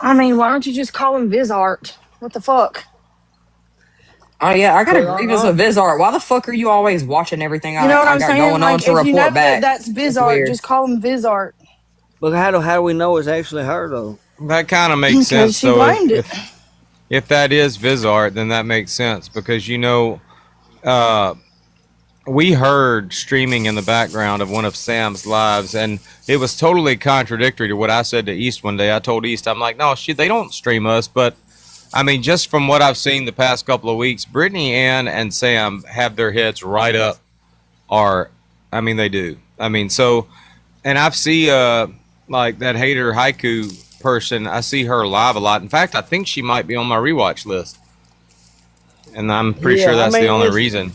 I mean, why don't you just call him Vizart? What the fuck? Oh yeah, I got a Well, grievance with Vizart. Why the fuck are you always watching everything You know what I I'm got saying? going on Like, to if you know report that back? that's That's Vizart, weird. just call him Vizart. but how do we know it's actually her though? That kind of makes Because sense she though. blamed it. If that is Vizart, then that makes sense because uh, we heard streaming in the background of one of Sam's lives, and it was totally contradictory to what I said to East one day. I told East, I'm like, no, they don't stream us, but I mean, just from what I've seen the past couple of weeks, Brittany Ann and Sam have their heads right up. I mean, they do. I mean, so, and I see like that hater haiku person. I see her live a lot. In fact, I think she might be on my rewatch list, and I'm pretty sure Yeah, I that's the mean, only reason.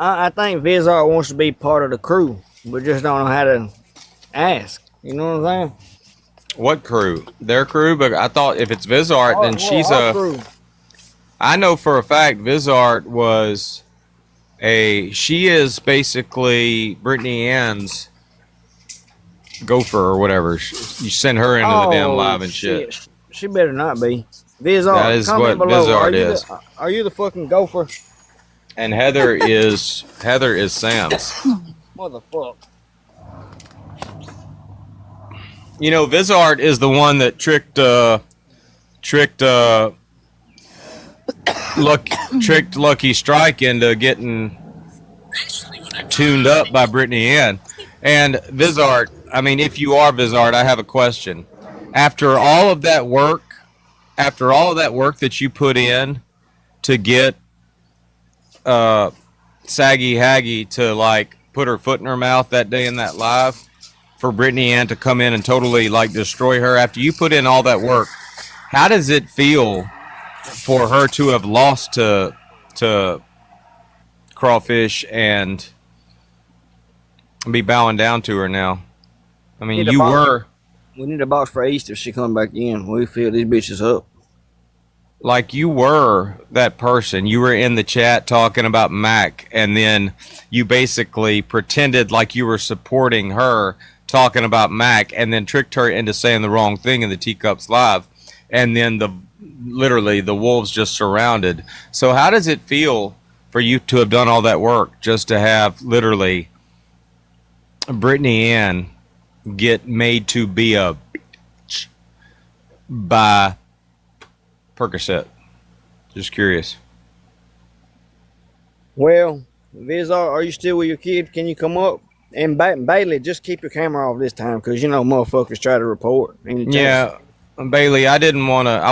I think Vizar wants to be part of the crew, but just don't know how to ask. You know what I'm saying? What crew? Their crew? But I thought if it's Vizart, then she's Our a. crew. I know for a fact Vizart was she is basically Brittany Ann's gopher or whatever. You send her into the damn live and shit. She better not be. That Vizar, is comment what below. Vizard is. Are you the fucking gopher? And Heather is Sam's. Motherfucker. You know, Vizard is the one that tricked Lucky Strike into getting tuned up by Brittany Ann. And Vizard, I mean, if you are Vizard, I have a question. After all of that work that you put in to get Saggy Haggy to like put her foot in her mouth that day in that live for Brittany Ann to come in and totally like destroy her, after you put in all that work, how does it feel for her to have lost to Crawfish and be bowing down to her now? I mean, We need a box for Easter. She come back in. We fill these bitches up. like you were that person. You were in the chat talking about Mac, and then you basically pretended like you were supporting her talking about Mac, and then tricked her into saying the wrong thing in the Teacups live, and then literally the wolves just surrounded. So how does it feel for you to have done all that work just to have literally Brittany Ann get made to be a bitch by Percocet? Just curious. Well, Vizar, are you still with your kid? Can you come up? And Bailey, just keep your camera off this time, because you know motherfuckers try to report. Yeah, Bailey, I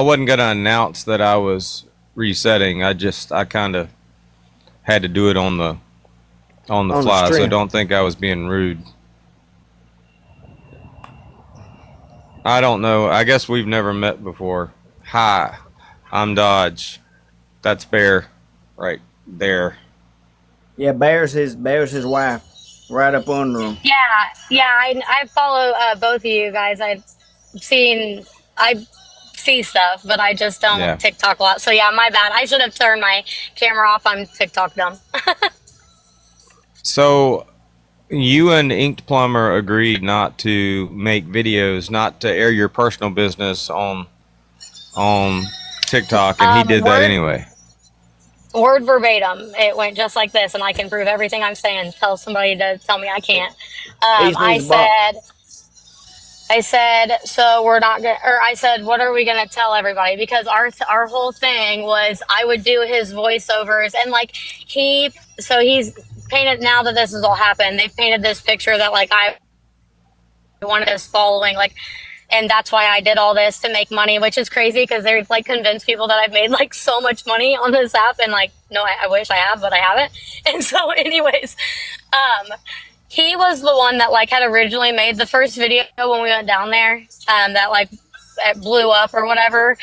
wasn't gonna announce that I was resetting. I kind of had to do it on the fly, so don't think I was being rude. I don't know. I guess we've never met before. Hi, I'm Dodge. That's Bear, right there. Yeah, Bear's his wife, right up under him. Yeah. I follow both of you guys. I see stuff, but I just don't TikTok a lot. So yeah, my bad. I should have turned my camera off. I'm TikTok dumb. So you and Inked Plumber agreed not to make videos, not to air your personal business on TikTok, and he did that anyway. Word verbatim, it went just like this, and I can prove everything I'm saying. Tell somebody to tell me I can't. I said, so we're not gonna, or I said, what are we gonna tell everybody? Because our whole thing was I would do his voiceovers, and like he's painted, now that this has all happened, they've painted this picture that like I wanted this following, like, and that's why I did all this to make money, which is crazy because they're like convinced people that I've made like so much money on this app, and like, no, I wish I have, but I haven't. And so anyways, he was the one that like had originally made the first video when we went down there, that like it blew up or whatever.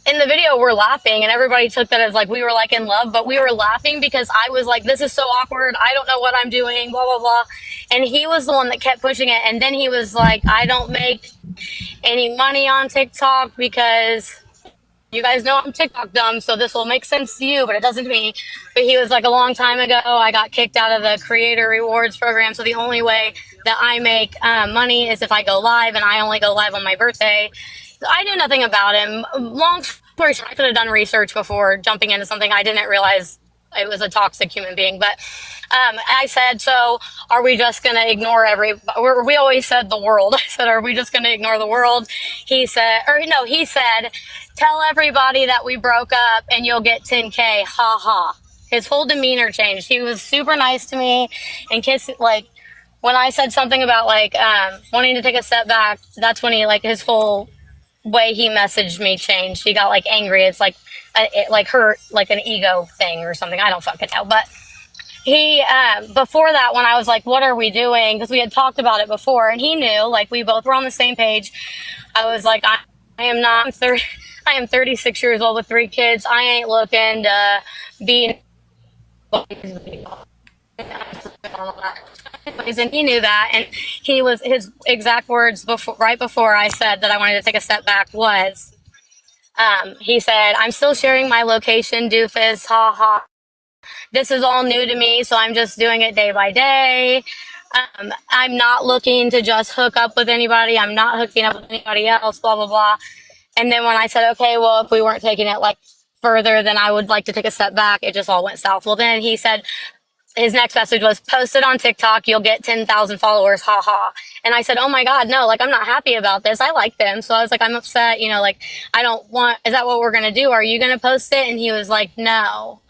In the video, we're laughing, and everybody took that as like we were like in love, but we were laughing because I was like, this is so awkward. I don't know what I'm doing, blah, blah, blah. And he was the one that kept pushing it. And then he was like, I don't make any money on TikTok because you guys know I'm TikTok dumb, so this will make sense to you, but it doesn't to me. But he was like, a long time ago, I got kicked out of the creator rewards program. So the only way that I make money is if I go live, and I only go live on my birthday. I knew nothing about him. Long story short, I could have done research before jumping into something. I didn't realize it was a toxic human being. But I said, so are we just going to ignore we always said the world. I said, are we just going to ignore the world? He said, tell everybody that we broke up and you'll get 10K. Ha ha. His whole demeanor changed. He was super nice to me and when I said something about wanting to take a step back, that's when he his whole way he messaged me changed. He got angry. It's hurt, like an ego thing or something. I don't fucking know. But he before that, when I was like, what are we doing? Because we had talked about it before, and he knew, we both were on the same page. I was like, I am not. I am 36 years old with 3 kids. I ain't looking to be. And he knew that, and his exact words right before I said that I wanted to take a step back was, he said, I'm still sharing my location, doofus, ha ha. This is all new to me, so I'm just doing it day by day. I'm not looking to just hook up with anybody. I'm not hooking up with anybody else, blah, blah, blah. And then when I said, okay, well, if we weren't taking it further, then I would like to take a step back. It just all went south. Well, then he said, his next message was, post it on TikTok, you'll get 10,000 followers, ha ha. And I said, oh my God, no, I'm not happy about this. I like them. So I was like, I'm upset, I don't want, is that what we're going to do? Are you going to post it? And he was like, no.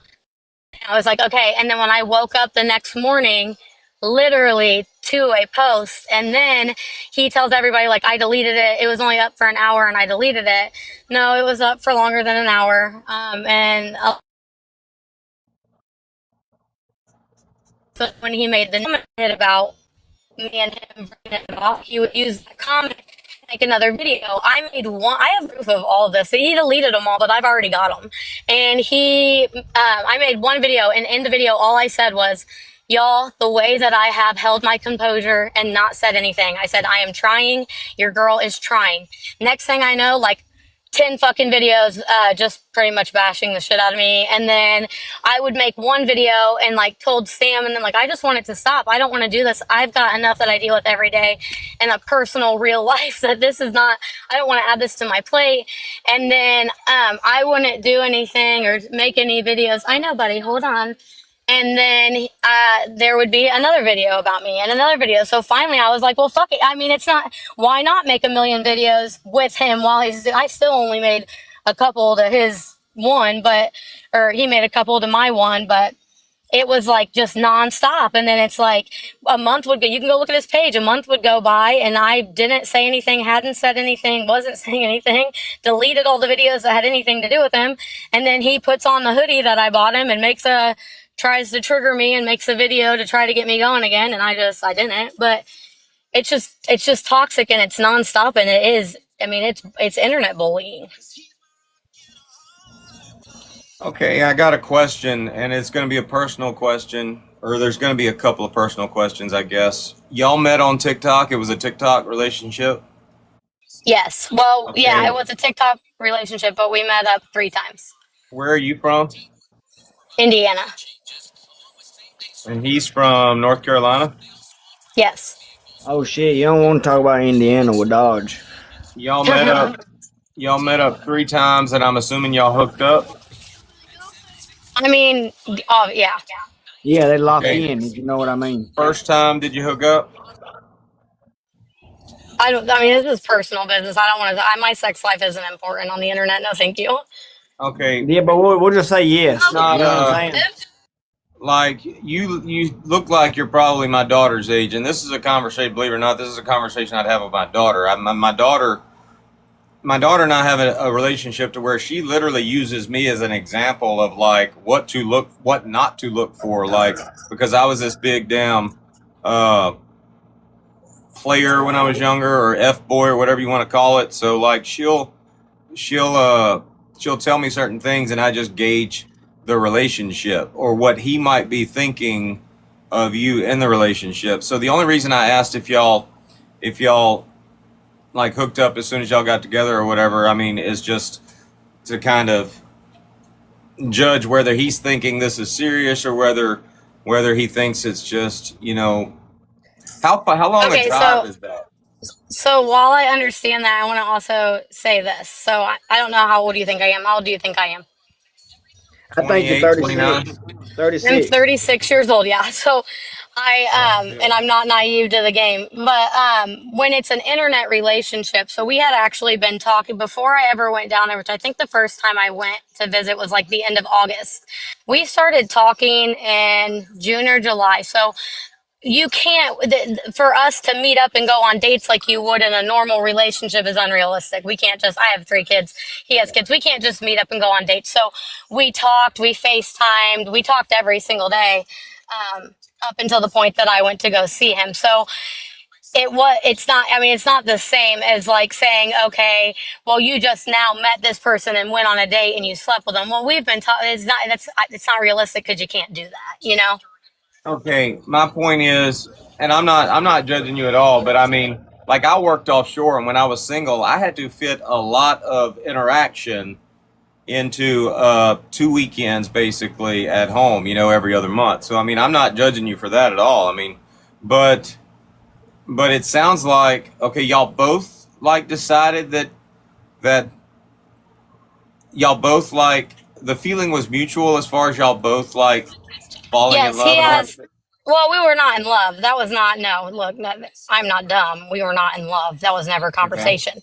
And I was like, okay. And then when I woke up the next morning, literally to a post, and then he tells everybody, I deleted it. It was only up for an hour and I deleted it. No, it was up for longer than an hour. So when he made the comment about me and him bringing it off, he would use that comment to make another video. I have proof of all of this. He deleted them all, but I've already got them. And I made one video, and in the video, all I said was, y'all, the way that I have held my composure and not said anything. I said, I am trying. Your girl is trying. Next thing I know, 10 fucking videos, just pretty much bashing the shit out of me. And then I would make one video and told Sam, and then I just want it to stop. I don't want to do this. I've got enough that I deal with every day in a personal real life that this is not, I don't want to add this to my plate. And then, I wouldn't do anything or make any videos. I know, buddy, hold on. And then there would be another video about me and another video. So finally I was like, well, fuck it. I mean, why not make 1 million videos with him I still only made a couple to his one, or he made a couple to my one, but it was just nonstop. And then it's a month would go, you can go look at his page, a month would go by and I didn't say anything, hadn't said anything, wasn't saying anything, deleted all the videos that had anything to do with him. And then he puts on the hoodie that I bought him and tries to trigger me and makes a video to try to get me going again. And I didn't, but it's just toxic and it's nonstop. And it's internet bullying. Okay, I got a question, and it's going to be a personal question, or there's going to be a couple of personal questions, I guess. Y'all met on TikTok? It was a TikTok relationship? Yes. Well, Okay. yeah, it was a TikTok relationship, but we met up 3 times. Where are you from? Indiana. And he's from North Carolina? Yes. Oh shit, you don't want to talk about Indiana with Dodge. Y'all met up 3 times, and I'm assuming y'all hooked up? I mean, oh yeah. Yeah, they lock Okay. in, if you know what I mean. First time, did you hook up? This is personal business. I don't want to. My sex life isn't important on the internet. No, thank you. Okay. Yeah, but we'll just say yes. Not, you know what I'm saying? You look like you're probably my daughter's age, and this is a conversation, believe it or not, this is a conversation I'd have with my daughter. My daughter and I have a relationship to where she literally uses me as an example of what not to look for, because I was this big damn player when I was younger, or F-boy, or whatever you want to call it. So she'll tell me certain things, and I just gauge the relationship or what he might be thinking of you in the relationship. So the only reason I asked if y'all hooked up as soon as y'all got together or whatever, is just to kind of judge whether he's thinking this is serious or whether he thinks it's just, how long a drive is that? So while I understand that, I want to also say this. So I don't know how old you think I am. How old do you think I am? I think you're 28, 29. 36. I'm 36. 36 years old. Yeah. So and I'm not naive to the game, but when it's an internet relationship, so we had actually been talking before I ever went down there, which I think the first time I went to visit was like the end of August. We started talking in June or July. So you can't for us to meet up and go on dates like you would in a normal relationship is unrealistic. We can't just, I have 3 kids, he has kids, we can't just meet up and go on dates. So we talked, we FaceTimed, we talked every single day, up until the point that I went to go see him. So it's not, I mean, it's not the same as like saying, okay, well, you just now met this person and went on a date and you slept with them. Well, we've been talking, it's not realistic because you can't do that, you know? Okay, my point is, and I'm not judging you at all, but I mean, like I worked offshore, and when I was single, I had to fit a lot of interaction into 2 weekends basically at home, every other month. So I mean, I'm not judging you for that at all. I mean, but it sounds like okay, y'all both like decided that y'all both like the feeling was mutual as far as y'all both like falling in Yes, he love and all that. has. Well, we were not in love. That was not, no, look, no, I'm not dumb. We were not in love. That was never a Okay. conversation.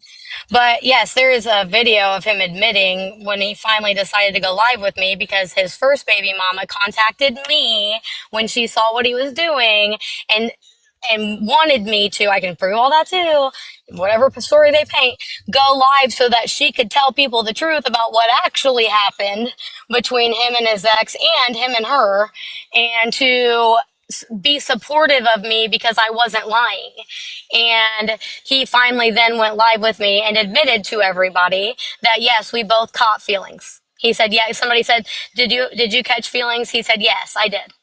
But yes, there is a video of him admitting when he finally decided to go live with me because his first baby mama contacted me when she saw what he was doing and wanted me to, I can prove all that too, whatever story they paint, go live so that she could tell people the truth about what actually happened between him and his ex and him and her, and to be supportive of me because I wasn't lying. And he finally then went live with me and admitted to everybody that yes, we both caught feelings. He said, yeah, somebody said, did you catch feelings? He said, yes, I did.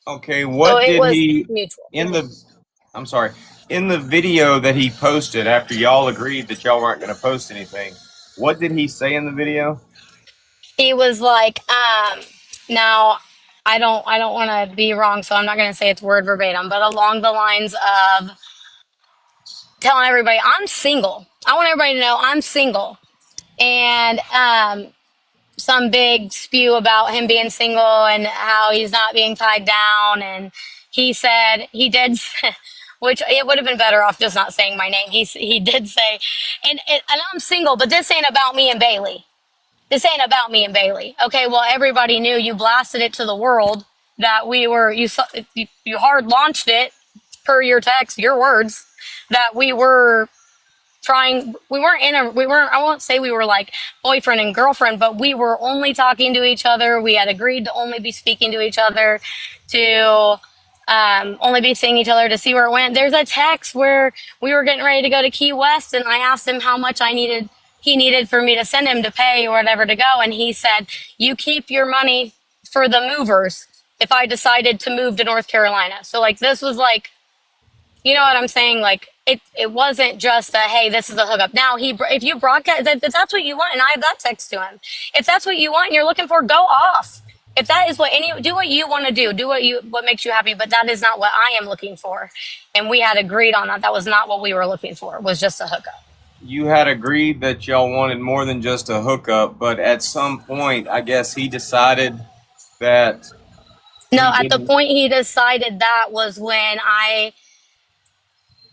Okay, So what it did was he mutual. in the I'm sorry, in the video that he posted after y'all agreed that y'all weren't going to post anything? What did he say in the video? He was like, now I don't want to be wrong, so I'm not going to say it's word verbatim, but along the lines of telling everybody I'm single. I want everybody to know I'm single. And some big spew about him being single and how he's not being tied down. And he said he did, which it would have been better off just not saying my name. He did say, and I'm single, but this ain't about me and Bailey. This ain't about me and Bailey. Okay, well everybody knew you blasted it to the world that you hard launched it per your text, your words, that we weren't, I won't say we were like boyfriend and girlfriend, but we were only talking to each other. We had agreed to only be speaking to each other, to only be seeing each other to see where it went. There's a text where we were getting ready to go to Key West and I asked him how much he needed for me to send him to pay or whatever to go. And he said, you keep your money for the movers if I decided to move to North Carolina. So like, this was like, you know what I'm saying? Like it wasn't just a hey, this is a hookup. Now if you broadcast if that's what you want, and I have that text to him. If that's what you want, and you're looking for, go off. If that is do what you want to do what makes you happy. But that is not what I am looking for, and we had agreed on that. That was not what we were looking for. It was just a hookup. You had agreed that y'all wanted more than just a hookup, but at some point, I guess he decided that No, he at the didn't. point he decided that was when I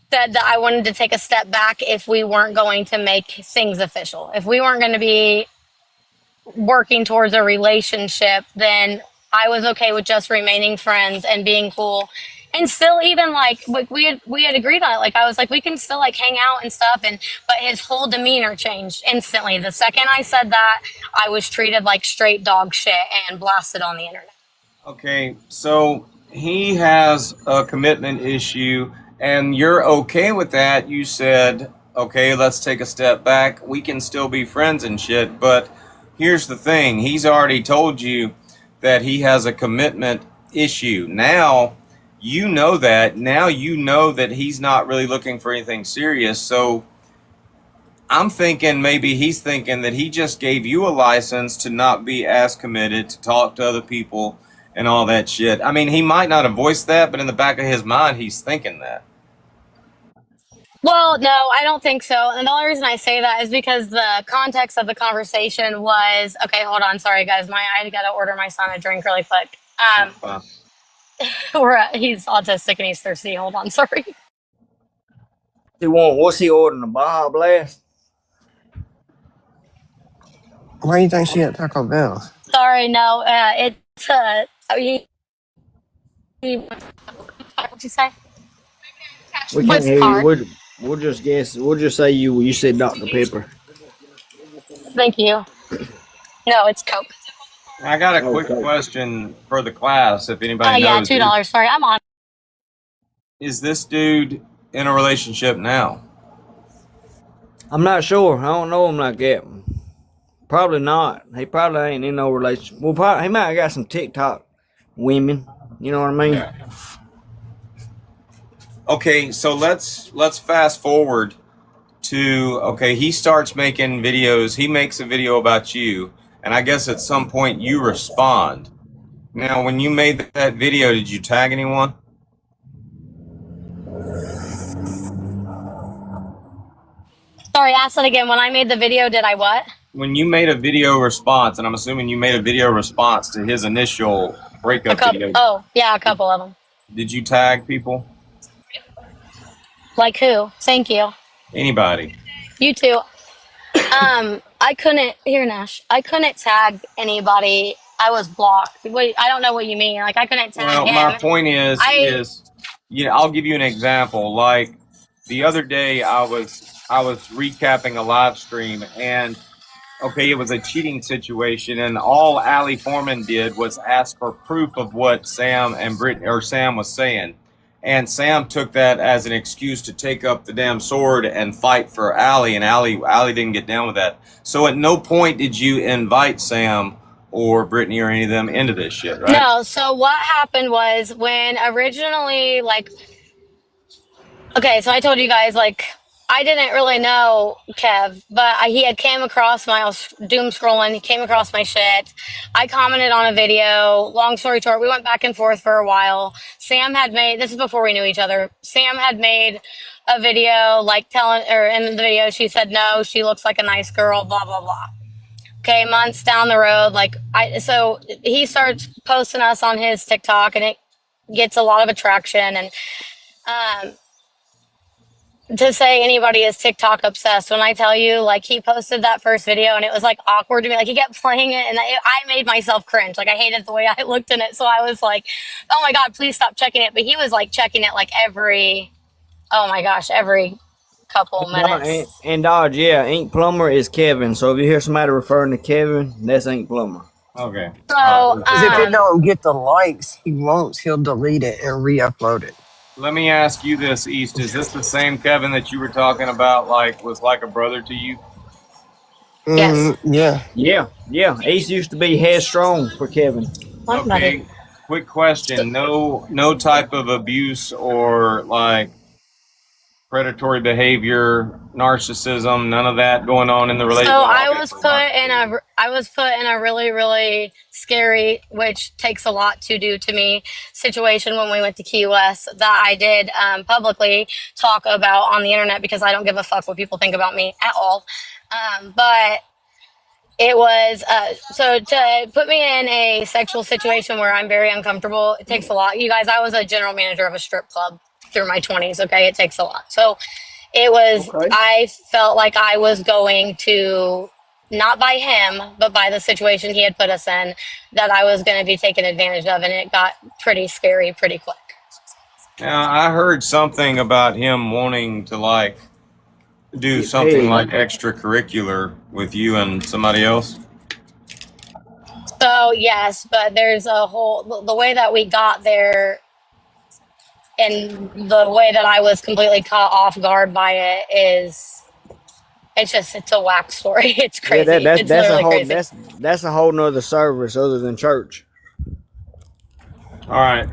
said that I wanted to take a step back if we weren't going to make things official. If we weren't going to be working towards a relationship, then I was okay with just remaining friends and being cool. And still, even like we had agreed on it. Like I was like, we can still like hang out and stuff. And but his whole demeanor changed instantly. The second I said that, I was treated like straight dog shit and blasted on the internet. Okay, so he has a commitment issue, and you're okay with that. You said, okay, let's take a step back. We can still be friends and shit, but here's the thing he's already told you that he has a commitment issue. Now, you know that. Now you know that he's not really looking for anything serious. So I'm thinking maybe he's thinking that he just gave you a license to not be as committed, to talk to other people and all that shit. I mean, he might not have voiced that, but in the back of his mind, he's thinking that. Well, no, I don't think so. And the only reason I say that is because the context of the conversation was okay. Hold on, sorry guys, I gotta order my son a drink really quick. Um, he's autistic and he's thirsty. Hold on, sorry. What's he ordering? A Baja Blast? Why do you think she at Taco Bell? Sorry, no, it's what'd you say? We can't What's the hear you. car? We'll just guess. We'll just say you said Dr. Pepper. Thank you. No, it's Coke. I got a quick Okay. question for the class. If anybody Yeah, knows, $2. Sorry, I'm on. is this dude in a relationship now? I'm not sure. I don't know him like that. Probably not. He probably ain't in no relationship. Well, probably, he might have got some TikTok women. You know what I mean? Okay, so let's fast forward to okay. He starts making videos. He makes a video about you, and I guess at some point you respond. Now, when you made that video, did you tag anyone? Sorry, ask that again. When I made the video, did I what? When you made a video response, and I'm assuming you made a video response to his initial breakup video, Oh, yeah, a couple of them. did you tag people? Like who? Thank you. Anybody? You too. I couldn't here, Nash. I couldn't tag anybody. I was blocked. Wait, I don't know what you mean. Like I couldn't tag Well, him. my point is, I I'll give you an example. Like the other day, I was recapping a live stream, and okay, it was a cheating situation, and all Ali Foreman did was ask for proof of what Sam was saying, and Sam took that as an excuse to take up the damn sword and fight for Ali, and Ali didn't get down with that. So at no point did you invite Sam or Brittany or any of them into this shit, right? No, so what happened was when originally okay, so I told you guys I didn't really know Kev, but he had came across I was doom scrolling, he came across my shit. I commented on a video. Long story short, we went back and forth for a while. Sam had made this is before we knew each other. Sam had made a video in the video she said no, she looks like a nice girl, blah blah blah. Okay, months down the road, so he starts posting us on his TikTok and it gets a lot of attraction and um to say anybody is TikTok obsessed when I tell you, he posted that first video and it was awkward to me. Like he kept playing it and I made myself cringe. Like I hated the way I looked in it. So I was like, oh my God, please stop checking it. But he was checking it oh my gosh, every couple minutes. And Dodge, yeah, Ink Plumber is Kevin. So if you hear somebody referring to Kevin, that's Ink Plumber. Okay. So, Because if it don't get the likes he wants, he'll delete it and re-upload it. Let me ask you this, East. Is this the same Kevin that you were talking about, was like a brother to you? Yes. Yeah. Yeah. Ace used to be headstrong for Kevin. Okay. Quick question. No type of abuse or predatory behavior, narcissism, none of that going on in the relationship. So I was put in a really, really scary, which takes a lot to do to me, situation when we went to Key West that I did publicly talk about on the internet because I don't give a fuck what people think about me at all. But it was so to put me in a sexual situation where I'm very uncomfortable. It takes a lot. You guys, I was a general manager of a strip club through my 20s. Okay, it takes a lot. So it was. Okay. I felt like I was going to not by him, but by the situation he had put us in, that I was going to be taken advantage of, and it got pretty scary pretty quick. Now, I heard something about him wanting to do something extracurricular with you and somebody else. So yes, but there's the way that we got there and the way that I was completely caught off guard by it's a whack story. It's crazy. Yeah, It's literally crazy. that's a whole nother service other than church. All right.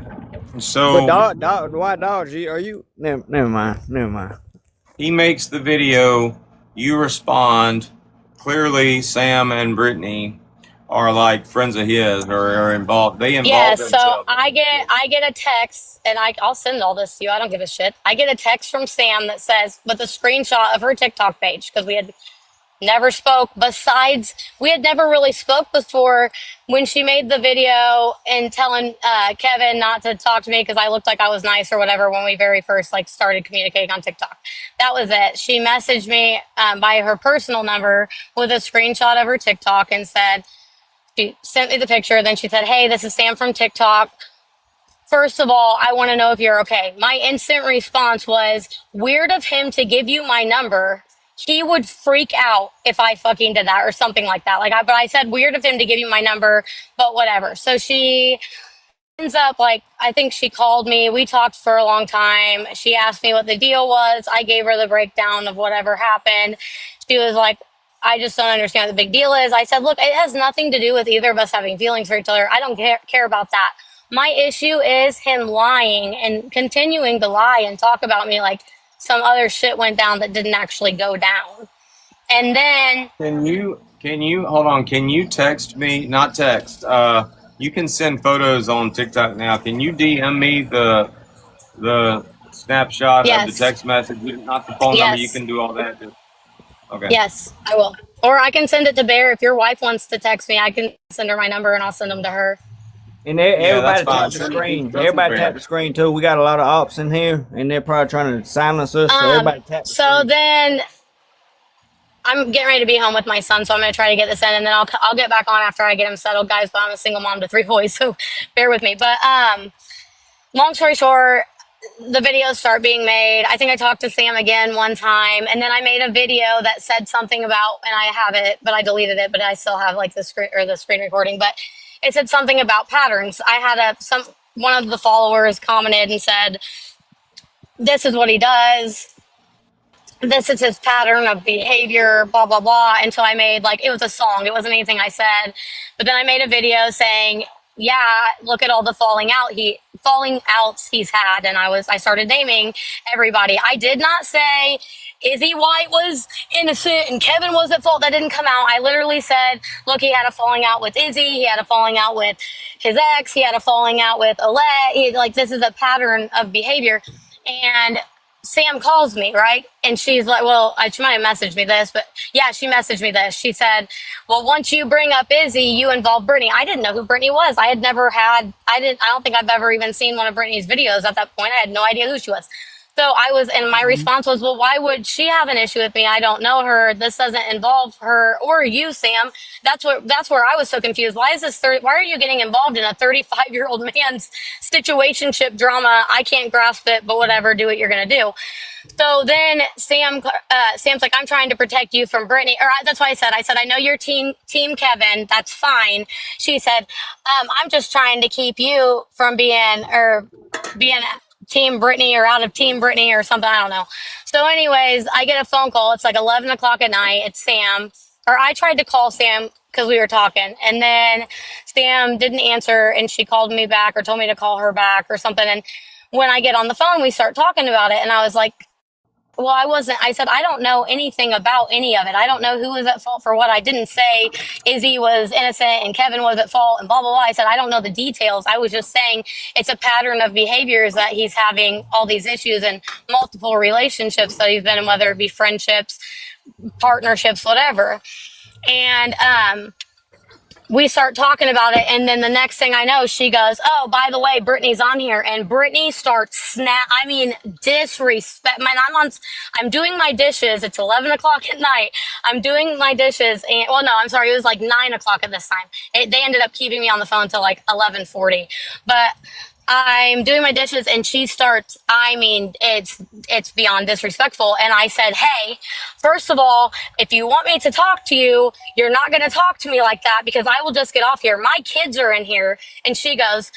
So But why Dodge? Are you? Never mind. he makes the video. You respond. Clearly, Sam and Brittany are like friends of his or are involved. They Yeah, involve so themselves. I get a text, and I'll send all this to you. I don't give a shit. I get a text from Sam that says, with a screenshot of her TikTok page, because we had never spoke. Besides, we had never really spoke before when she made the video and telling Kevin not to talk to me because I looked like I was nice or whatever when we very first like started communicating on TikTok. That was it. She messaged me by her personal number with a screenshot of her TikTok and said, she sent me the picture. Then she said, "Hey, this is Sam from TikTok. First of all, I want to know if you're okay." My instant response was, "Weird of him to give you my number. He would freak out if I fucking did that," or something like that. But I said, "Weird of him to give you my number, but whatever." So she ends up like, I think she called me. We talked for a long time. She asked me what the deal was. I gave her the breakdown of whatever happened. She was like, "I just don't understand what the big deal is." I said, "Look, it has nothing to do with either of us having feelings for each other. I don't care about that. My issue is him lying and continuing to lie and talk about me like some other shit went down that didn't actually go down." And then, Can you hold on? Can you text me? Not text. You can send photos on TikTok now. Can you DM me the snapshot of the yes, text message, not the phone number? You yes, can do all that. Okay. yes, I will. Or I can send it to Bear. If your wife wants to text me, I can send her my number and I'll send them to her. And Yeah, that's everybody fine. tap the screen. Everybody tap the screen too. We got a lot of ops in here, and they're probably trying to silence us. So everybody tap the So screen. then I'm getting ready to be home with my son, so I'm going to try to get this in, and then I'll get back on after I get him settled, guys. But I'm a single mom to 3 boys, so bear with me. But long story short, the videos start being made. I think I talked to Sam again one time, and then I made a video that said something about, and I have it, but I deleted it, but I still have like the screen recording. But it said something about patterns. I had one of the followers commented and said, "This is what he does. This is his pattern of behavior, blah blah blah." Until I made like, it was a song, it wasn't anything I said, but then I made a video saying, "Yeah, look at all the falling outs he's had," and I started naming everybody. I did not say Izzy White was innocent and Kevin was at fault. That didn't come out. I literally said, "Look, he had a falling out with Izzy, he had a falling out with his ex, he had a falling out with Alette. This is a pattern of behavior." And Sam calls me, right? And she's like, she might have messaged me this, but yeah, she messaged me this. She said, "Well, once you bring up Izzy, you involve Brittany." I didn't know who Brittany was. I don't think I've ever even seen one of Brittany's videos at that point. I had no idea who she was. So and my response was, "Well, why would she have an issue with me? I don't know her. This doesn't involve her or you, Sam." That's where I was so confused. Why are you getting involved in a 35-year-old man's situationship drama? I can't grasp it, but whatever, do what you're going to do. So then Sam's like, "I'm trying to protect you from Brittany." Or that's why I said, "I know you're team Kevin. That's fine." She said, "I'm just trying to keep you from being Team Brittany or out of Team Brittany or something." I don't know. So anyways, I get a phone call. It's like 11 o'clock at night. It's Sam. Or I tried to call Sam because we were talking. And then Sam didn't answer and she called me back or told me to call her back or something. And when I get on the phone, we start talking about it. And I was like, I said, "I don't know anything about any of it. I don't know who was at fault for what." I didn't say Izzy was innocent and Kevin was at fault and blah, blah, blah. I said, "I don't know the details." I was just saying it's a pattern of behaviors that he's having all these issues in multiple relationships that he's been in, whether it be friendships, partnerships, whatever. And we start talking about it, and then the next thing I know, she goes, "Oh, by the way, Brittany's on here," and Brittany starts disrespect. I'm doing my dishes. It's 11 o'clock at night. I'm doing my dishes, and it was like 9 o'clock at this time. They ended up keeping me on the phone till like 11:40, but I'm doing my dishes and she starts, it's beyond disrespectful. And I said, "Hey, first of all, if you want me to talk to you, you're not going to talk to me like that because I will just get off here. My kids are in here." And she goes,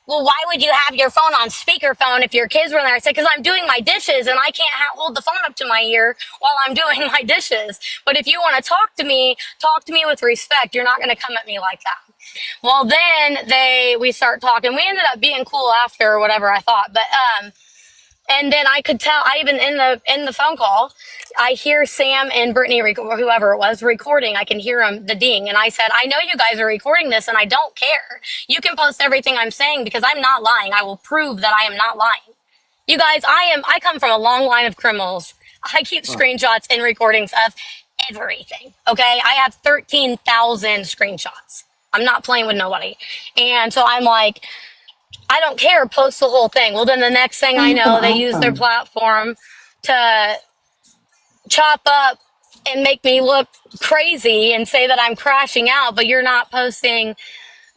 "Well, why would you have your phone on speakerphone if your kids were in there?" I said, "Because I'm doing my dishes and I can't hold the phone up to my ear while I'm doing my dishes. But if you want to talk to me with respect. You're not going to come at me like that." Well, then we start talking. We ended up being cool after or whatever, I thought. But And then I could tell, I even in the phone call, I hear Sam and Brittany, or whoever it was, recording. I can hear them, the ding. And I said, I know you guys are recording this and I don't care. You can post everything I'm saying because I'm not lying. I will prove that I am not lying. You guys, I come from a long line of criminals. I keep screenshots and recordings of everything. Okay. I have 13,000 screenshots. I'm not playing with nobody. And so I'm like, I don't care, post the whole thing. Well, then the next thing I know, they use their platform to chop up and make me look crazy and say that I'm crashing out, but you're not posting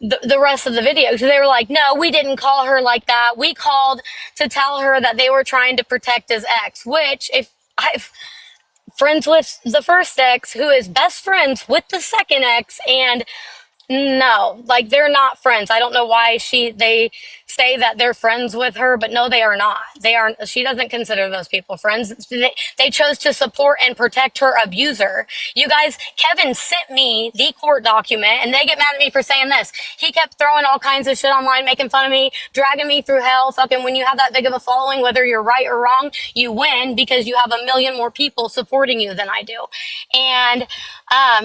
the rest of the video. So they were like, no, we didn't call her like that. We called to tell her that they were trying to protect his ex, which if I've friends with the first ex who is best friends with the second ex, and no, like they're not friends. I don't know why they say that they're friends with her, but no, they are not. They are. She doesn't consider those people friends. They chose to support and protect her abuser. You guys, Kevin sent me the court document, and they get mad at me for saying this. He kept throwing all kinds of shit online, making fun of me, dragging me through hell. Fucking when you have that big of a following, whether you're right or wrong, you win because you have a million more people supporting you than I do. And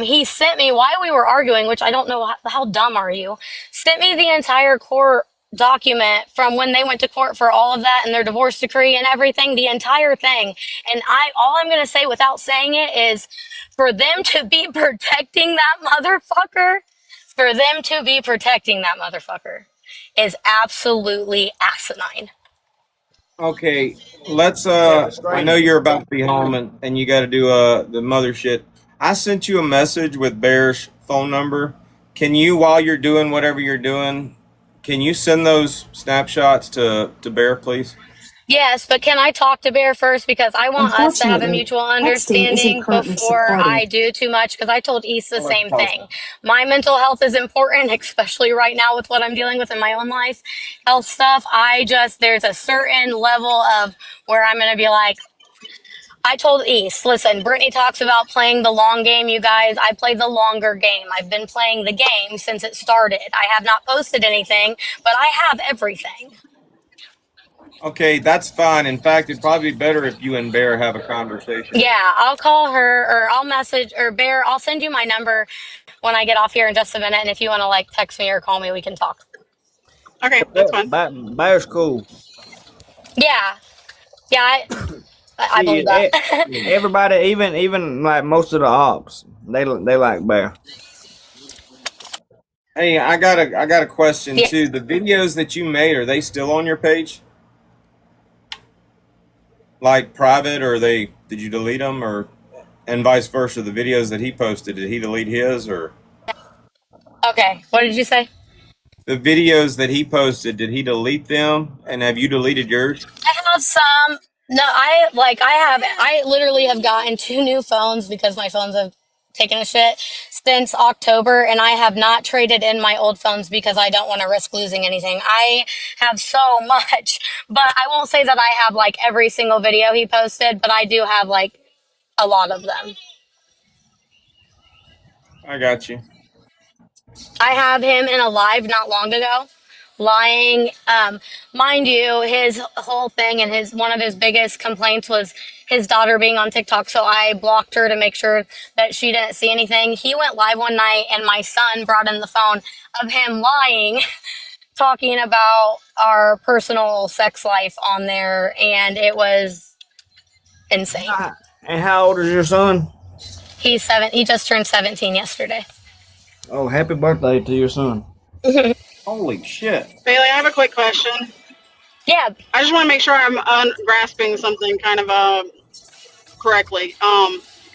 he sent me, while we were arguing, which I don't know, how dumb are you, sent me the entire court document from when they went to court for all of that and their divorce decree and everything, the entire thing. And all I'm going to say without saying it is for them to be protecting that motherfucker, is absolutely asinine. Okay, let's I know you're about to be home and you got to do the mother shit. I sent you a message with Bear's phone number. Can you, while you're doing whatever you're doing, can you send those snapshots to Bear, please? Yes, but can I talk to Bear first? Because I want us to have a mutual understanding before I do too much. Because I told East the same thing. My mental health is important, especially right now with what I'm dealing with in my own life, health stuff. There's a certain level of where I'm going to be like, I told East, listen, Brittany talks about playing the long game, you guys. I play the longer game. I've been playing the game since it started. I have not posted anything, but I have everything. Okay, that's fine. In fact, it'd probably be better if you and Bear have a conversation. Yeah, I'll call her or I'll message or Bear. I'll send you my number when I get off here in just a minute. And if you want to like text me or call me, we can talk. Okay, that's fine. Bear's cool. Yeah. Yeah, I believe that. Everybody, even like most of the ops, they like Bear. Hey, I got a question Yeah. too. The videos that you made, are they still on your page? Like private, or did you delete them, or and vice versa? The videos that he posted, did he delete his, or Okay. What did you say? the videos that he posted, did he delete them, and have you deleted yours? I have some. No, I literally have gotten 2 new phones because my phones have taken a shit since October, and I have not traded in my old phones because I don't want to risk losing anything. I have so much, but I won't say that I have like every single video he posted, but I do have like a lot of them. I got you. I have him in a live not long ago, lying. Mind you, his whole thing and one of his biggest complaints was his daughter being on TikTok. So I blocked her to make sure that she didn't see anything. He went live one night and my son brought in the phone of him lying, talking about our personal sex life on there. And it was insane. And how old is your son? He's 7. He just turned 17 yesterday. Oh, happy birthday to your son. Holy shit. Bailey, I have a quick question. Yeah. I just want to make sure I'm grasping something kind of correctly.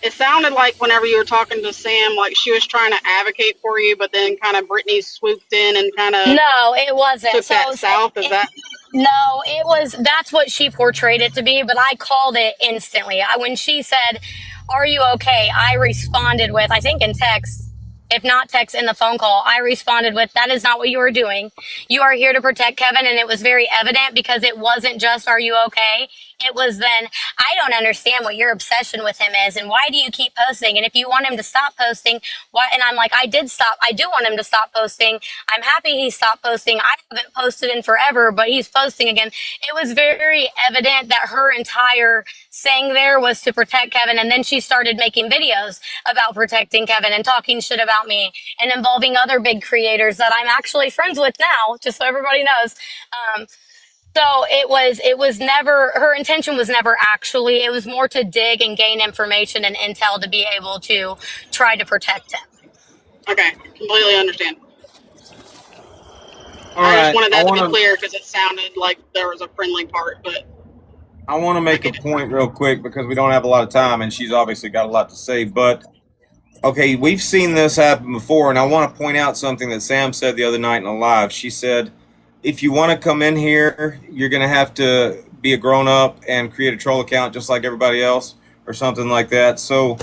It sounded like whenever you were talking to Sam, like she was trying to advocate for you, but then kind of Brittany swooped in and kind of No, it wasn't. took that south. Is that? No, it was, that's what she portrayed it to be, but I called it instantly. When she said, "Are you okay?" I responded with, I think in text, if not text in the phone call, I responded with, "That is not what you are doing. You are here to protect Kevin." And it was very evident because it wasn't just, "Are you okay?" it was then, I don't understand what your obsession with him is, and why do you keep posting? And if you want him to stop posting, why? And I'm like, I do want him to stop posting. I'm happy he stopped posting. I haven't posted in forever, but he's posting again. It was very evident that her entire saying there was to protect Kevin. And then she started making videos about protecting Kevin and talking shit about me and involving other big creators that I'm actually friends with now, just so everybody knows. So it was never, her intention was never actually, it was more to dig and gain information and intel to be able to try to protect him. Okay, completely understand. All I just right, wanted that I to want be to clear because it sounded like there was a friendly part, but make a point real quick because we don't have a lot of time, and she's obviously got a lot to say. But okay, we've seen this happen before, and I want to point out something that Sam said the other night in a live. She said, if you want to come in here, you're going to have to be a grown-up and create a troll account just like everybody else or something like that. So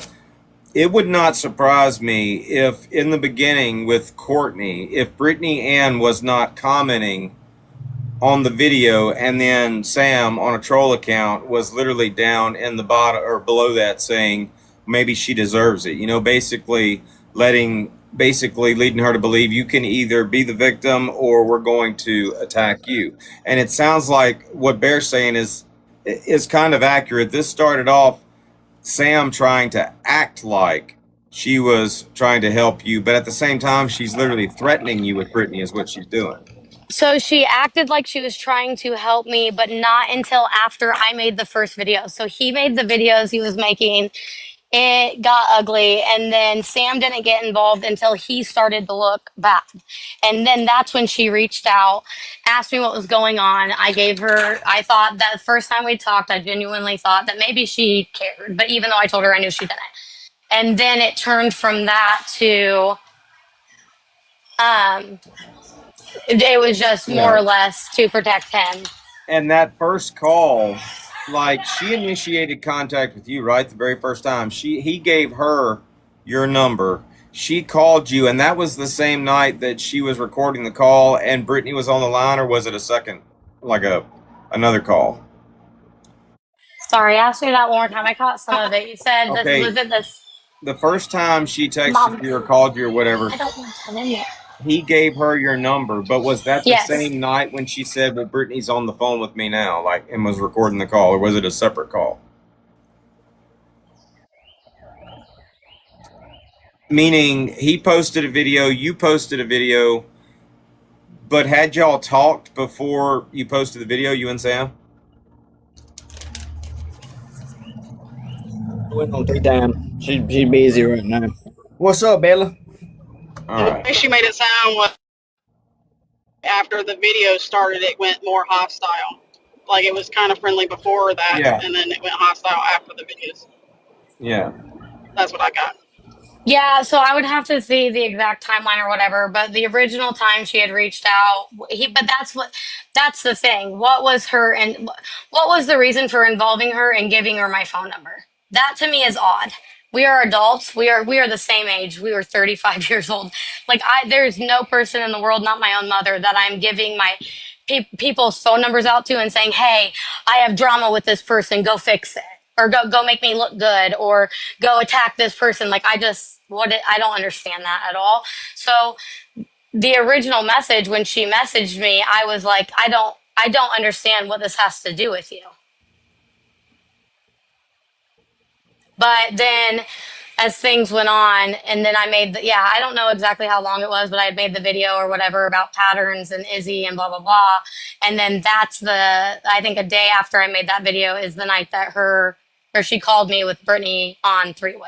it would not surprise me if in the beginning with Courtney, if Brittany Ann was not commenting on the video and then Sam on a troll account was literally down in the bottom or below that saying maybe she deserves it. You know, basically leading her to believe you can either be the victim or we're going to attack you. And it sounds like what Bear's saying is kind of accurate. This started off Sam trying to act like she was trying to help you, but at the same time, she's literally threatening you with Brittany is what she's doing. So she acted like she was trying to help me, but not until after I made the first video. So he made the videos he was making. It got ugly. And then Sam didn't get involved until he started to look bad. And then that's when she reached out, asked me what was going on. I thought that the first time we talked, I genuinely thought that maybe she cared. But even though I told her I knew she didn't. And then it turned from that to, it was just more or less to protect him. And that first call, like she initiated contact with you, right? The very first time he gave her your number. She called you, and that was the same night that she was recording the call and Brittany was on the line, or was it a second, like another call? Sorry, ask me that one more time. I caught some of it. You said Okay. was it this? The first time she texted Mom. you or called you or whatever, I don't want to in there. he gave her your number, but was that the Yes. same night when she said, well, Brittany's on the phone with me now, like, and was recording the call, or was it a separate call? Meaning he posted a video, you posted a video, but had y'all talked before you posted the video, you and Sam? Went on tea time. She's busy right now. What's up, Bella? All the right. way she made it sound was after the video started, it went more hostile. Like it was kind of friendly before that, Yeah. and then it went hostile after the videos. Yeah. That's what I got. Yeah, so I would have to see the exact timeline or whatever, but the original time she had reached out, but that's the thing. What was her and what was the reason for involving her and giving her my phone number? That to me is odd. We are adults. We are the same age. We were 35 years old. Like there's no person in the world, not my own mother, that I'm giving my people's phone numbers out to and saying, "Hey, I have drama with this person. Go fix it." Or go make me look good, or go attack this person. Like I don't understand that at all. So the original message when she messaged me, I was like, I don't understand what this has to do with you. But then as things went on, and then I made I don't know exactly how long it was, but I had made the video or whatever about patterns and Izzy and blah, blah, blah. And then I think a day after I made that video is the night that she called me with Brittany on three-way.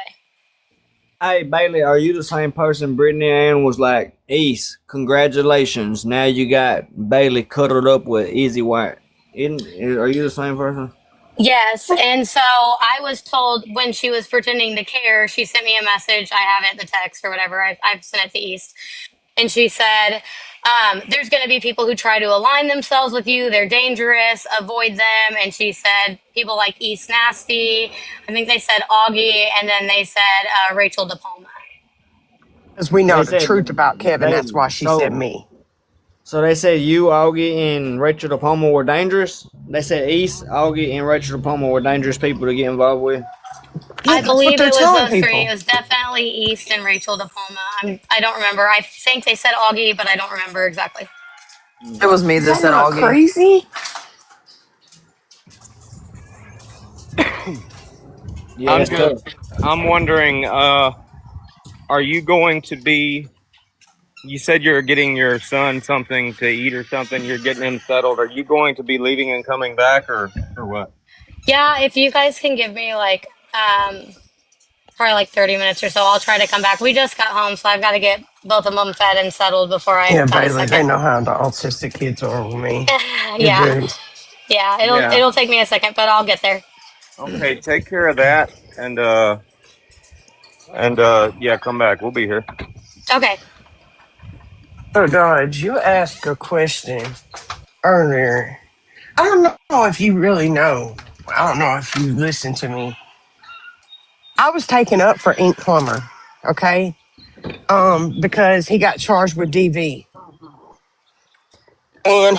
Hey, Bailey, are you the same person Brittany Ann was like, East, congratulations, now you got Bailey cuddled up with Easy White? Are you the same person? Yes, and so I was told when she was pretending to care, she sent me a message. I have it, the text or whatever. I've sent it to East. And she said, there's going to be people who try to align themselves with you. They're dangerous. Avoid them. And she said people like East Nasty. I think they said Augie. And then they said Rachel DePalma. Because we know They the said truth about Kevin. they- That's why she so- sent me. So they said you, Augie, and Rachel DePalma were dangerous. They said East, Augie, and Rachel DePalma were dangerous people to get involved with. Yeah, I that's what believe they're it was telling those three. people. It was definitely East and Rachel DePalma. I don't remember. I think they said Augie, but I don't remember exactly. It was me Is that that said not Augie. crazy? Yeah, I'm that's tough. just, I'm wondering, are you going to be? You said you're getting your son something to eat or something. You're getting him settled. Are you going to be leaving and coming back, or what? Yeah, if you guys can give me like probably like 30 minutes or so, I'll try to come back. We just got home, so I've got to get both of them fed and settled before I Yeah, got a Bailey, they second. know how the autistic kids are with me. You're Yeah, good. yeah. Yeah. It'll take me a second, but I'll get there. Okay. Take care of that, and yeah, come back. We'll be here. Okay. So, Dodge, you asked a question earlier. I don't know if you really know. I don't know if you listened to me. I was taken up for Ink Plumber, okay? Because he got charged with DV. And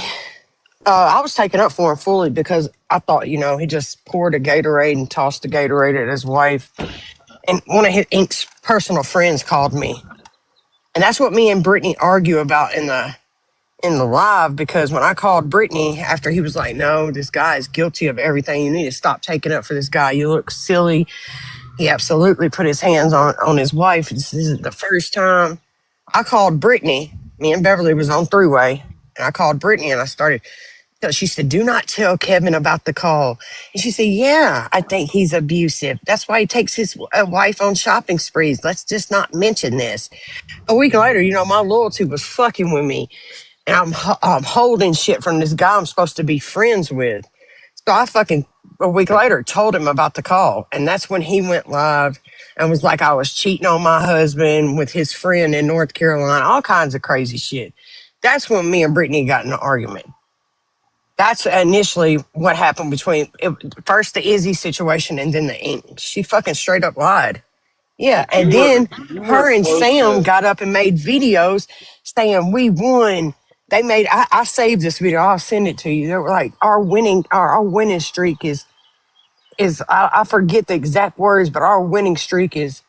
I was taken up for him fully because I thought, he just poured a Gatorade and tossed the Gatorade at his wife. And one of his Ink's personal friends called me. And that's what me and Brittany argue about in the live, because when I called Brittany after he was like, no, this guy is guilty of everything. You need to stop taking up for this guy. You look silly. He absolutely put his hands on his wife. This isn't the first time. I called Brittany. Me and Beverly was on three-way. And I called Brittany and I started. She said, do not tell Kevin about the call. And she said, yeah, I think he's abusive. That's why he takes his wife on shopping sprees. Let's just not mention this. A week later, my loyalty was fucking with me. And I'm holding shit from this guy I'm supposed to be friends with. So I fucking, a week later, told him about the call. And that's when he went live and was like, I was cheating on my husband with his friend in North Carolina, all kinds of crazy shit. That's when me and Brittany got in an argument. That's initially what happened between first the Izzy situation and then the Ink. She fucking straight up lied. Yeah. And then her and Sam got up and made videos saying we won. They made, I saved this video. I'll send it to you. They were like, our winning streak is I forget the exact words, but our winning streak is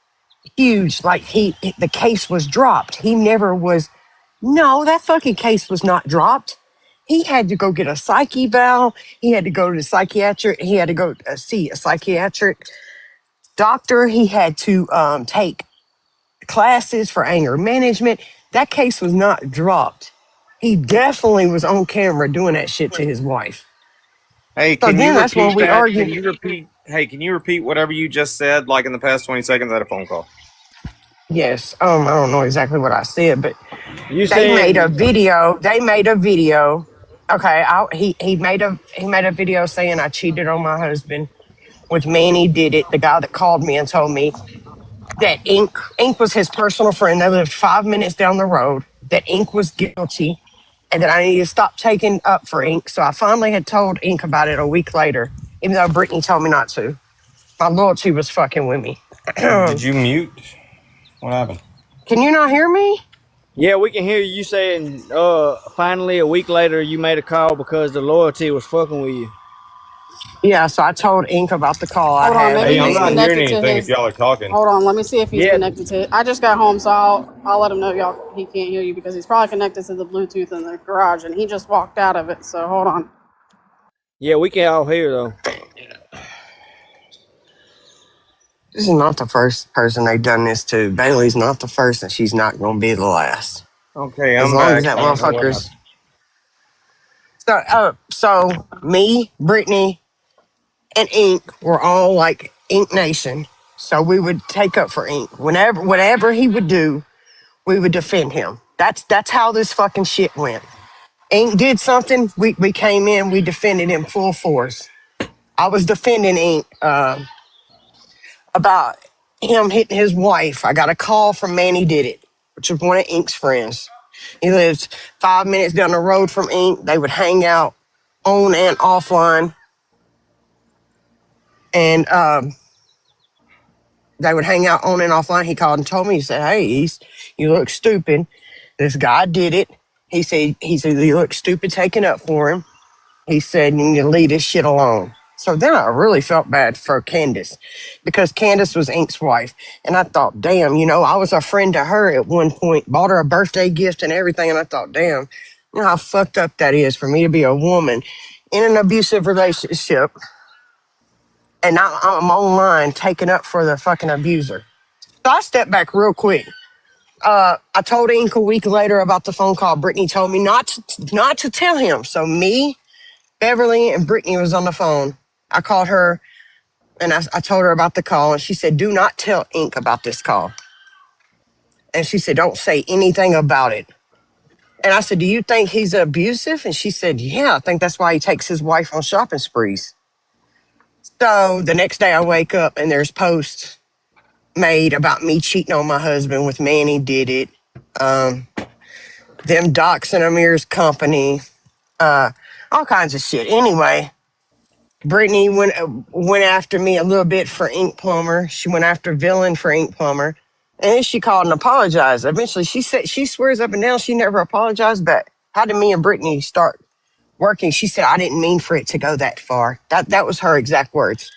huge. Like the case was dropped. He never was. No, that fucking case was not dropped. He had to go get a psych eval. He had to go to the psychiatric. He had to go see a psychiatric doctor. He had to take classes for anger management. That case was not dropped. He definitely was on camera doing that shit to his wife. Hey, So can then you that's when repeat we that? argued. Can you repeat? Hey, can you repeat whatever you just said? Like in the past 20 seconds, I had a phone call. Yes, I don't know exactly what I said, but You they made a saying video. Okay, he made a video saying I cheated on my husband with Manny Did It, the guy that called me and told me that Ink was his personal friend. They lived 5 minutes down the road. That Ink was guilty, and that I needed to stop taking up for Ink. So I finally had told Ink about it a week later, even though Brittany told me not to. My loyalty was fucking with me. Did you mute? What happened? Can you not hear me? Yeah, we can hear you saying finally a week later you made a call because the loyalty was fucking with you. Yeah, so I told Ink about the call I Hold on, had. maybe Hey, I'm he's not hearing connected to anything if his. y'all are talking. Hold on, let me see if he's Yeah. connected to it. I just got home, so I'll let him know he can't hear you because he's probably connected to the Bluetooth in the garage and he just walked out of it. So hold on. Yeah, we can all hear though. This is not the first person they've done this to. Bailey's not the first, and she's not going to be the last. Okay, As I'm long back. as that I don't know what motherfucker's. So me, Brittany, and Ink were all like Ink Nation. So we would take up for Ink. Whatever he would do, we would defend him. That's how this fucking shit went. Ink did something, we came in, we defended him full force. I was defending Ink about him hitting his wife. I got a call from Manny Did It, which was one of Ink's friends. He lives 5 minutes down the road from Ink. They would hang out on and offline. And they would hang out on and offline. He called and told me, he said, hey, East, you look stupid. This guy did it. He said you look stupid taking up for him. He said, you need to leave this shit alone. So then I really felt bad for Candace because Candace was Ink's wife. And I thought, damn, I was a friend to her at one point, bought her a birthday gift and everything. And I thought, damn, how fucked up that is for me to be a woman in an abusive relationship. And now I'm online taking up for the fucking abuser. So I stepped back real quick. I told Ink a week later about the phone call. Brittany told me not to tell him. So me, Beverly, and Brittany was on the phone. I called her and I told her about the call, and she said, do not tell Ink about this call. And she said, don't say anything about it. And I said, do you think he's abusive? And she said, yeah, I think that's why he takes his wife on shopping sprees. So the next day I wake up and there's posts made about me cheating on my husband with Manny did it. Them doxing Amir's company, all kinds of shit. Anyway, Brittany went after me a little bit for Ink Plumber. She went after Villain for Ink Plumber. And then she called and apologized. Eventually, she said she swears up and down she never apologized, but how did me and Brittany start working? She said, I didn't mean for it to go that far. That was her exact words.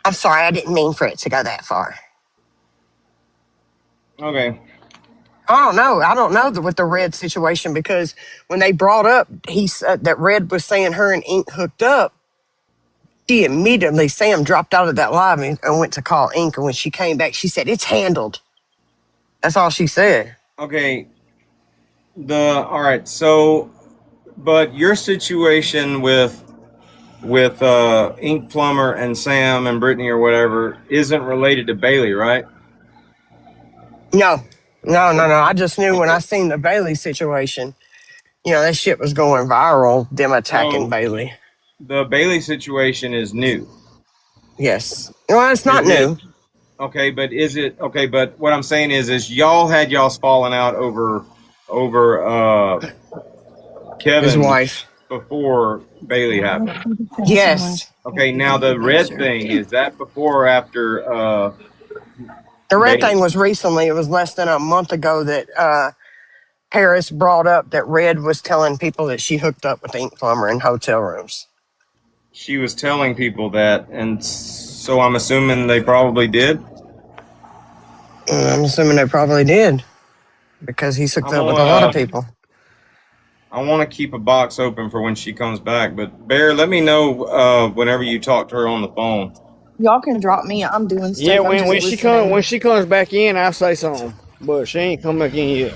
I'm sorry, I didn't mean for it to go that far. Okay. I don't know with the Red situation, because when they brought up he said that Red was saying her and Ink hooked up, she immediately, Sam dropped out of that live and went to call Ink. And when she came back, she said, it's handled. That's all she said. Okay. All right. So, but your situation with Ink Plumber and Sam and Brittany or whatever isn't related to Bailey, right? No. I just knew when I seen the Bailey situation, that shit was going viral, them attacking Bailey. The Bailey situation is new. Yes. Well, it's not new. Okay, but is it okay? But what I'm saying is y'all's falling out over Kevin, his wife, before Bailey happened. Yes. Okay, now the Red thing, is that before or after? The Red thing was recently. It was less than a month ago that Paris brought up that Red was telling people that she hooked up with Ink Plumber in hotel rooms. She was telling people that, and so I'm assuming they probably did. I'm assuming they probably did, because he's hooked up with a lot of people. I want to keep a box open for when she comes back, but Bear, let me know whenever you talk to her on the phone. Y'all can drop me. I'm doing stuff. Yeah, I'm just when she comes back in, I'll say something. But she ain't come back in yet.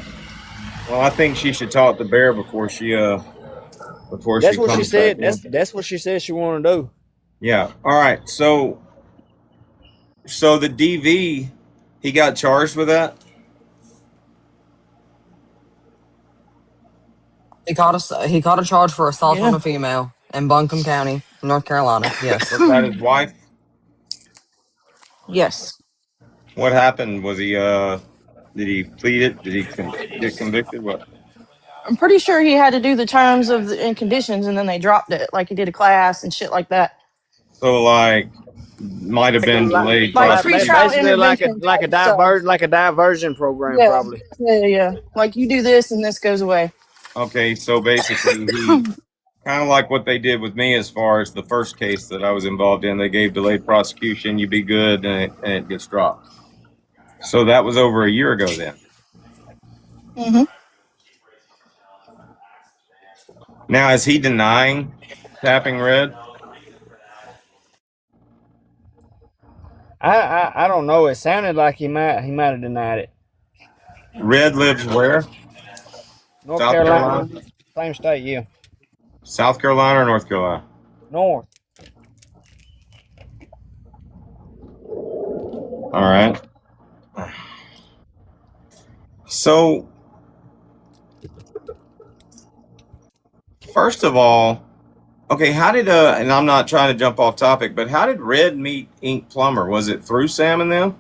Well, I think she should talk to Bear before she That's what she said. That's what she said she wanted to do. Yeah. All right. So the DV, he got charged with that. He caught a charge for assault on a female in Buncombe County, North Carolina. Yes. Was that his wife? Yes. What happened? Was he did he plead it? Did he get convicted? What? I'm pretty sure he had to do the terms and conditions, and then they dropped it, like he did a class and shit like that. So might have been delayed. Like basically like a diversion program, probably. Yeah. Like you do this and this goes away. Okay, so basically he kind of like what they did with me as far as the first case that I was involved in. They gave delayed prosecution, you be good, and it gets dropped. So that was over a year ago then. Mm-hmm. Now, is he denying tapping Red? I don't know. It sounded like he might have denied it. Red lives where? North Carolina. Same state, yeah. South Carolina or North Carolina? North. All right. So, first of all, okay, how did and I'm not trying to jump off topic, but how did Red meet Ink Plumber? Was it through Sam and them?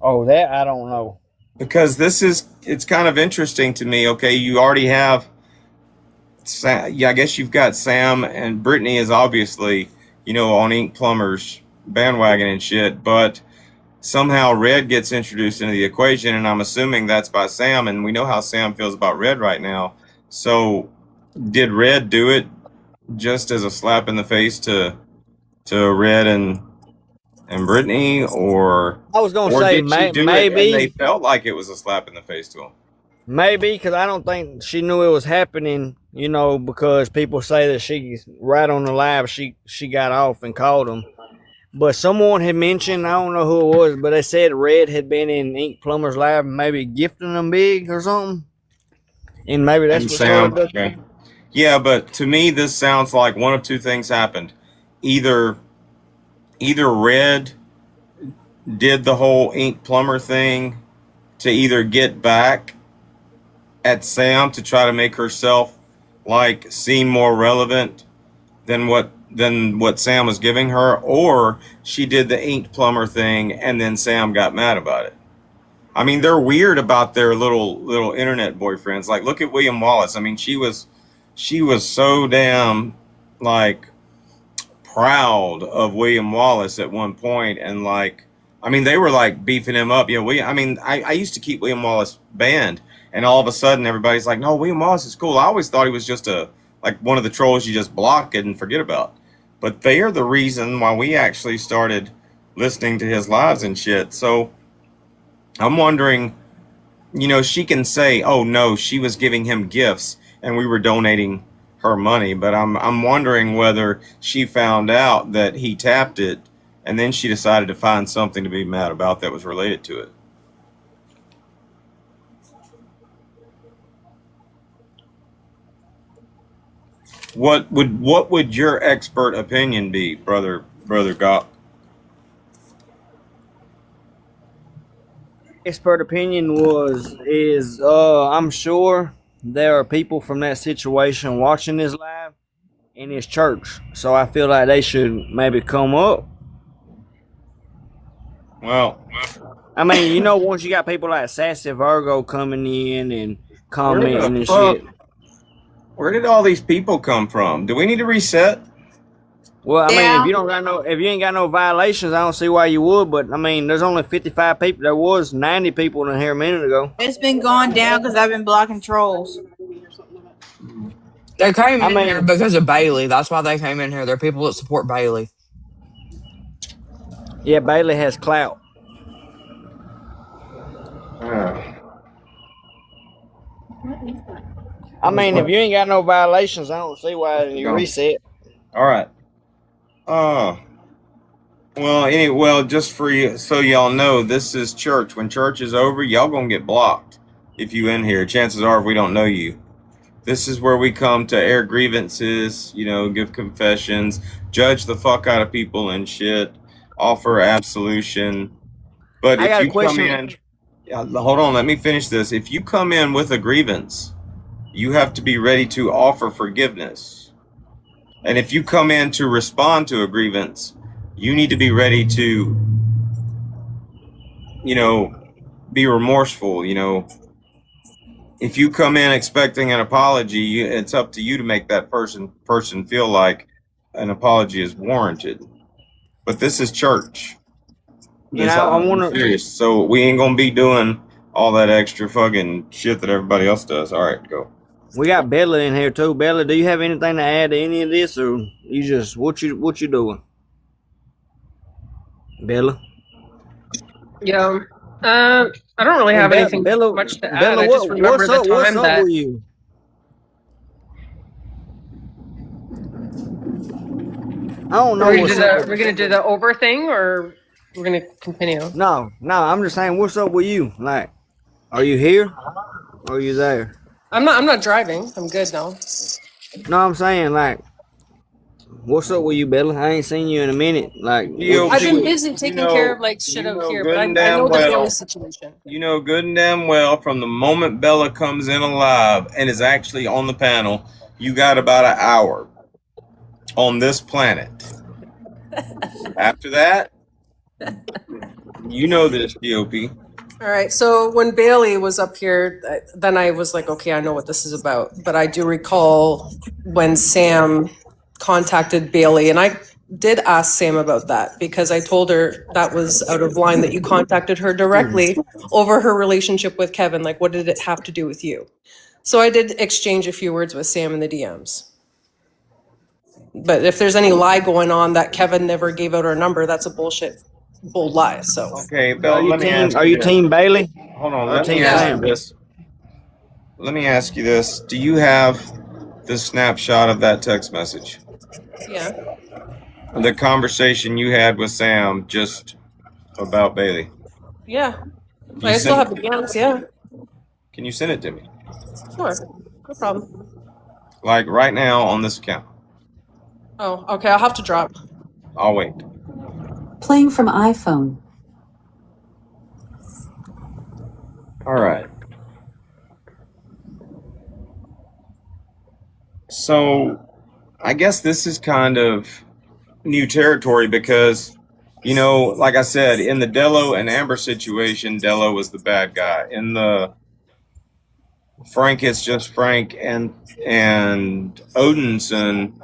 Oh, that I don't know. Because it's kind of interesting to me. Okay, you already have Sam, I guess you've got Sam, and Brittany is obviously, on Ink Plumber's bandwagon and shit, but somehow Red gets introduced into the equation, and I'm assuming that's by Sam, and we know how Sam feels about Red right now. So did Red do it just as a slap in the face to Red and Brittany, or I was gonna or say did she do it and maybe. they felt like it was a slap in the face to them? Maybe, because I don't think she knew it was happening, you know, because people say that she's right on the live, she got off and called him. But someone had mentioned, I don't know who it was, but they said Red had been in Ink Plumber's live, maybe gifting them big or something. And maybe that's And what Sam, started okay. Yeah, but to me, this sounds like one of two things happened. Either Red did the whole Ink Plumber thing to either get back at Sam to try to make herself like seem more relevant than what Sam was giving her, or she did the Ink Plumber thing and then Sam got mad about it. I mean, they're weird about their little internet boyfriends. Like, look at William Wallace. I mean, she was so damn like proud of William Wallace at one point, and like, I mean, they were like beefing him up. You know, I used to keep William Wallace banned, and all of a sudden everybody's like, no, William Wallace is cool. I always thought he was just like one of the trolls you just block it and forget about. But they are the reason why we actually started listening to his lives and shit. So I'm wondering, you know, she can say, oh no, she was giving him gifts and we were donating her money, but I'm wondering whether she found out that he tapped it and then she decided to find something to be mad about that was related to it. What would your expert opinion be, brother Gop? expert opinion is I'm sure there are people from that situation watching this live in his church, so I feel like they should maybe come up. Well, I mean, you know, once you got people like Sassy Virgo coming in and commenting and shit. Where did all these people come from? Do we need to reset? Well, I mean, Yeah. if you ain't got no violations, I don't see why you would. But I mean, there's only 55 people. There was 90 people in here a minute ago. It's been going down because I've been blocking trolls. They came I in mean- here because of Bailey. That's why they came in here. They're people that support Bailey. Yeah, Bailey has clout. I mean, if you ain't got no violations, I don't see why you No. reset. All right. Well, just for you, so y'all know, this is church. When church is over, y'all gonna get blocked if you in here. Chances are, if we don't know you. This is where we come to air grievances, you know, give confessions, judge the fuck out of people and shit, offer absolution. But I got if a you question. come in, hold on, let me finish this. If you come in with a grievance, you have to be ready to offer forgiveness. And if you come in to respond to a grievance, you need to be ready to, you know, be remorseful. You know, if you come in expecting an apology, it's up to you to make that person feel like an apology is warranted. But this is church. You know, I wanna- serious. So we ain't gonna be doing all that extra fucking shit that everybody else does. All right, go. We got Bella in here too. Bella, do you have anything to add to any of this, or you just what you doing? Bella. Yeah. I don't really have anything much to add. I just remember the time what's that up with you? I don't know. we're gonna do the over thing, or we're gonna continue. No, I'm just saying, what's up with you? Like, are you here? Or are you there? I'm not driving. I'm good now. No, I'm saying, like, what's up with you, Bella? I ain't seen you in a minute. Like, I've been busy taking care of like shit up here, but I know the Bailey situation. You know good and damn well from the moment Bella comes in alive and is actually on the panel, you got about an hour on this planet. After that, you know this, GOP. All right. So when Bailey was up here, then I was like, okay, I know what this is about. But I do recall when Sam contacted Bailey, and I did ask Sam about that because I told her that was out of line, that you contacted her directly over her relationship with Kevin. Like, what did it have to do with you? So I did exchange a few words with Sam in the DMs. But if there's any lie going on that Kevin never gave out her number, that's a bold lie. So Okay, Are Bill, you let me ask are you this. team Bailey? Hold on, or let me team ask Sam? you this. Let me ask you this. Do you have the snapshot of that text message? yeah, The conversation you had with Sam just about Bailey. yeah. Can you I still send have the DMs. Yeah, Can you send it to me? sure, no problem. Like right now on this account. Oh, okay. I'll have to drop. I'll wait. Playing from iPhone. All right. So I guess this is kind of new territory because, you know, like I said, in the Dello and Amber situation, Dello was the bad guy. In the Frank It's Just Frank and Odinson,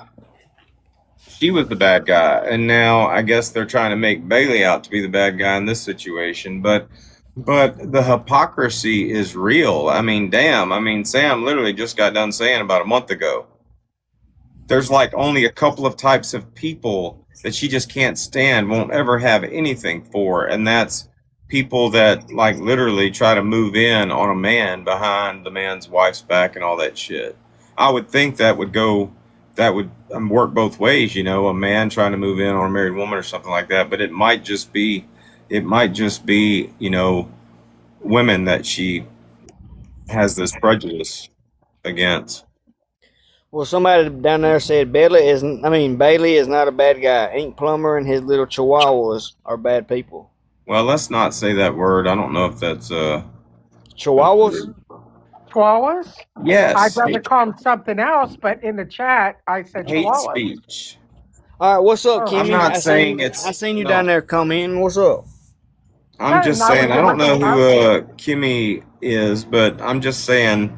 she was the bad guy. And now I guess they're trying to make Bailey out to be the bad guy in this situation. But the hypocrisy is real. I mean, damn. I mean, Sam literally just got done saying about a month ago, there's like only a couple of types of people that she just can't stand, won't ever have anything for. And that's people that like literally try to move in on a man behind the man's wife's back and all that shit. I would think that would work both ways, you know, a man trying to move in on a married woman or something like that. But it might just be, you know, women that she has this prejudice against. Well, somebody down there said Bailey is not a bad guy. Ink Plumber and his little chihuahuas are bad people. Well, let's not say that word. I don't know if that's Chihuahuas? Chihuahuas? Yes. I'd rather call them something else, but in the chat, I said Hate Chihuahuas. speech. All right, what's up, Oh. Kimmy? I'm not I saying seen you down there commenting. What's up? I'm just saying, I don't know who Kimmy is, but I'm just saying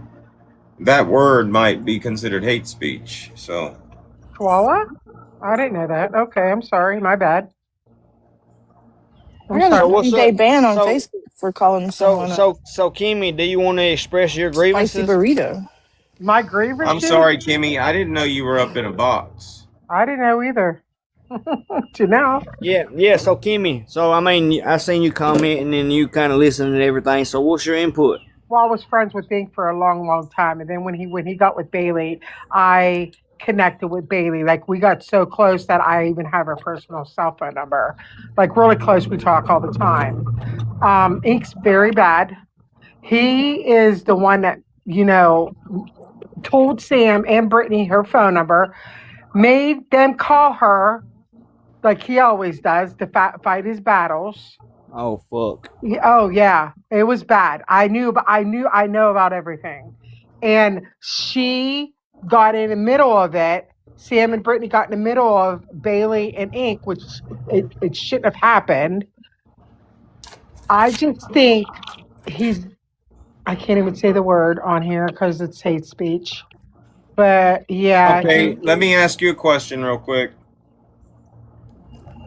that word might be considered hate speech. So Chihuahua? I didn't know that. Okay, I'm sorry. My bad. I got a what's 30-day up? ban on So- Facebook for calling someone So Kimmy, do you want to express your a spicy grievances? burrito. My grievances? I'm sorry, Kimmy. I didn't know you were up in a box. I didn't know either. To now. Yeah. So Kimmy, I seen you commenting and you kind of listening to everything. So what's your input? Well, I was friends with Dink for a long, long time, and then when he got with Bailey, I connected with Bailey. Like, we got so close that I even have her personal cell phone number. Like, really close. We talk all the time. Ink's very bad. He is the one that, you know, told Sam and Brittany her phone number, made them call her like he always does to fight his battles. Oh fuck. Oh yeah, it was bad. I know about everything. And she got in the middle of it. Sam and Brittany got in the middle of Bailey and Ink, which it shouldn't have happened. I just think I can't even say the word on here because it's hate speech. But yeah. Okay, let me ask you a question real quick.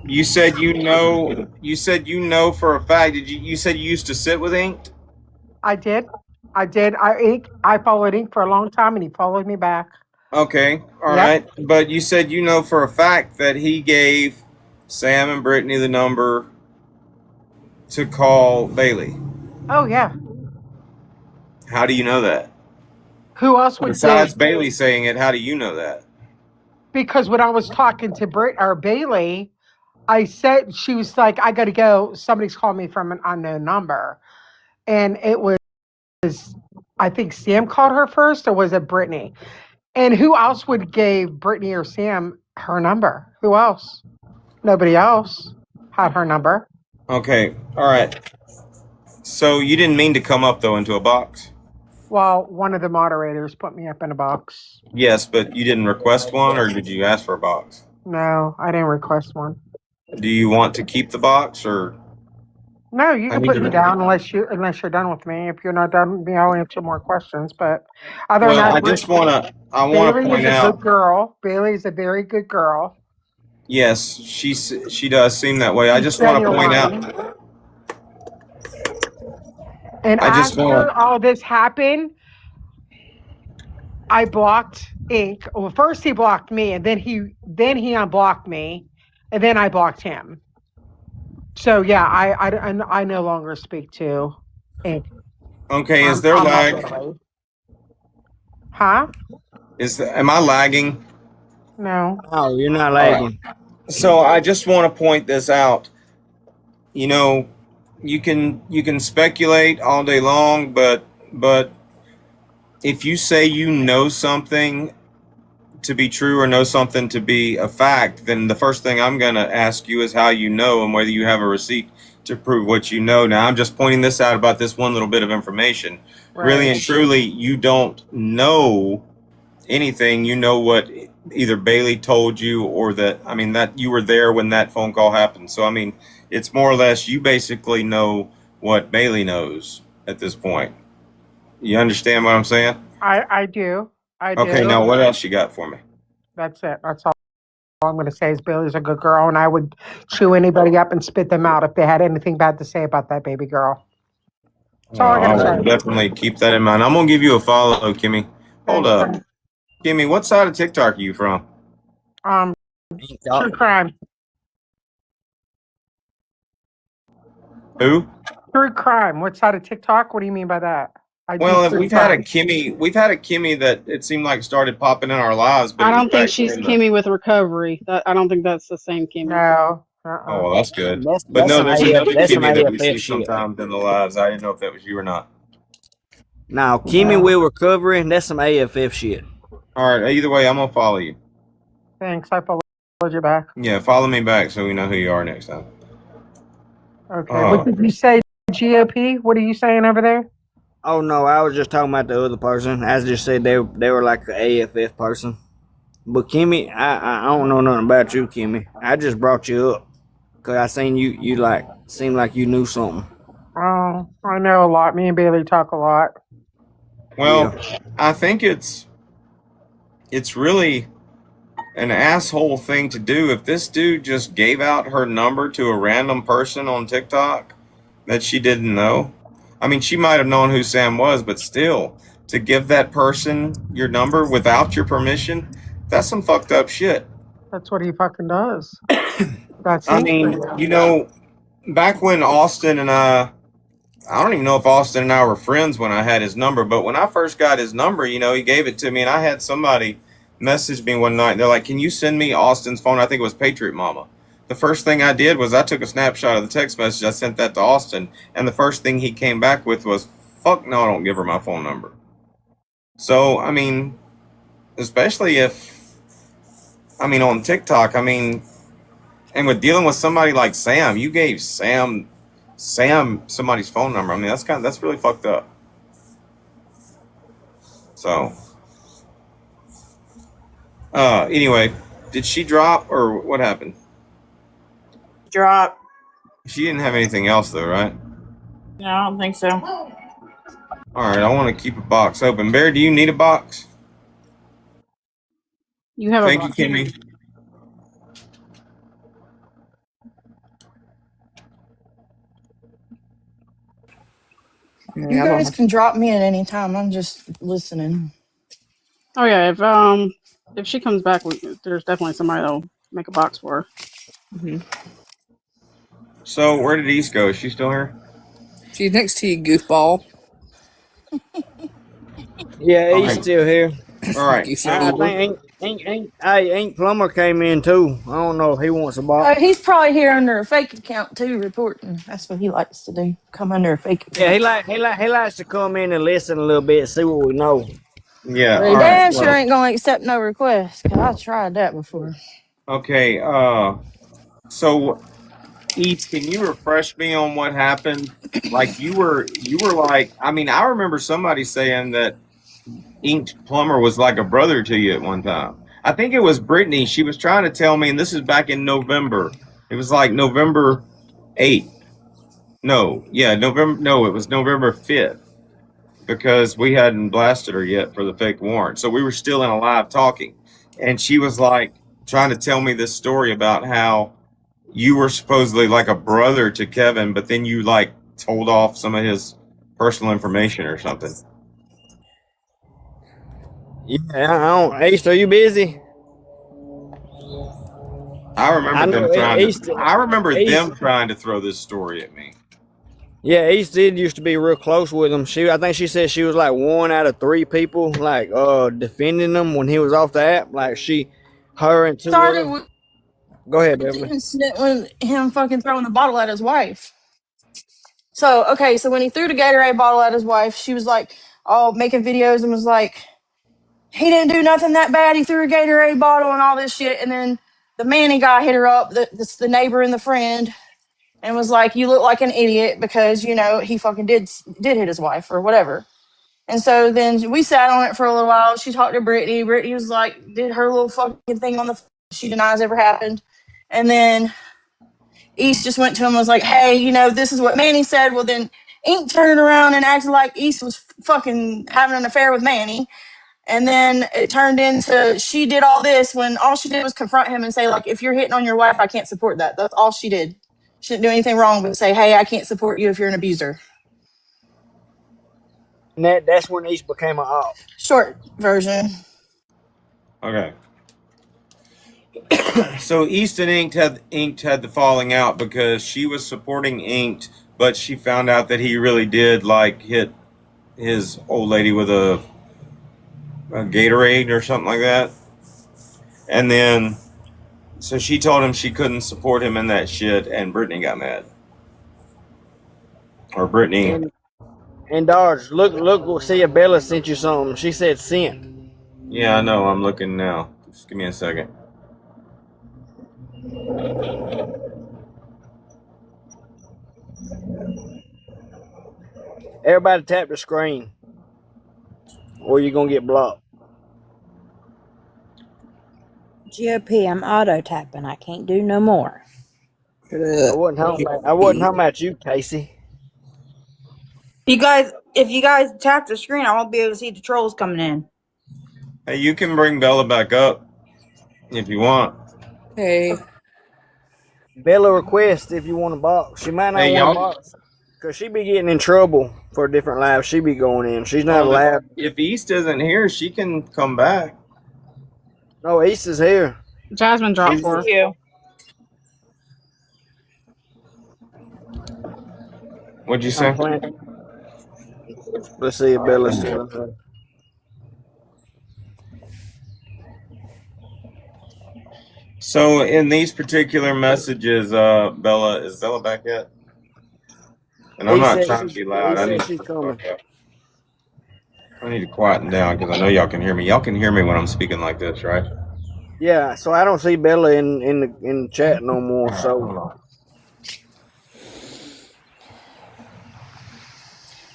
You said you know for a fact. You said you used to sit with Ink? I did. I followed Ink for a long time, and he followed me back. Okay, all right. But you said you know for a fact that he gave Sam and Brittany the number to call Bailey. Oh yeah. How do you know that? Who else would Besides Bailey saying it, how do you know that? Because when I was talking to Bailey, I said, she was like, I got to go. Somebody's calling me from an unknown number. And it was, I think Sam called her first, or was it Brittany? And who else would give Brittany or Sam her number? Who else? Nobody else had her number. Okay, all right. So you didn't mean to come up, though, into a box? Well, one of the moderators put me up in a box. Yes, but you didn't request one, or did you ask for a box? No, I didn't request one. Do you want to keep the box, or? No, you can put me down unless you're done with me. If you're not done with me, I'll answer more questions. But other than that, I want to Bailey point is a out. good girl. Bailey is a very good girl. Yes, she does seem that way. I just want to point out. And I just after want. all this happened, I blocked Ink. Well, first he blocked me, and then he unblocked me, and then I blocked him. So yeah, I no longer speak to Ink. Okay, is there lag? Huh? Am I lagging? No. Oh, you're not lagging. So I just want to point this out. You know, you can speculate all day long, but if you say you know something to be true or know something to be a fact, then the first thing I'm going to ask you is how you know and whether you have a receipt to prove what you know. Now, I'm just pointing this out about this one little bit of information. Right. Really and truly, you don't know anything. You know what either Bailey told you or that you were there when that phone call happened. So, I mean, it's more or less you basically know what Bailey knows at this point. You understand what I'm saying? I do. I do. Okay, now what else you got for me? That's it. That's all I'm going to say is Bailey's a good girl, and I would chew anybody up and spit them out if they had anything bad to say about that baby girl. That's all I'm I going to will say. definitely keep that in mind. I'm going to give you a follow, Kimmy. Hold up. Kimmy, what side of TikTok are you from? True crime. Who? True crime. What side of TikTok? What do you mean by that? Well, we've had a Kimmy that it seemed like started popping in our lives. But I it was don't think back she's in the- Kimmy with recovery. I don't think that's the same Kimmy. No. Oh, well, that's good. That's But no, some there's AF another that's some Kimmy that we AFF see shit. sometimes in the lives. I didn't know if that was you or not. Now, Kimmy will recovery. That's some AFF shit. All right. Either way, I'm gonna follow you. Thanks. I followed you back. Yeah, follow me back so we know who you are next time. Okay. What did you say, GOP? What are you saying over there? Oh no, I was just talking about the other person. I just said they were like an AFF person. But Kimmy, I don't know nothing about you, Kimmy. I just brought you up because I seen you like seemed like you knew something. Oh, I know a lot. Me and Bailey talk a lot. Well, I think it's really an asshole thing to do. If this dude just gave out her number to a random person on TikTok that she didn't know, I mean, she might have known who Sam was, but still, to give that person your number without your permission, that's some fucked up shit. That's what he fucking does. That's I it. mean, you know, back when Austin and I don't even know if Austin and I were friends when I had his number, but when I first got his number, you know, he gave it to me, and I had somebody message me one night. They're like, "Can you send me Austin's phone?" I think it was Patriot Mama. The first thing I did was I took a snapshot of the text message. I sent that to Austin, and the first thing he came back with was, "Fuck no, I don't give her my phone number." So, I mean, especially on TikTok, and with dealing with somebody like Sam, you gave Sam somebody's phone number. I mean, that's really fucked up. So, anyway, did she drop or what happened? Drop. She didn't have anything else though, right? No, I don't think so. All right, I want to keep a box open. Bear, do you need a box? You have Thank a you, Kimmy. You guys can drop me at any time. I'm just listening. Oh yeah, if she comes back, there's definitely somebody that'll make a box for her. Mm-hmm. So, where did East go? Is she still here? She's next to you, goofball. Yeah, he's Alright. still here. All right. I think Ink Plumber came in too. I don't know if he wants a box. He's probably here under a fake account too, reporting. That's what he likes to do. Come under a fake account. Yeah, he likes to come in and listen a little bit, see what we know. Yeah. But all he damn right. sure ain't gonna accept no requests, cause I tried that before. Okay. So, East, can you refresh me on what happened? Like you were like, I remember somebody saying that Inked Plumber was like a brother to you at one time. I think it was Brittany. She was trying to tell me, and this is back in November. It was like November 8th. No, it was November 5th because we hadn't blasted her yet for the fake warrant. So we were still in a live talking. And she was like, trying to tell me this story about how you were supposedly like a brother to Kevin, but then you like told off some of his personal information or something. Yeah, I don't. East, are you busy? I remember I them know trying East. to. I remember East. them trying to throw this story at me. Yeah, East did used to be real close with him. I think she said she was like 1 out of 3 people like defending him when he was off the app. Like her and 2 Started others. with Go ahead, the Beverly. incident with him fucking throwing the bottle at his wife. So, okay, so when he threw the Gatorade bottle at his wife, she was like, making videos and was like, he didn't do nothing that bad. He threw a Gatorade bottle and all this shit. And then the Manny guy hit her up, the neighbor and the friend, and was like, you look like an idiot because, you know, he fucking did hit his wife or whatever. And so then we sat on it for a little while. She talked to Brittany. Brittany was like, did her little fucking thing on the she denies ever happened. And then East just went to him and was like, hey, you know, this is what Manny said. Well, then Ink turned around and acted like East was fucking having an affair with Manny. And then it turned into she did all this when all she did was confront him and say, like, if you're hitting on your wife, I can't support that. That's all she did. She didn't do anything wrong but say, hey, I can't support you if you're an abuser. And that's when East became an op. Short version. Okay. So East and Inked had the falling out because she was supporting Inked, but she found out that he really did like hit his old lady with a Gatorade or something like that. And then so she told him she couldn't support him in that shit, and Brittany got mad. Or Brittany. And Dodge, look, see if Bella sent you something. She said sent. Yeah, I know. I'm looking now. Just give me a second. Everybody tap the screen, or you're gonna get blocked. GOP, I'm auto tapping. I can't do no more. I wasn't talking about you, Casey. If you guys tap the screen, I won't be able to see the trolls coming in. Hey, you can bring Bella back up if you want. Hey. Bella request if you want a box. She might not Hey, want a y'all. box because she be getting in trouble for different lives. She be going in. She's not allowed. If East isn't here, she can come back. No, East is here. Jasmine dropped for her. You. What'd you say? Let's see if Bella's still here. So in these particular messages, Bella, is Bella back yet? And I'm He not said trying to be loud. he I said need she's coming. to quieten down because I know y'all can hear me. Y'all can hear me when I'm speaking like this, right? Yeah, so I don't see Bella in the chat no more. So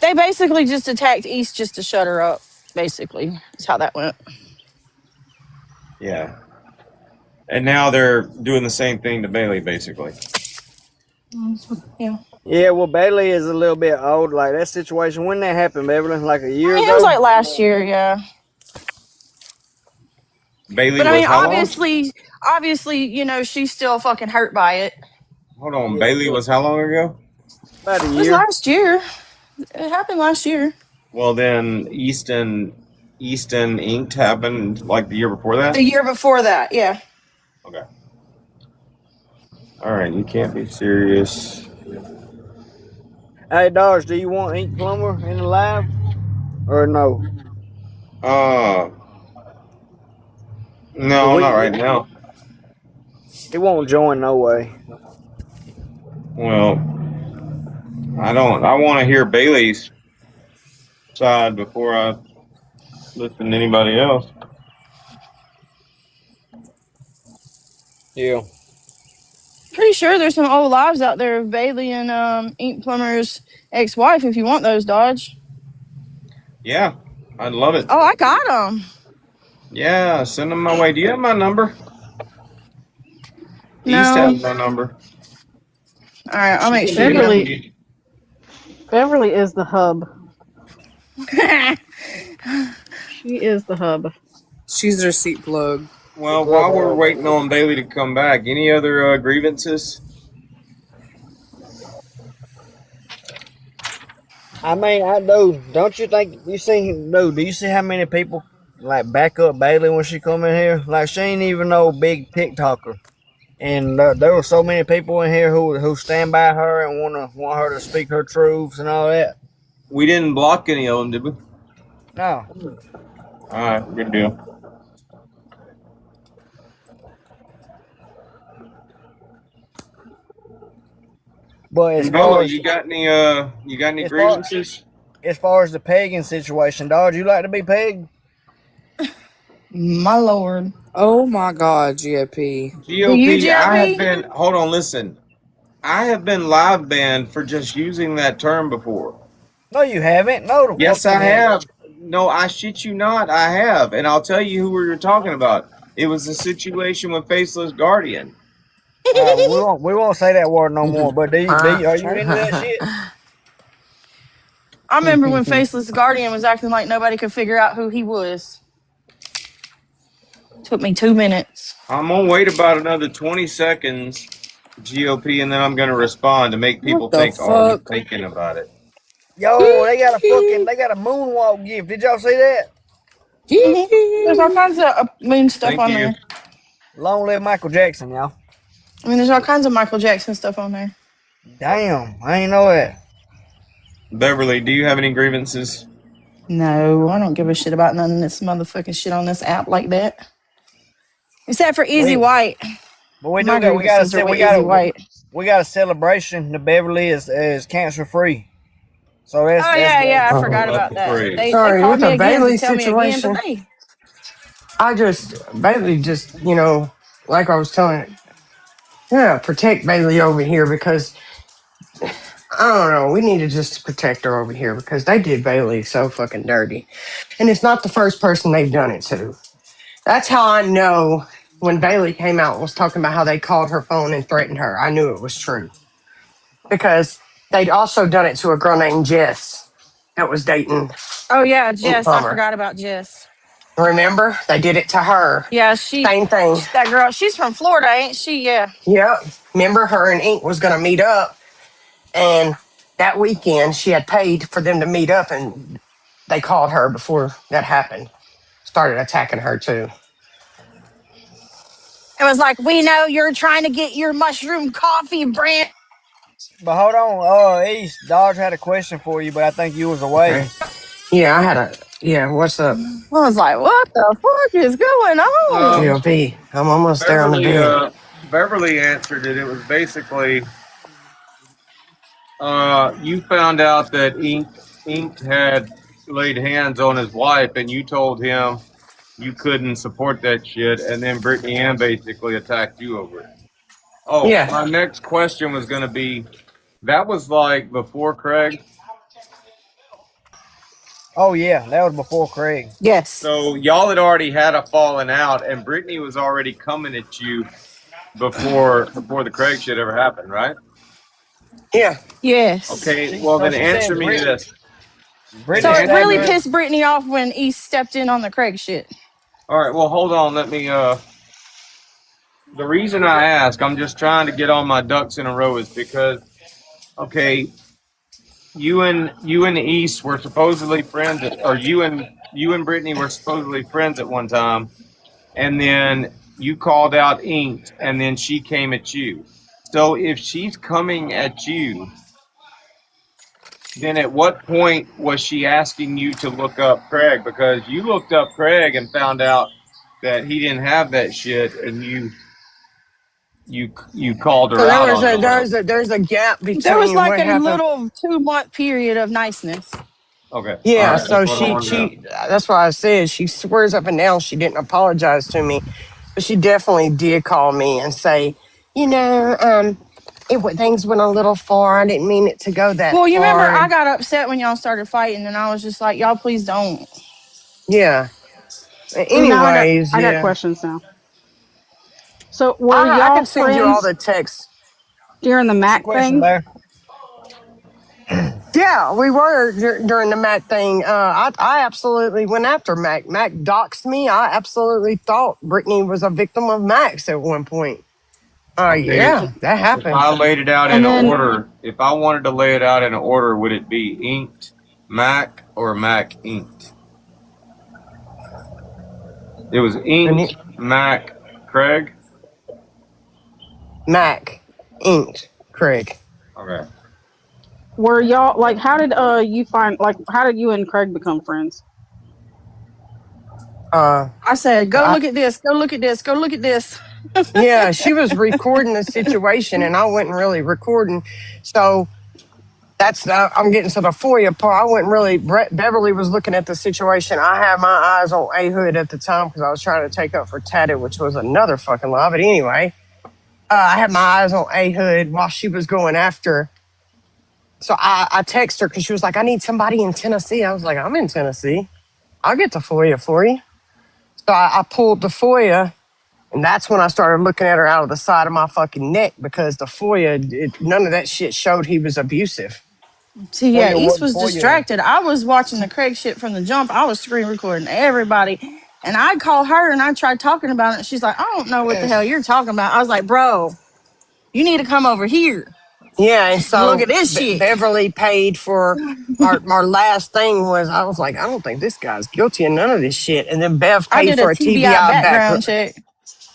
They basically just attacked East just to shut her up, basically. That's how that went. Yeah. And now they're doing the same thing to Bailey, basically. Yeah. yeah, well, Bailey is a little bit old. Like that situation when that happened, Beverly, like a year I mean, ago. it was like last year, yeah. Bailey But I was mean, how long? obviously, you know, she's still fucking hurt by it. Hold on. Bailey was how long ago? About a It was year. last year. It happened last year. Well, then Easton Inked happened like the year before that? The year before that, yeah. Okay. All right, you can't be serious. Hey, Dodge, do you want Ink Plumber in the live or no? No, not right now. He won't join no way. Well, I want to hear Bailey's side before I listen to anybody else. Yeah. Pretty sure there's some old lives out there of Bailey and Ink Plumber's ex-wife if you want those, Dodge. Yeah, I'd love it. Oh, I got them. Yeah, send them my way. Do you have my number? No. East has my number. All right, I'll make sure. Beverly is the hub. She is the hub. She's their seat plug. Well, while we're waiting on Bailey to come back, any other grievances? I mean, I do. Don't you think do you see how many people like back up Bailey when she come in here? Like she ain't even no big TikToker, and there were so many people in here who stand by her and want her to speak her truths and all that. We didn't block any of them, did we? No. All right, good deal. But as Bella, far as you got any grievances? As far as the pegging situation, dog, you like to be pegged? My lord. Oh my God, GOP. GOP, I have been. Hold on, listen. I have been live banned for just using that term before. No, you haven't. No, the Yes, fuck I you haven't. have. No, I shit you not. I have, and I'll tell you who we were talking about. It was the situation with Faceless Guardian. We won't say that word no more. But are you into that shit? I remember when Faceless Guardian was acting like nobody could figure out who he was. Took me 2 minutes. I'm gonna wait about another 20 seconds, GOP, and then I'm gonna respond to make people think, oh, he's thinking about it. Yo, they got a moonwalk gift. Did y'all see that? There's all kinds of moon stuff Thank on you. there. Long live Michael Jackson, y'all. I mean, there's all kinds of Michael Jackson stuff on there. Damn, I ain't know that. Beverly, do you have any grievances? No, I don't give a shit about none of this motherfucking shit on this app like that. Except for Easy White. But we My do got grievances are with Easy White. we got a celebration. The Beverly is cancer free. So that's I forgot about that. They Sorry, called with me the again Bailey to tell me again situation, today. Bailey just, like I was telling you, protect Bailey over here because, I don't know, we need to just protect her over here because they did Bailey so fucking dirty. And it's not the first person they've done it to. That's how I know when Bailey came out and was talking about how they called her phone and threatened her. I knew it was true. Because they'd also done it to a girl named Jess that was dating Oh yeah, Jess. I Plummer. forgot about Jess. Remember? They did it to her. Yeah, Same thing. that girl, she's from Florida, ain't she? Yeah. Yep. Remember her and Ink was going to meet up. And that weekend she had paid for them to meet up and they called her before that happened. Started attacking her too. It was like, we know you're trying to get your mushroom coffee brand. But hold on, East Dodge had a question for you, but I think you was away. Okay. Yeah, what's up? I was like, what the fuck is going on? GOP, I'm almost there on the bed. Beverly answered it. It was basically, you found out that Ink had laid hands on his wife, and you told him you couldn't support that shit, and then Brittany Ann basically attacked you over it. Oh, yeah. My next question was going to be, that was like before Craig? Oh yeah, that was before Craig. Yes. So y'all had already had a falling out, and Brittany was already coming at you before the Craig shit ever happened, right? Yeah. Yes. Okay, well then answer me this. So it really pissed Brittany off when East stepped in on the Craig shit. All right, well hold on, let me the reason I ask, I'm just trying to get all my ducks in a row is because okay, you and East were supposedly friends, or you and Brittany were supposedly friends at one time, and then you called out Ink, and then she came at you. So if she's coming at you, then at what point was she asking you to look up Craig? Because you looked up Craig and found out that he didn't have that shit, and you called her So out on it. there's a gap between There was like what a happened. little 2-month period of niceness. Okay. Yeah, Right, so that's why I said she swears up and down she didn't apologize to me, but she definitely did call me and say, things went a little far. I didn't mean it to go that far. Well, you remember I got upset when y'all started fighting, and I was just like, y'all please don't. Yeah. Now Anyways, I got questions now. So were I y'all can send you all friends the texts during the What's your Mac question thing? there? Yeah, we were during the Mac thing. I absolutely went after Mac. Mac doxed me. I absolutely thought Brittany was a victim of Max at one point. Okay, Yeah, that if happened. I laid it out in And an then order, if I wanted to lay it out in an order, would it be inked Mac or Mac inked? It was And inked Mac Craig. Mac inked Craig. Okay. were y'all like, how did you find like, how did you and Craig become friends? I said, go I, look at this, go look at this, go look at this. yeah, she was recording the situation, and I wasn't really recording, so that's I'm getting to the FOIA part. I wasn't really. Beverly was looking at the situation. I had my eyes on A Hood at the time because I was trying to take up for Tatted, which was another fucking lie. But anyway, I had my eyes on A Hood while she was going after. So I texted her because she was like, "I need somebody in Tennessee." I was like, "I'm in Tennessee. I'll get the FOIA for you." So I pulled the FOIA. And that's when I started looking at her out of the side of my fucking neck because the FOIA, none of that shit showed he was abusive. See, yeah, FOIA East wasn't was for you. distracted. I was watching the Craig shit from the jump. I was screen recording everybody. And I called her and I tried talking about it. She's like, I don't know what the hell you're talking about. I was like, bro, you need to come over here Yeah, and and look so at this shit. Beverly paid for our last thing was I was like, I don't think this guy's guilty of none of this shit. And then Bev I paid did a for a TBI TBI back. background check.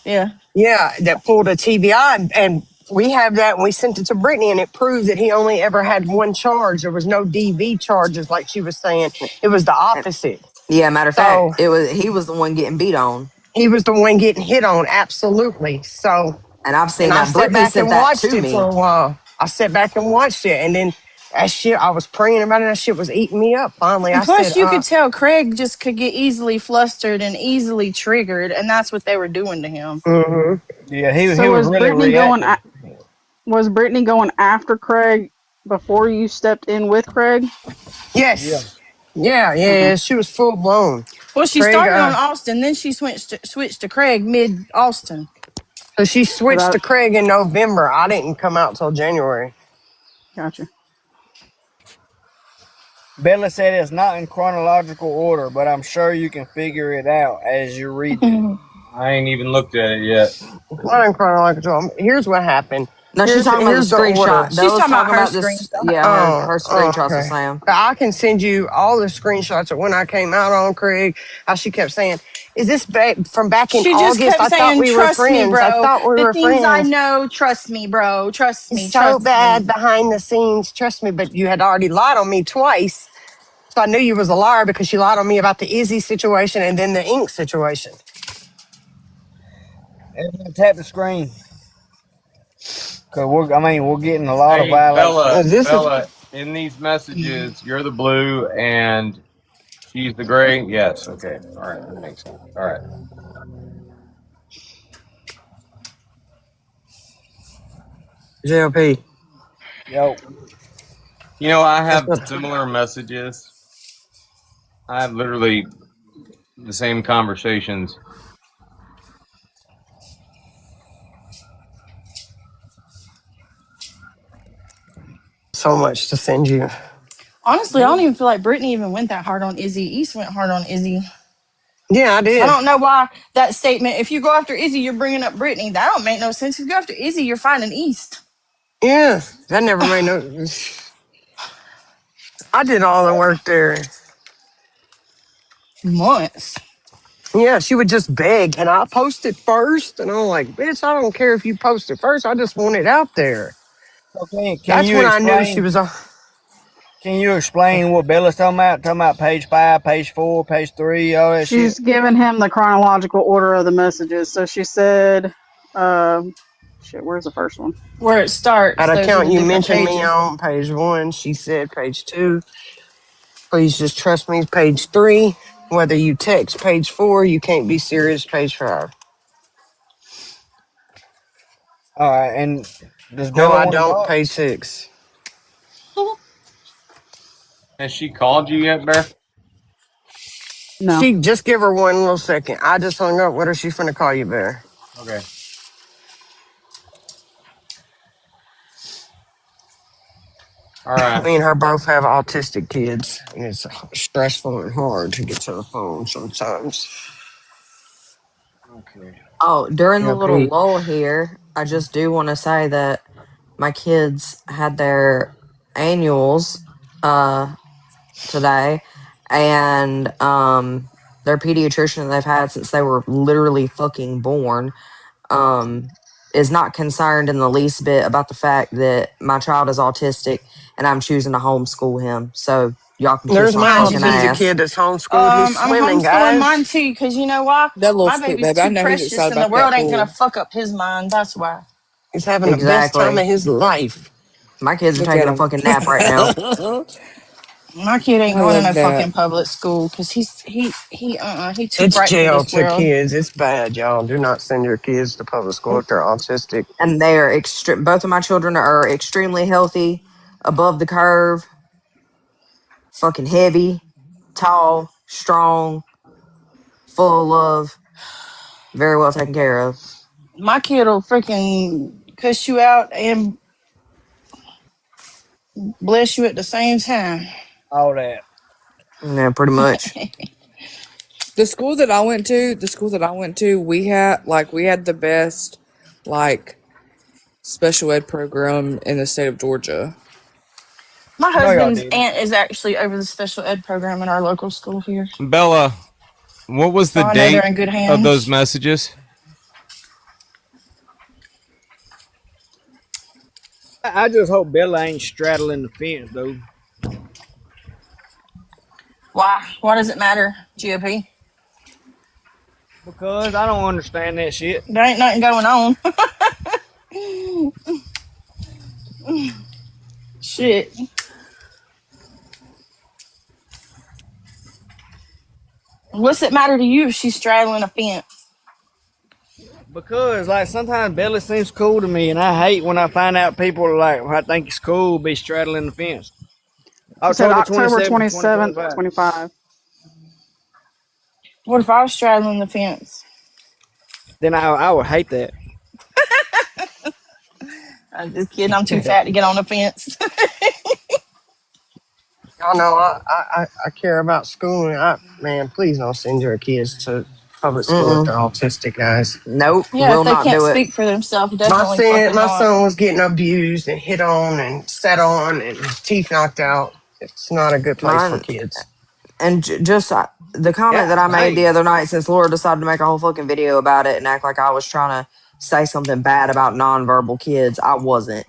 Yeah. Yeah, that pulled a TBI, and we have that, and we sent it to Brittany, and it proved that he only ever had one charge. There was no DV charges, like she was saying. It was the opposite. Yeah, matter of So fact, he was the one getting beat on. he was the one getting hit on, absolutely. So, And I've seen and I that. sat Brittany back and sent that watched to it for me. a while. I sat back and watched it, and then that shit, I was praying about it. That shit was eating me up. Finally, And I plus, said, you could tell Craig just could get easily flustered and easily triggered. And that's what they were doing to him. Yeah, he So was was really Brittany reacting. was Brittany going after Craig before you stepped in with Craig? Yeah. yes. Yeah. She was full blown. Well, she Craig, started on Austin, then she switched to Craig mid Austin. so she 'Cause switched to Craig in November. I didn't come out till January. Gotcha. Bella said it's not in chronological order, but I'm sure you can figure it out as you read it. I ain't even looked at it yet. Not in chronological. Here's what happened. No, she's talking about the Here's the order. screenshot. She's Bella's talking about talking her about this. screenshot. Yeah, her Oh, screenshots with okay. Sam. I can send you all the screenshots of when I came out on Craig. How she kept saying, "Is this from back in She just August? kept I thought saying, we were trust me, friends. I bro. thought we The were things I friends. know, trust me, bro. Trust It's me, so trust me. bad behind the scenes. Trust me." But you had already lied on me twice, so I knew you was a liar because you lied on me about the Izzy situation and then the ink situation. Everyone tap the screen. Cause we're getting a lot of Hey, violations. This is Bella, in these messages, you're the blue and she's the gray. Yes. Okay. All right. That makes sense. All right. JLP. Yo, You know, I have similar messages. I have literally the same conversations. So much to send you. Honestly, I don't even feel like Brittany even went that hard on Izzy. East went hard on Izzy. Yeah, I So I did. don't know why that statement, if you go after Izzy, you're bringing up Brittany. That don't make no sense. If you go after Izzy, you're finding East. Yeah, that never made no. I did all the work there. Months. Yeah, she would just beg, and I posted first, and I'm like, bitch, I don't care if you posted first. I just want it out there. okay, That's when I knew she was. Can you explain what Bella's talking about? Talking about page 5, page 4, page 3, all that She's shit. giving him the chronological order of the messages. So she said, where's the first one? Where it starts, At those are account the you different mentioned me pages. on page 1, she said page 2. Please just trust me. Page 3. Whether you text page 4, you can't be serious. Page 5. All right, and does No, Bella I want to don't. talk? Page 6. Has she called you yet, Bear? No. She just give her one little second. I just hung up with her. She's finna call you, Bear. Okay. All right. Me and her both have autistic kids, and it's stressful and hard to get to the phone sometimes. Okay. Oh, during the Yeah, little Pete. lull here, I just do want to say that my kids had their annuals today, and their pediatrician that they've had since they were literally fucking born is not concerned in the least bit about the fact that my child is autistic and I'm choosing to homeschool him. So y'all can kiss There's my my Mind you, fucking autistic ass. kid that's homeschooled. He's I'm swimming, homeschooling guys. mine too, because you know why? That little My sweet baby's baby. I too know he's precious, excited and the about world that ain't gonna pool. fuck up his mind. That's why. He's having the best time of Exactly. his life. My kids are Look at taking a him. fucking nap right now. My kid ain't I going to love no that. fucking public school because he too It's bright for jail this to world. kids. It's bad, y'all. Do not send your kids to public school if they're autistic. And they are both of my children are extremely healthy, above the curve, fucking heavy, tall, strong, full of love, very well taken care of. My kid will freaking cuss you out and bless you at the same time. All that. Yeah, pretty much. The school that I went to, we had the best like special ed program in the state of Georgia. My No, y'all husband's didn't. aunt is actually over the special ed program in our local school here, Bella, what was so the I know they're date in good of those hands. messages? I just hope Bella ain't straddling the fence, though. Why? Why does it matter, GOP? Because I don't understand that shit. There ain't nothing going on. Shit. What's it matter to you if she's straddling a fence? Because like sometimes Bella seems cool to me, and I hate when I find out people like I think it's cool be straddling the fence. You said October October 27th, 27th, 2025. 25. What if I was straddling the fence? Then I would hate that. I'm just kidding. I'm too fat to get on the fence. Y'all know I care about school. Man, please don't send your kids to public school if Mm-mm. they're autistic, guys. Nope, Yeah, if will they not can't do it. speak for themselves, My definitely son, fucking my not. son was getting abused and hit on and sat on and his teeth knocked out. It's not a good place for Mine kids. and just the comment that Yeah, I made the dang. other night, since Laura decided to make a whole fucking video about it and act like I was trying to say something bad about nonverbal kids. I wasn't.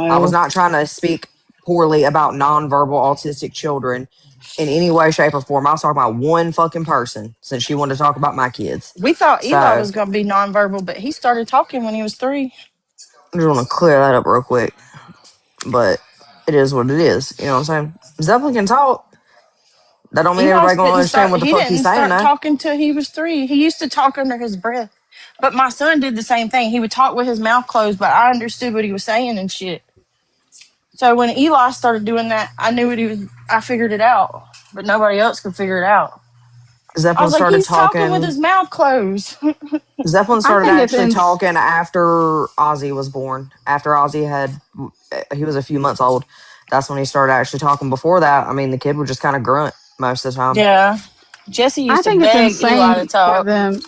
I was No. not trying to speak poorly about nonverbal autistic children in any way, shape, or form. I was talking about one fucking person since she wanted to talk about my kids. We thought Eli So was going to be nonverbal, but he started talking when he was 3. I just want to clear that up real quick. But it is what it is. You know what I'm saying? Zeppelin can talk. That don't mean Eli everybody gonna understand what the he fuck he's didn't saying start though. talking till he was 3. He used to talk under his breath. But my son did the same thing. He would talk with his mouth closed, but I understood what he was saying and shit. So when Eli started doing that, I knew what he was. I figured it out, but nobody else could figure it out. I Zeppelin was like, started he's talking with talking. his mouth closed. Zeppelin I started think it's actually in. talking after Ozzy was born. After Ozzy he was a few months old. That's when he started actually talking. Before that, I mean, the kid would just kind of grunt most of the time. Yeah. Jesse I used to think it's beg Eli to insane for talk. them.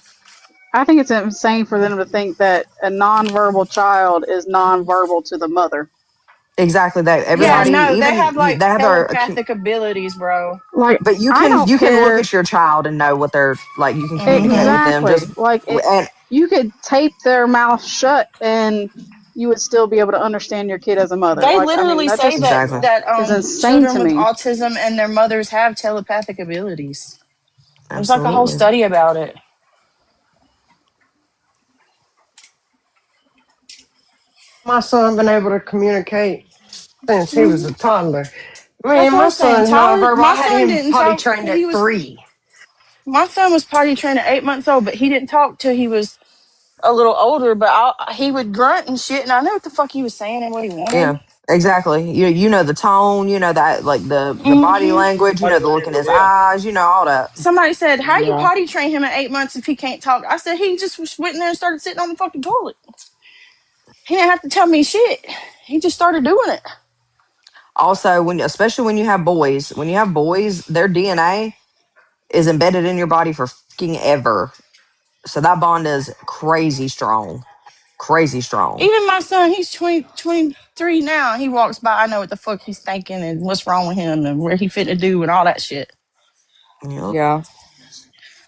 I think it's insane for them to think that a nonverbal child is nonverbal to the mother. Exactly that. Yeah, Everybody, no, they even have like they have their, telepathic abilities, bro. Like, but you I can don't look care at your child and know what they're like. You can communicate with Mm-hmm. them. Just exactly. Like, and you could tape their mouth shut and you would still be able to understand your kid as a mother. They Like, I mean, literally that say just that exactly, is insane children to with me. autism and their mothers have telepathic abilities. There's like a whole absolutely. study about it. My son been able to communicate since he was a toddler. That's Man, what my I'm saying. son's Tyler, nonverbal. my I had son him didn't potty talk trained till he at was. 3. My son was potty trained at 8 months old, but he didn't talk till he was a little older. But he would grunt and shit, and I knew what the fuck he was saying and what he wanted. Yeah, exactly. You know the tone. You know that like the body Hmm. language. You Body know the look in language, his yeah. eyes. You know all that. Somebody said, "How you Yeah. potty train him at 8 months if he can't talk?" I said, "He just went in there and started sitting on the fucking toilet. He didn't have to tell me shit. He just started doing it." Also, especially when you have boys, their DNA is embedded in your body for fucking ever. So that bond is crazy strong. Crazy strong. Even my son, he's 23 now. He walks by, I know what the fuck he's thinking and what's wrong with him and where he fit to do and all that shit. Yep. Yeah.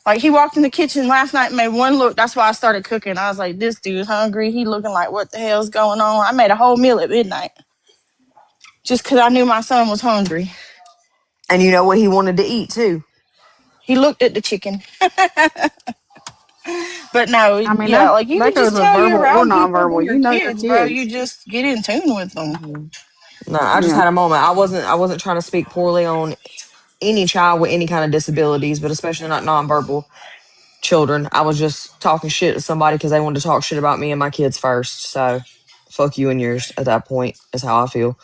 Like he walked in the kitchen last night and made one look. That's why I started cooking. I was like, this dude hungry. He looking like what the hell's going on? I made a whole meal at midnight. Just because I knew my son was hungry. And you know what he wanted to eat too? He looked at the chicken. But no, I mean, yeah, like you that can goes just with tell you're verbal or around people nonverbal. when You you're know your kids, bro. kids. You just get in tune with them. No, I just Yeah. had a moment. I wasn't trying to speak poorly on any child with any kind of disabilities, but especially not nonverbal children. I was just talking shit to somebody because they wanted to talk shit about me and my kids first. So fuck you and yours at that point is how I feel.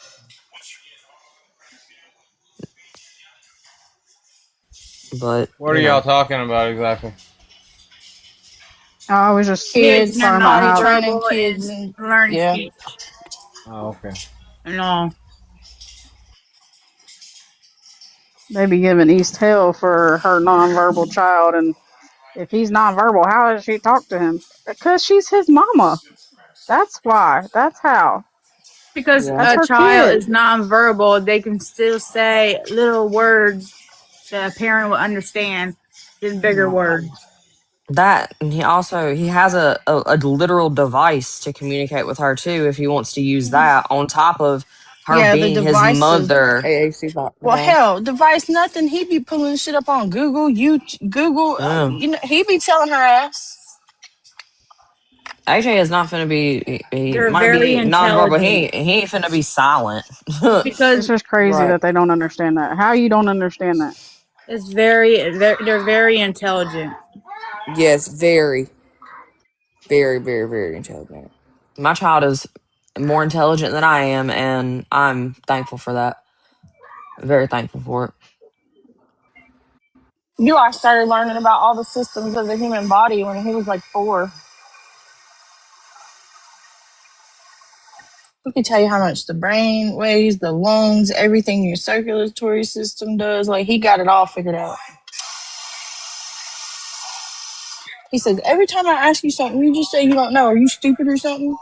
But What are you y'all know, talking about exactly? I was just Kids Kids, and their talking about potty how training nonverbal kids, and and learning yeah. speech Oh, okay. and all. they be giving East hell for her nonverbal child, and if he's nonverbal, how does she talk to him? Because she's his mama. That's why. That's how. Because Yeah. That's a her child kid. is nonverbal, they can still say little words that a parent will understand than bigger Yeah. words. that and he has a literal device to communicate with her too if he wants to use that on top of her Yeah, the being his devices. mother. AAC Well, device. hell, device nothing. He be pulling shit up on Google, Google. Yeah. You know, he be telling her ass. AJ is not finna be. He They're might very be nonverbal. intelligent He ain't finna be silent. It's because just crazy Right. that they don't understand that. How you don't understand that? they're very intelligent. Yes, very, very, very, very intelligent. My child is more intelligent than I am, and I'm thankful for that. Very thankful for it. Eli started learning about all the systems of the human body when he was like 4. We can tell you how much the brain weighs, the lungs, everything your circulatory system does. Like he got it all figured out. He says, every time I ask you something, you just say you don't know. Are you stupid or something?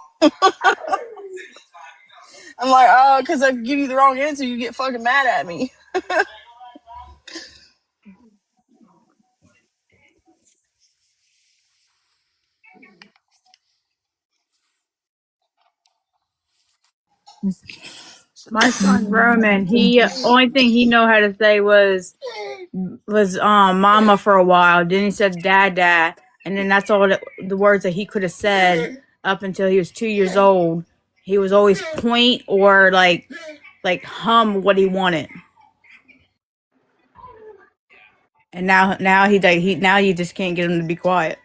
I'm like, oh, because I give you the wrong answer, you get fucking mad at me. My son Roman, he only thing he know how to say was mama for a while. Then he said dad, and then that's all the words that he could have said up until he was 2 years old. He was always point or like hum what he wanted. And now now you just can't get him to be quiet.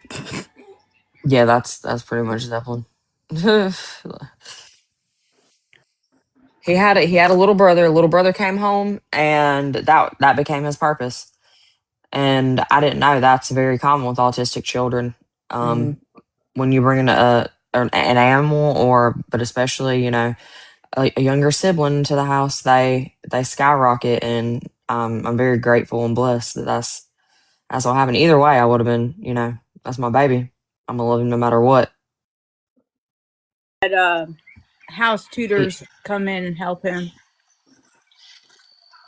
Yeah, that's pretty much Zeppelin. He had a little brother. A little brother came home, and that became his purpose. And I didn't know that's very common with autistic children. Hmm. When you bring in an animal, but especially a younger sibling to the house, they skyrocket, and I'm very grateful and blessed that that's what happened. Either way, I would have been, that's my baby. I'm gonna love him no matter what. House He, tutors come in and help him.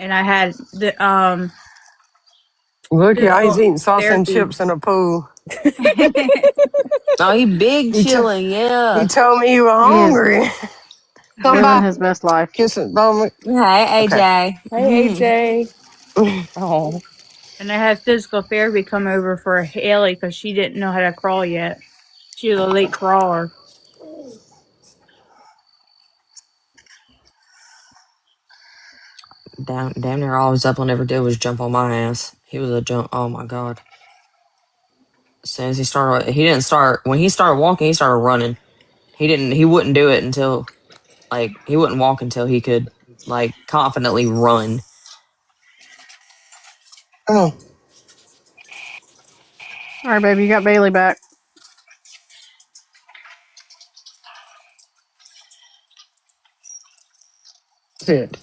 And I had the Look, yeah, he's physical eating salsa and therapy. chips in a pool. oh, he big He, t- chilling, he yeah. told me you were He is hungry. Come living by. his best life. Kiss it, Dominic. Hey, Okay. AJ. Hey, AJ. Oh, And I had physical therapy come over for Haley because she didn't know how to crawl yet. She was a late crawler. Damn near all Zeppelin ever did was jump on my ass. He was a jump. Oh my god! As soon as he didn't start. When he started walking, he started running. He didn't. He wouldn't do it until he wouldn't walk until he could confidently run. Oh, All right, baby, you got Bailey back. good.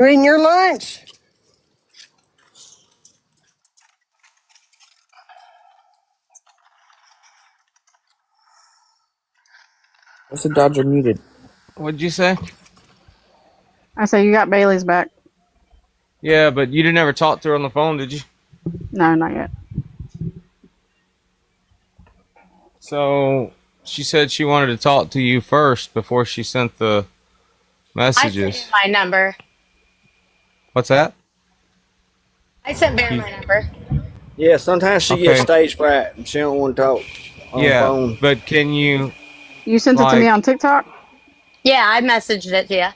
You eating your lunch? I said Dodger muted. What'd you say? I say you got Bailey's back. Yeah, but you didn't ever talk to her on the phone, did you? No, not yet. So she said she wanted to talk to you first before she sent the I sent you messages. my number. What's that? I sent Bear You, my number. Yeah, sometimes she gets okay. stage fright and she don't want to talk on the Yeah, phone. but can you You sent it to me on like? TikTok? Yeah, I messaged it to you.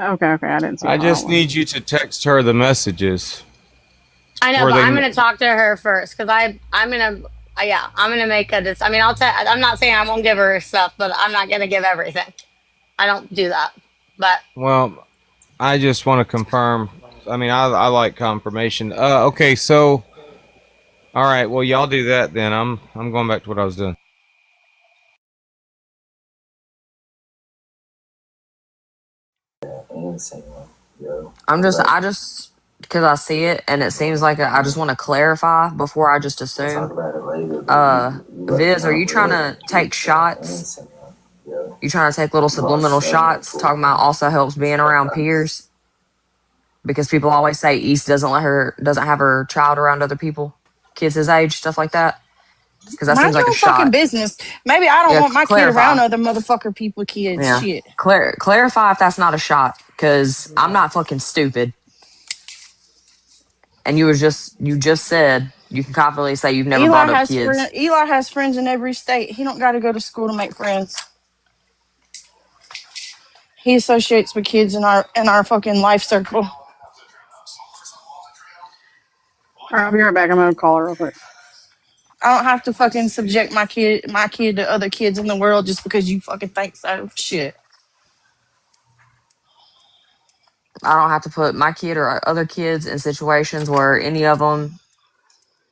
Okay, okay. I didn't see it I on that just one. need you to text her the messages I know, where but I'm they. gonna talk to her first because I'm gonna yeah, I'm gonna make a I mean, I'm not saying I won't give her stuff, but I'm not gonna give everything. I don't do that. But Well, I just want to confirm. I mean, I like confirmation. Okay, so all right. Well, y'all do that then. I'm going back to what I was doing. I just because I see it and it seems like I just want to clarify before I just assume. Viz, are you trying to take shots? You trying to take little subliminal shots? Talking about also helps being around peers because people always say East doesn't have her child around other people, kids his age, stuff like that. Because that Mind seems like your a own fucking shot. business. Maybe I don't Yeah, want my kid around clarify. other motherfucker people kids. Yeah, Shit. clarify if that's not a shot. Because I'm not fucking stupid. And you just said you can confidently say you've never brought up kids. Eli has friends in every state. He don't got to go to school to make friends. He associates with kids in our fucking life circle. All right, I'll be right back. I'm gonna call her real quick. I don't have to fucking subject my kid to other kids in the world just because you fucking think so. Shit. I don't have to put my kid or other kids in situations where any of them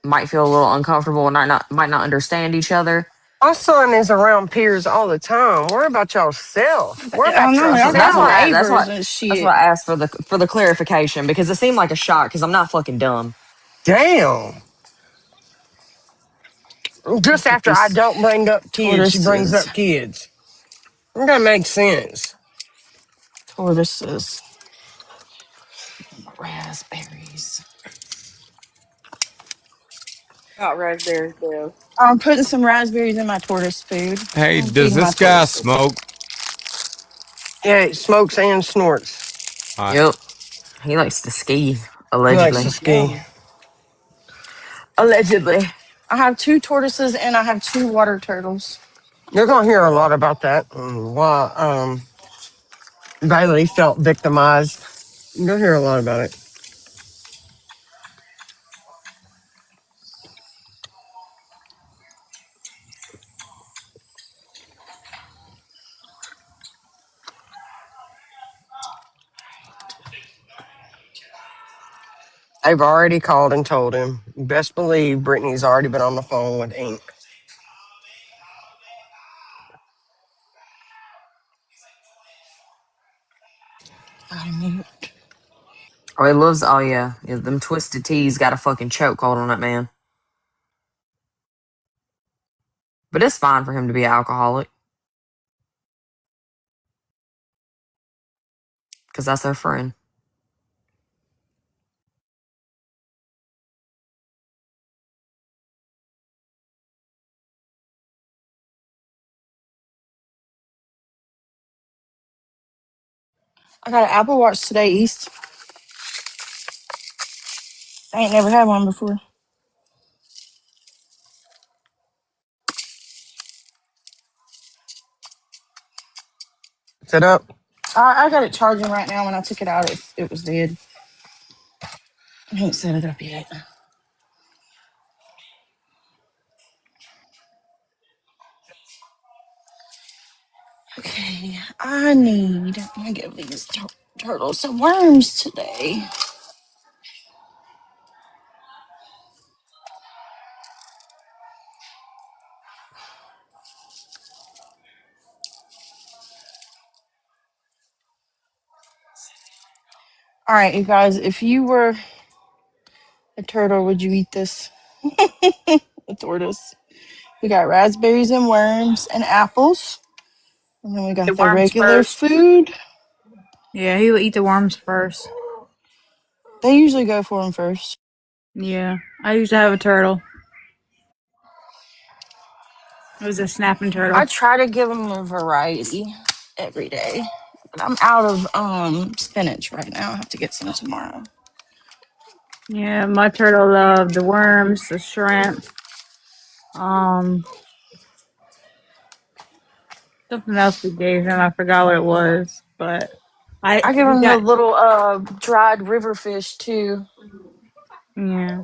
might feel a little uncomfortable and might not understand each other. My son is around peers all the time. Worry about yourself. Worry I about know That's y'all what that's got what yourself. I, that's neighbors what and that's shit. what I asked for the clarification because it seemed like a shot because I'm not fucking dumb. Damn. Just Put after I these don't bring up kids, she brings tortoises, up kids. That makes sense. tortoises, raspberries. Got raspberries, Bev. I'm putting some raspberries in my tortoise food. Hey, I'm does feeding my this guy tortoises. smoke? Yeah, it smokes and snorts. All right. Yep, he likes to ski He likes to allegedly. ski. Allegedly. I have two tortoises and I have two water turtles. You're gonna hear a lot about that. Why Bailey felt victimized. You'll hear a lot about it. They've already called and told him. You best believe Brittany's already been on the phone with Ink. I knew. Oh, he loves. Oh yeah, them twisted teas got a fucking chokehold on that man. But it's fine for him to be an alcoholic because that's our friend. I got an Apple Watch today, East. I ain't never had one before. Set up. I got it charging right now. When I took it out, it was dead. I haven't set it up yet. Okay, I'm gonna give these turtles some worms today. All right, you guys, if you were a turtle, would you eat this? A tortoise. We got raspberries and worms and apples. And then we The got the worms regular first. food. Yeah, he will eat the worms first. They usually go for them first. Yeah, I used to have a turtle. It was a snapping turtle. I try to give them a variety every day. But I'm out of spinach right now. I have to get some tomorrow. Yeah, my turtle loved the worms, the shrimp, um, something else we gave him. I forgot what it was, but I give we them the got, little dried river fish too. yeah,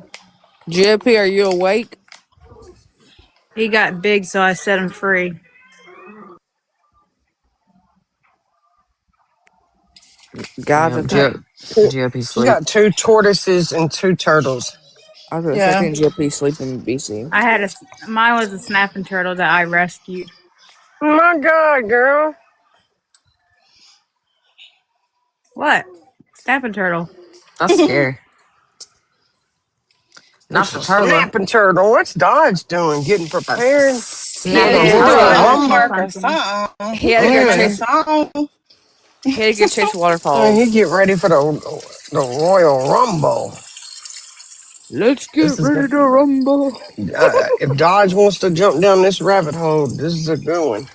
JP, are you awake? he got big, so I set him free. Guys, Yeah, I think GOP She's sleep. got 2 tortoises and 2 turtles. I was gonna say I Yeah. think JP sleeping BC. I had mine was a snapping turtle that I rescued. My God, girl. What? Snapping turtle. That's scary. Not It's the a turtle. snapping turtle. What's Dodge doing? Getting A prepared for snapping the Yeah, Royal trying to turtle. spark Rumble. a song. He had to go Spark a Yeah. chase. song. He had to go chase He waterfalls. get ready for the Royal Rumble. Let's This get is ready to rumble. if Dodge wants to jump down this rabbit hole, this is a good one.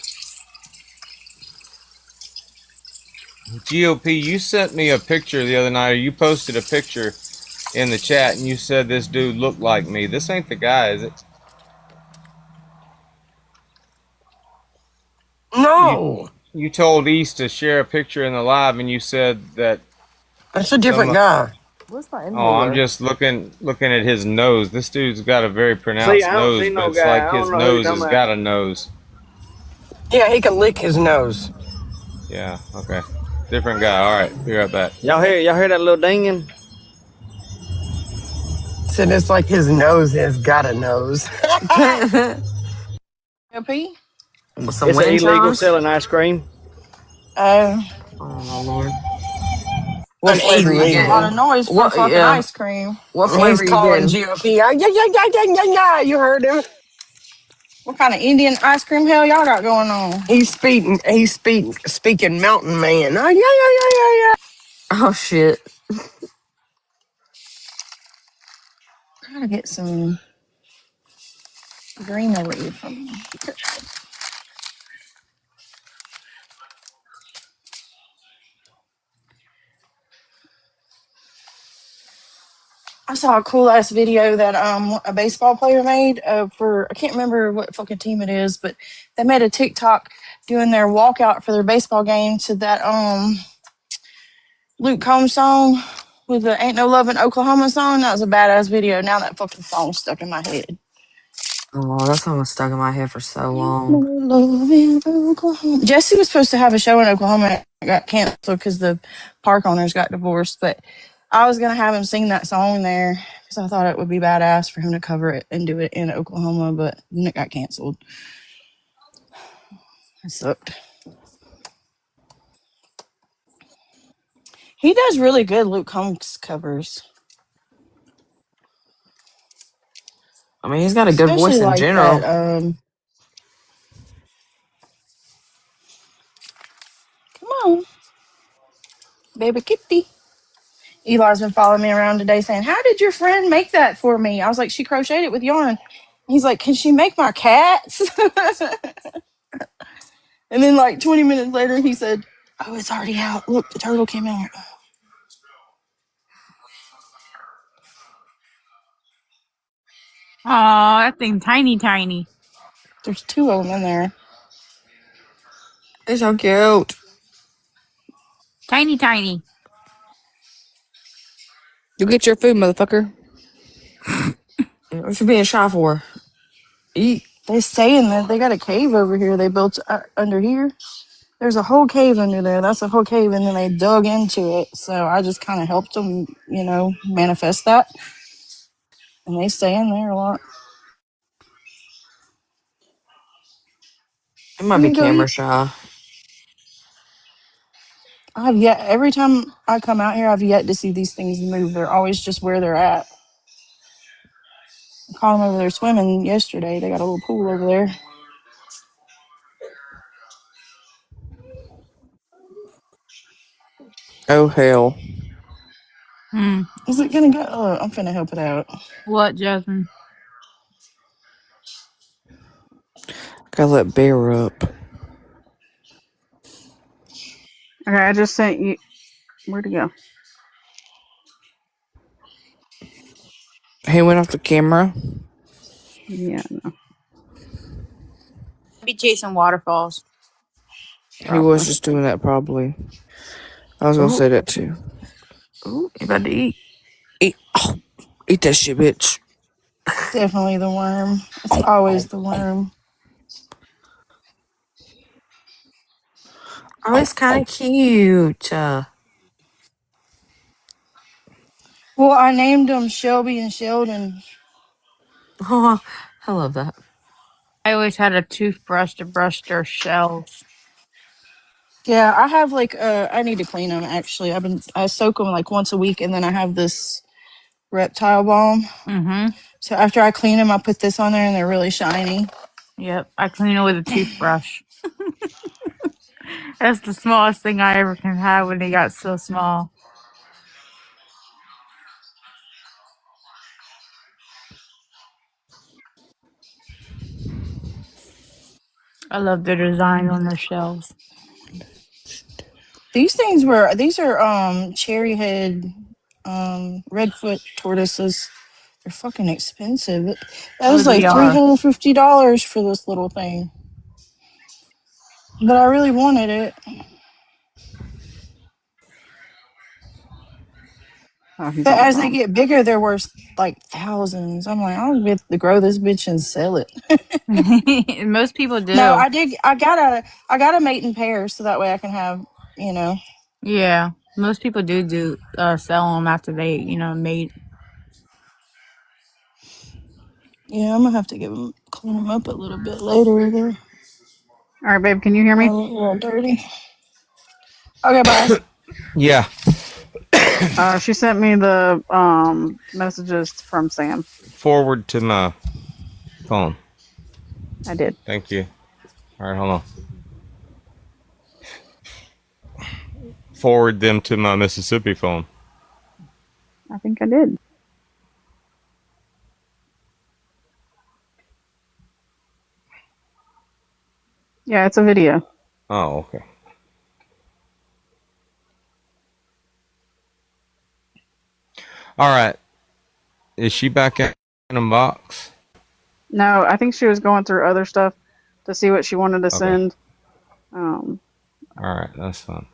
GOP, you sent me a picture the other night, or you posted a picture in the chat, and you said this dude looked like me. This ain't the guy, is it? You No, you told East to share a picture in the live, and you said that that's a different some. guy. Where's my Oh, I'm inhaler? just looking at his nose. This dude's got a very See, pronounced I don't nose, see but no it's guy. like I his don't know who you're nose talking has about. got a nose. Yeah, he can lick his nose. Yeah, okay. Different guy. All right, be right back. Y'all hear that little dinging? Said it's like his nose has got a nose. LP? With some It's wind illegal chimes. selling ice cream. Uh, Oh Lord. What An flavor you that's a lot getting? of illegal. noise for What? fucking Yeah. ice cream. What He's flavor you calling getting? GOP. Yeah, yeah, yeah, yeah, yeah, yeah, yeah. You heard him. What kind of Indian ice cream hell y'all got going on? Speaking mountain man. Oh, yeah, yeah, yeah, yeah, Oh shit. Gotta get some greenery from. I saw a cool ass video that a baseball player made for I can't remember what fucking team it is, but they made a TikTok doing their walkout for their baseball game to that Luke Combs song with the "Ain't No Love in Oklahoma" song. That was a badass video. Now that fucking song's stuck in my head. Oh, that song was stuck in my head for so Ain't no long. love in Oklahoma. Jesse was supposed to have a show in Oklahoma. It got canceled because the park owners got divorced. But I was gonna have him sing that song there because I thought it would be badass for him to cover it and do it in Oklahoma. But then it got canceled. It sucked. He does really good Luke Combs covers, I mean, he's got a good especially voice in like that. general. Come on, baby kitty. Eli's been following me around today saying, "How did your friend make that for me?" I was like, "She crocheted it with yarn." He's like, "Can she make my cats?" And then like 20 minutes later, he said, "Oh, it's already out. Look, the turtle came out." Aw, that thing tiny, tiny. There's 2 of them in there. He's so cute. Tiny, tiny. You get your food, motherfucker. What you being shy for? Eat. They stay in there. They got a cave over here. They built under here. There's a whole cave under there. That's a whole cave, and then they dug into it. So I just kind of helped them, manifest that, and they stay in there a lot. He might Come be here, go camera eat. shy. I've yet every time I come out here, I've yet to see these things move. They're always just where they're at. I caught them over there swimming yesterday. They got a little pool over there. Oh hell. Hmm. Is it gonna go? Oh, I'm finna help it out. What, Jasmine? Gotta let Bear up. Okay, I just sent you. Where'd he go? He went off the camera. Yeah, no, Be chasing waterfalls. He was probably. just doing that probably. I was gonna Ooh, say that too. ooh, you about to eat? Eat that shit, bitch. Definitely the worm. It's always the worm. Oh, it's kind of cute. Well, I named them Shelby and Sheldon. Oh, I love that. I always had a toothbrush to brush their shells. Yeah, I have like I need to clean them actually. I soak them like once a week, and then I have this reptile balm. Mm-hmm. So after I clean them, I put this on there, and they're really shiny. Yep. I clean it with a toothbrush. That's the smallest thing I ever can have when they got so small. I love the design on their shells. These are cherry head redfoot tortoises. They're fucking expensive. That Oh, was they like are. $350 for this little thing. But I really wanted it. Oh, he's But on the as they phone. get bigger, they're worth like thousands. I'm like, I'll get to grow this bitch and sell it. Most people No, do. I got to mate in pairs so that way I can have, you know. Yeah. Most people do sell them after they, mate. Yeah, I'm gonna have to clean them up a little bit later. They're All right, babe, can you hear a me? little dirty. Okay, bye. Yeah. She sent me the messages from Sam. Forward to my phone. I did. Thank you. All right, hold on. Forward them to my Mississippi phone. I think I did. Yeah, it's a video. Oh, okay. All right. Is she back in the box? No, I think she was going through other stuff to see what she wanted to Okay. send. Um, All right, that's fine.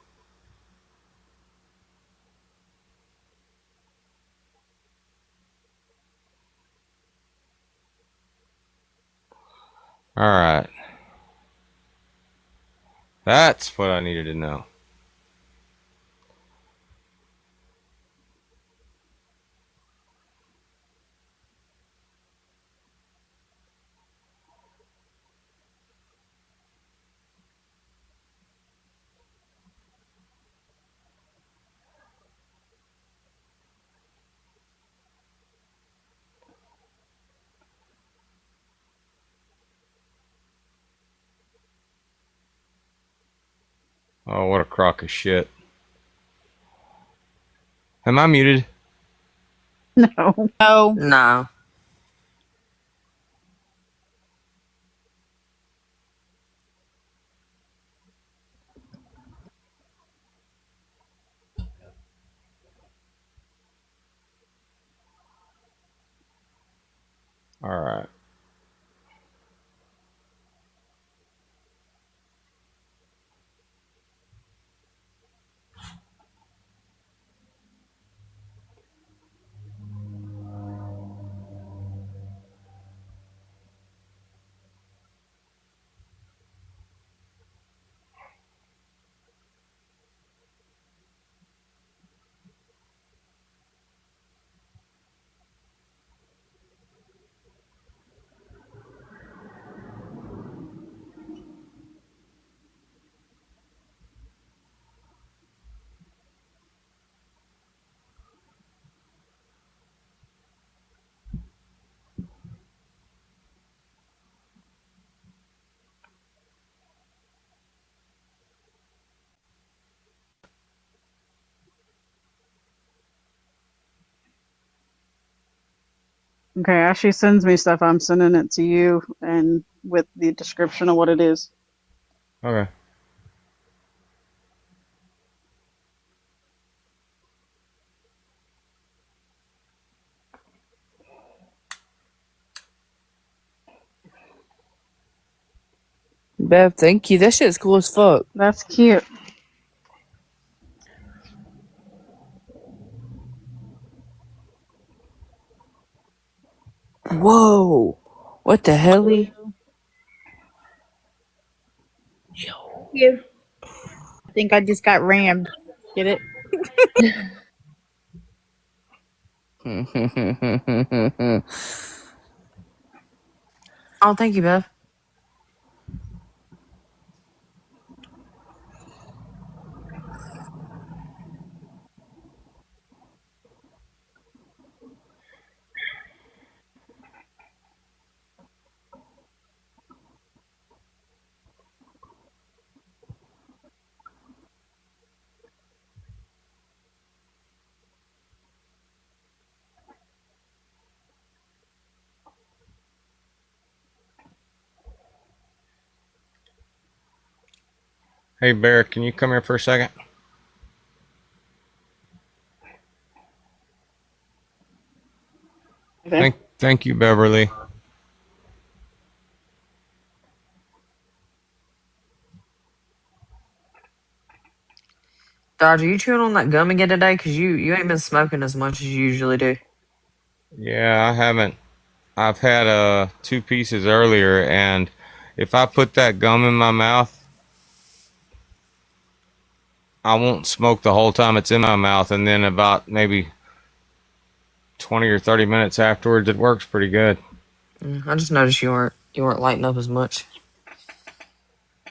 All right. That's what I needed to know. Oh, what a crock of shit. Am I muted? no. No. No. All right. Okay, as she sends me stuff, I'm sending it to you and with the description of what it is. Okay. Bev, thank you. That shit's cool as fuck. That's cute. Whoa. What the hell? You. I think I just got rammed. Get it? Oh, thank you, Bev. Hey, Bear, can you come here for a second? Okay. Thank you, Beverly. Dodger, you chewing on that gum again today? Because you ain't been smoking as much as you usually do. Yeah, I haven't. I've had 2 pieces earlier, and if I put that gum in my mouth, I won't smoke the whole time it's in my mouth, and then about maybe 20 or 30 minutes afterwards, it works pretty good. I just noticed you weren't lighting up as much,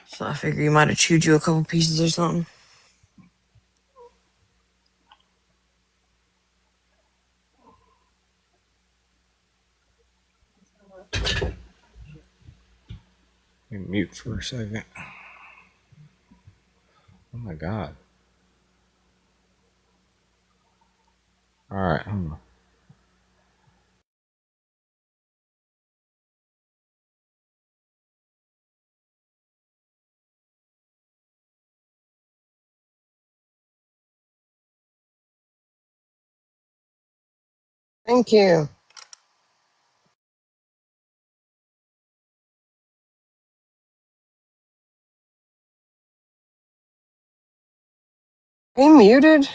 so I figure you might have chewed you a couple pieces or something. Mute for a second. Oh my god. All right. Hold on. Thank you. He muted?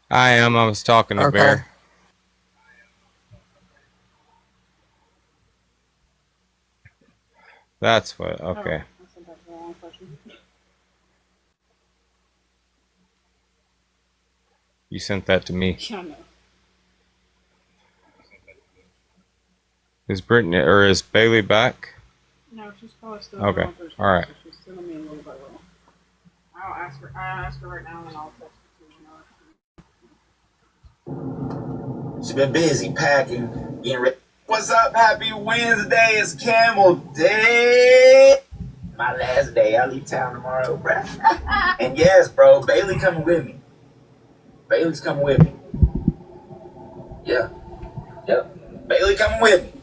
I am. I was talking to Okay. Bear. That's what. Okay. You sent that to me. Is Brittany or is Bailey back? No, she's probably still Okay. All right. She's sending me a little by little. I'll ask her right now and I'll text it to you. She's been busy packing, getting ready. What's up? Happy Wednesday. It's Camel Day. My last day. I leave town tomorrow, bro. And yes, bro, Bailey coming with me. Bailey's coming with me. Yeah. Yep. Bailey coming with me.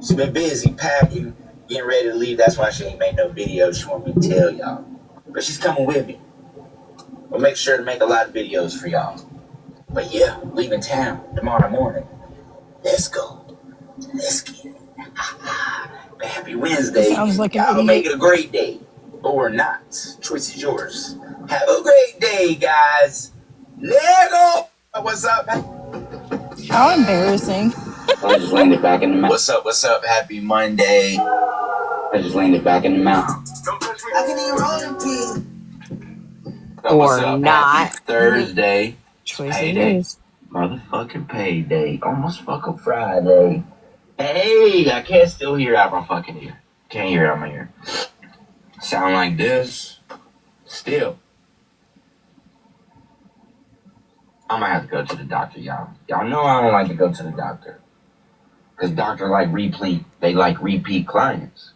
She's been busy packing, getting ready to leave. That's why she ain't made no videos. She want me to tell y'all. But she's coming with me. We'll make sure to make a lot of videos for y'all. But yeah, leaving town tomorrow morning. Let's go. Let's get it. Happy Wednesday. Sounds like an Y'all idiot. make it a great day. Or not. Choice is yours. Have a great day, guys. Lego. What's up? How embarrassing. I just landed back in the mountain. What's up? Happy Monday. I just landed back in the mountain. I can even roll them kids. What's Or up? not. Happy Thursday. Choice is Payday. yours. Motherfucking payday. Almost fucking Friday. Hey, I can't still hear out my fucking ear. Can't hear out my ear. Sound like this. Still. I'm gonna have to go to the doctor, y'all. Y'all know I don't like to go to the doctor. Because doctors like repeat clients.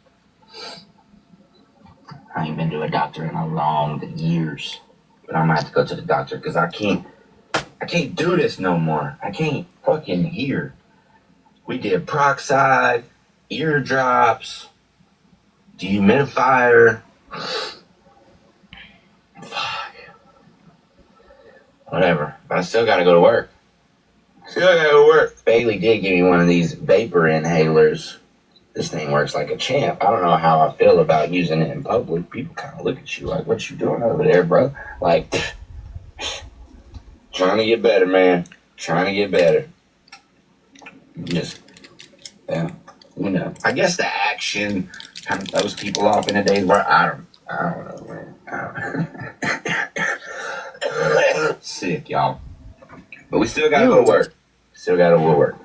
I ain't been to a doctor in a long years. But I'm gonna have to go to the doctor because I can't I can't do this no more. I can't fucking hear. We did peroxide, eardrops, dehumidifier. Fuck. Whatever. But I still gotta go to work. Bailey did give me one of these vapor inhalers. This thing works like a champ. I don't know how I feel about using it in public. People kind of look at you like, what you doing over there, bro? Like, trying to get better, man. Trying to get better. Just, yeah, you know. I guess the action kind of throws people off in the days where I don't know, man. Sick, y'all. But we still gotta go to work. Still gotta go to work.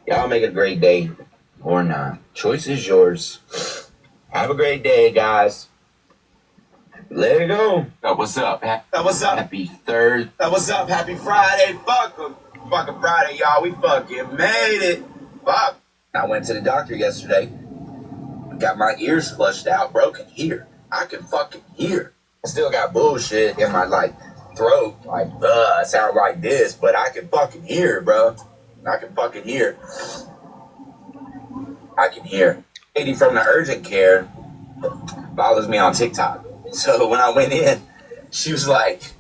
Y'all make a great day or not. Choice is yours. Have a great day, guys. Let it go. What's up? What's up? Happy Thursday. What's up? Happy Friday. Fucking Friday, y'all. We fucking made it. Fuck. I went to the doctor yesterday. Got my ears flushed out. Broken here. I can fucking hear. I still got bullshit in my throat. I sound like this, but I can fucking hear, bro. I can fucking hear. I can hear. Lady from the urgent care follows me on TikTok. So when I went in, she was like,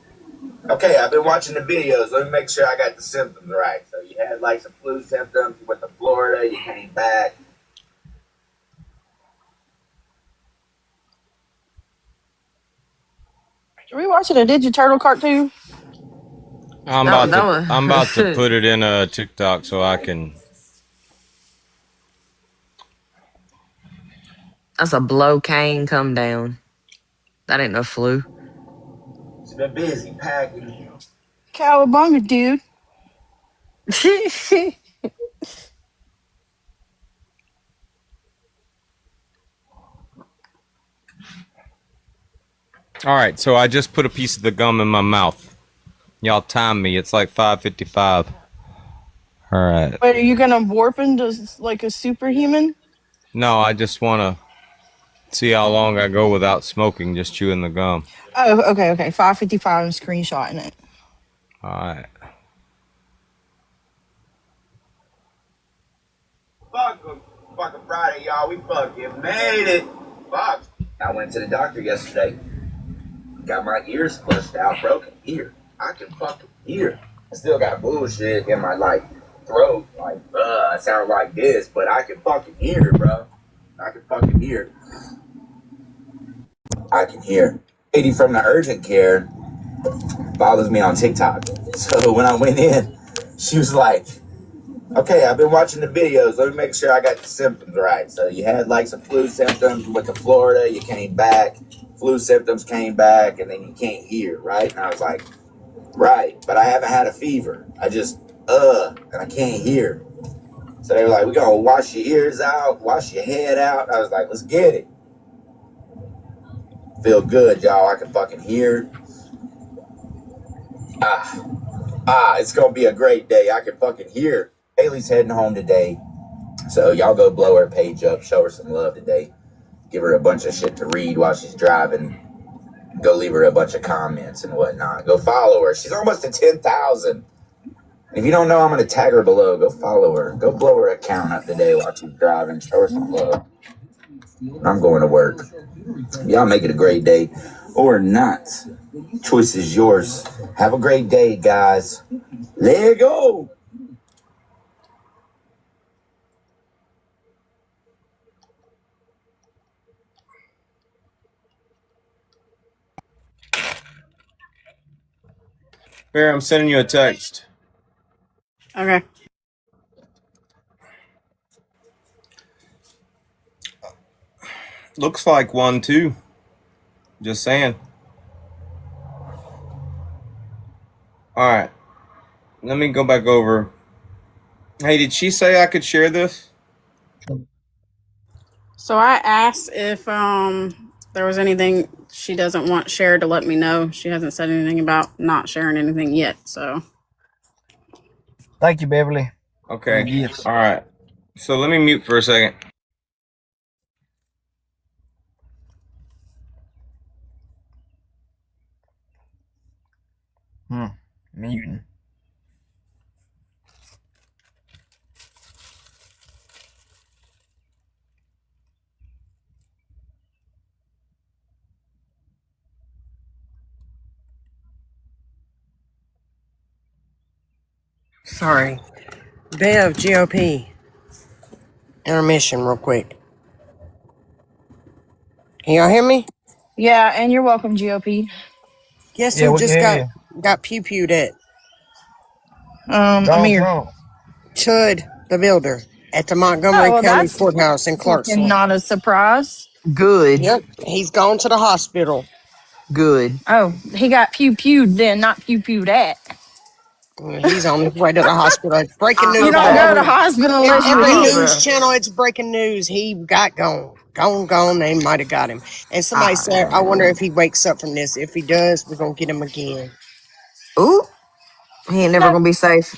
okay, I've been watching the videos. Let me make sure I got the symptoms right. So you had some flu symptoms. You went to Florida. You came back. Are we watching a Ninja Turtle cartoon? I'm about to put it in a TikTok so I can. That's a blow cane come down. That ain't no flu. She's been busy packing. Cowabunga, dude. All right, so I just put a piece of the gum in my mouth. Y'all time me. It's like 5:55. All right. Wait, are you gonna warp into like a superhuman? No, I just want to see how long I go without smoking, just chewing the gum. Oh, okay. 5:55. I'm screenshotting it. All right. Fucking Friday, y'all. We fucking made it. Fuck. I went to the doctor yesterday. Got my ears flushed out. Broken here. I can fucking hear. I still got bullshit in my throat. I sound like this, but I can fucking hear, bro. I can fucking hear. I can hear. Lady from the urgent care follows me on TikTok. So when I went in, she was like, okay, I've been watching the videos. Let me make sure I got the symptoms right. So you had some flu symptoms. You went to Florida. You came back. Flu symptoms came back, and then you can't hear, right? And I was like, right, but I haven't had a fever. I just, and I can't hear. So they were like, we're going to wash your ears out, wash your head out. I was like, let's get it. Feel good, y'all. I can fucking hear. It's going to be a great day. I can fucking hear. Haley's heading home today. So y'all go blow her page up, show her some love today. Give her a bunch of shit to read while she's driving. Go leave her a bunch of comments and whatnot. Go follow her. She's almost at 10,000. If you don't know, I'm going to tag her below. Go follow her. Go blow her account up today while she's driving. Show her some love. I'm going to work. Y'all make it a great day or not. Choice is yours. Have a great day, guys. Let go. Bear, I'm sending you a text. Okay. Looks like one, too. Just saying. All right. Let me go back over. Hey, did she say I could share this? So I asked if there was anything she doesn't want shared to let me know. She hasn't said anything about not sharing anything yet. So Thank you, Beverly. Okay. Yes. All right. So let me mute for a second. Mutant. Sorry. Bev, GOP. Intermission real quick. Can y'all hear me? Yeah, and you're welcome, GOP. Guess Yeah, who we can just hear got pew-pewed at? you. Donald Amir. Trump. Chud, the builder, at the Montgomery Oh, well, County that's Courthouse in fucking Clarksville. not a surprise. Good. Yep, he's gone to the hospital. Good. Oh, he got pew-pewed then, not pew-pewed at. He's on his way to the hospital. It's breaking I You news hope on don't that. go to every hospital I unless you every hope need. news so. channel. It's breaking news. He got gone. They might have got him. And somebody I, said, I wonder if he wakes up from this. If he does, we're gonna get him again. ooh, he ain't never No, gonna be safe.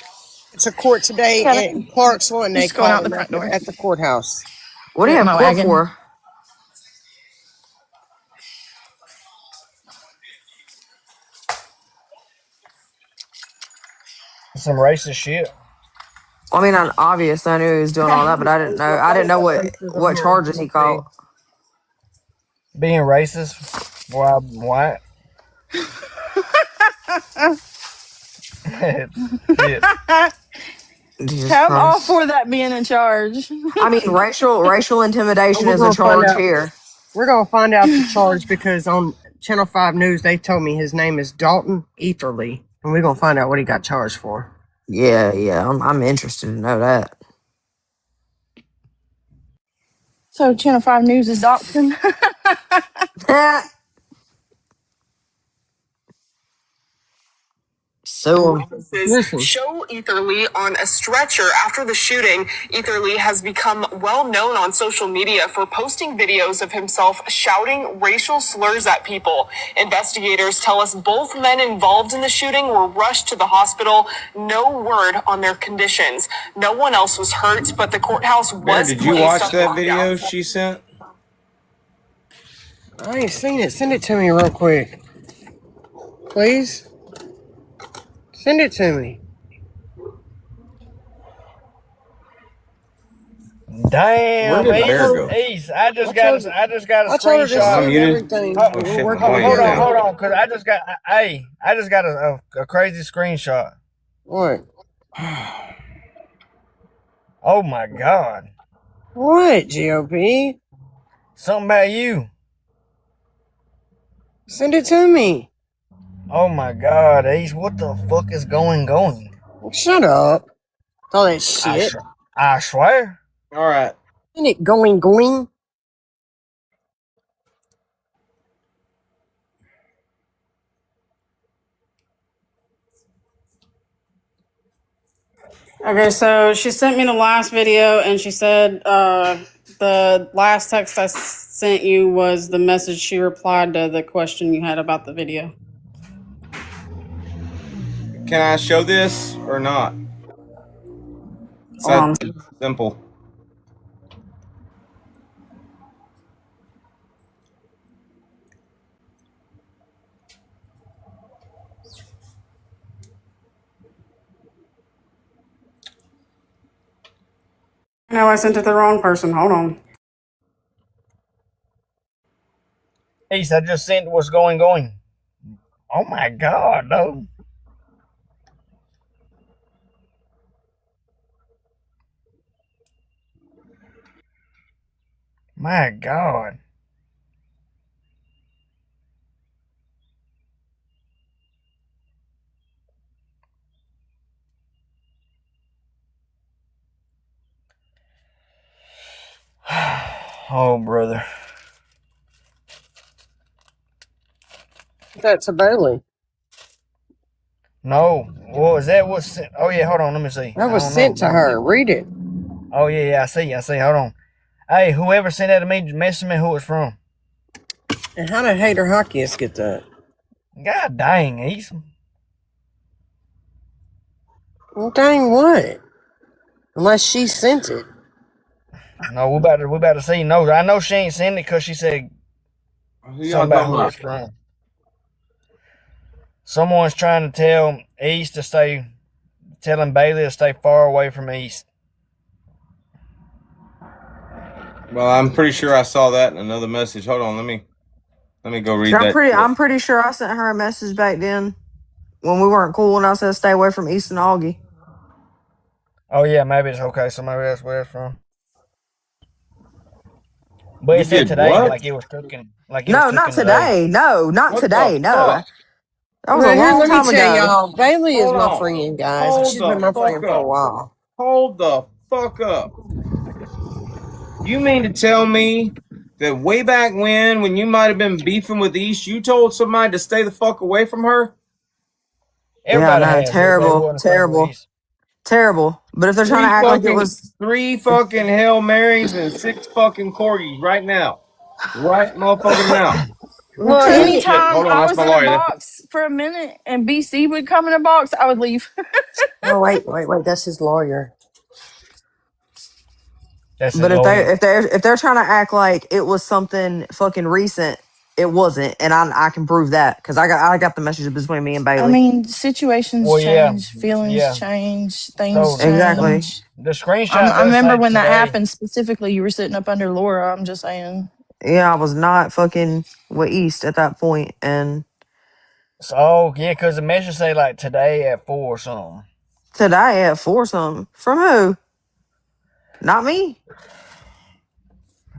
It's a court today got it. in Clarksville, and they Just going called out the him front door. at the courthouse. What do you Get have my court wagon. for? Some racist shit. I mean, obviously I knew he was doing all that, but I didn't know. I didn't know what charges he caught. Being racist. Why? White. Shit. Jesus I'm all Christ. for that being in charge. I mean, racial intimidation We're is a gonna find charge out. here. We're gonna find out the charge because on Channel 5 News they told me his name is Dalton Etherly, and we're gonna find out what he got charged for. Yeah. I'm interested to know that. So Channel 5 News is doxing. So Listen, Show Etherly on a stretcher after the shooting. Etherly has become well known on social media for posting videos of himself shouting racial slurs at people. Investigators tell us both men involved in the shooting were rushed to the hospital. No word on their conditions. No one else was hurt, but the courthouse Bear, was did you placed watch on that lockdown. video she sent? I ain't seen it. Send it to me real quick, please. Send it to me. Damn, Where did Bear go? Ace. I just I got told a I told her to Am I screenshot. send muted? everything. Ho- Oh We're shit, my working hold volume's on, together. down. cause I just got a crazy screenshot. What? Oh my god. What, GOP? Something about you. Send it to me. Oh my god, Ace, what the fuck is going? Shut up. All that I, shit. sh- I swear. All right. Send it going. Okay, so she sent me the last video and she said the last text I sent you was the message she replied to the question you had about the video. Can I show this or not? It's Hold on. that simple. No, I sent it to the wrong person. Hold on. Ace, I just sent what's going. Oh my god, no. My god. Oh, brother. That's a Bailey. No. Well, is that what's sent? Oh, yeah, hold on. Let me see. That was sent to her. Read it. Oh, yeah, I see. Hold on. Hey, whoever sent that to me, message me who it's from. And how did Hater Hawkins get that? God dang, Ace. Well, dang what? Unless she sent it. No, we about to see. No, I know she ain't sent it because she said Who y'all something about talking who about? it's from. Someone's trying to tell East to stay, telling Bailey to stay far away from East. Well, I'm pretty sure I saw that in another message. Hold on, let me go read that. I'm pretty sure I sent her a message back then when we weren't cool, and I said stay away from East and Augie. Oh yeah, maybe it's okay. So maybe that's where it's from. But it said today, what? like it was cooking. Like No, not today. No, not today. No. That was a long let time me tell ago. y'all, Bailey is Hold my on. friend, guys. Hold She's the been my fuck friend for a up. while. Hold the fuck up. You mean to tell me that way back when you might have been beefing with East, you told somebody to stay the fuck away from her? Everybody yeah, no, has. If they terrible, wasn't friends with East. terrible. But if they're trying to act like it was 3 fucking Hail Marys and 6 fucking corgis right now. Right motherfucking now. Well, Shit. anytime Hold on, I that's was my in a lawyer. box for a minute and BC would come in a box, I would leave. Oh, wait. That's his lawyer. That's But his lawyer. if they're trying to act like it was something fucking recent, it wasn't, and I can prove that because I got the message between me and Bailey. I mean, situations Well, yeah, change, feelings yeah. change, things Totally. Exactly. change. The screenshot I does remember say when that today. happened specifically. You were sitting up under Laura. I'm just saying. Yeah, I was not fucking with East at that point, and So yeah, because the message say like today at 4 or something. today at 4 something from who? Not me.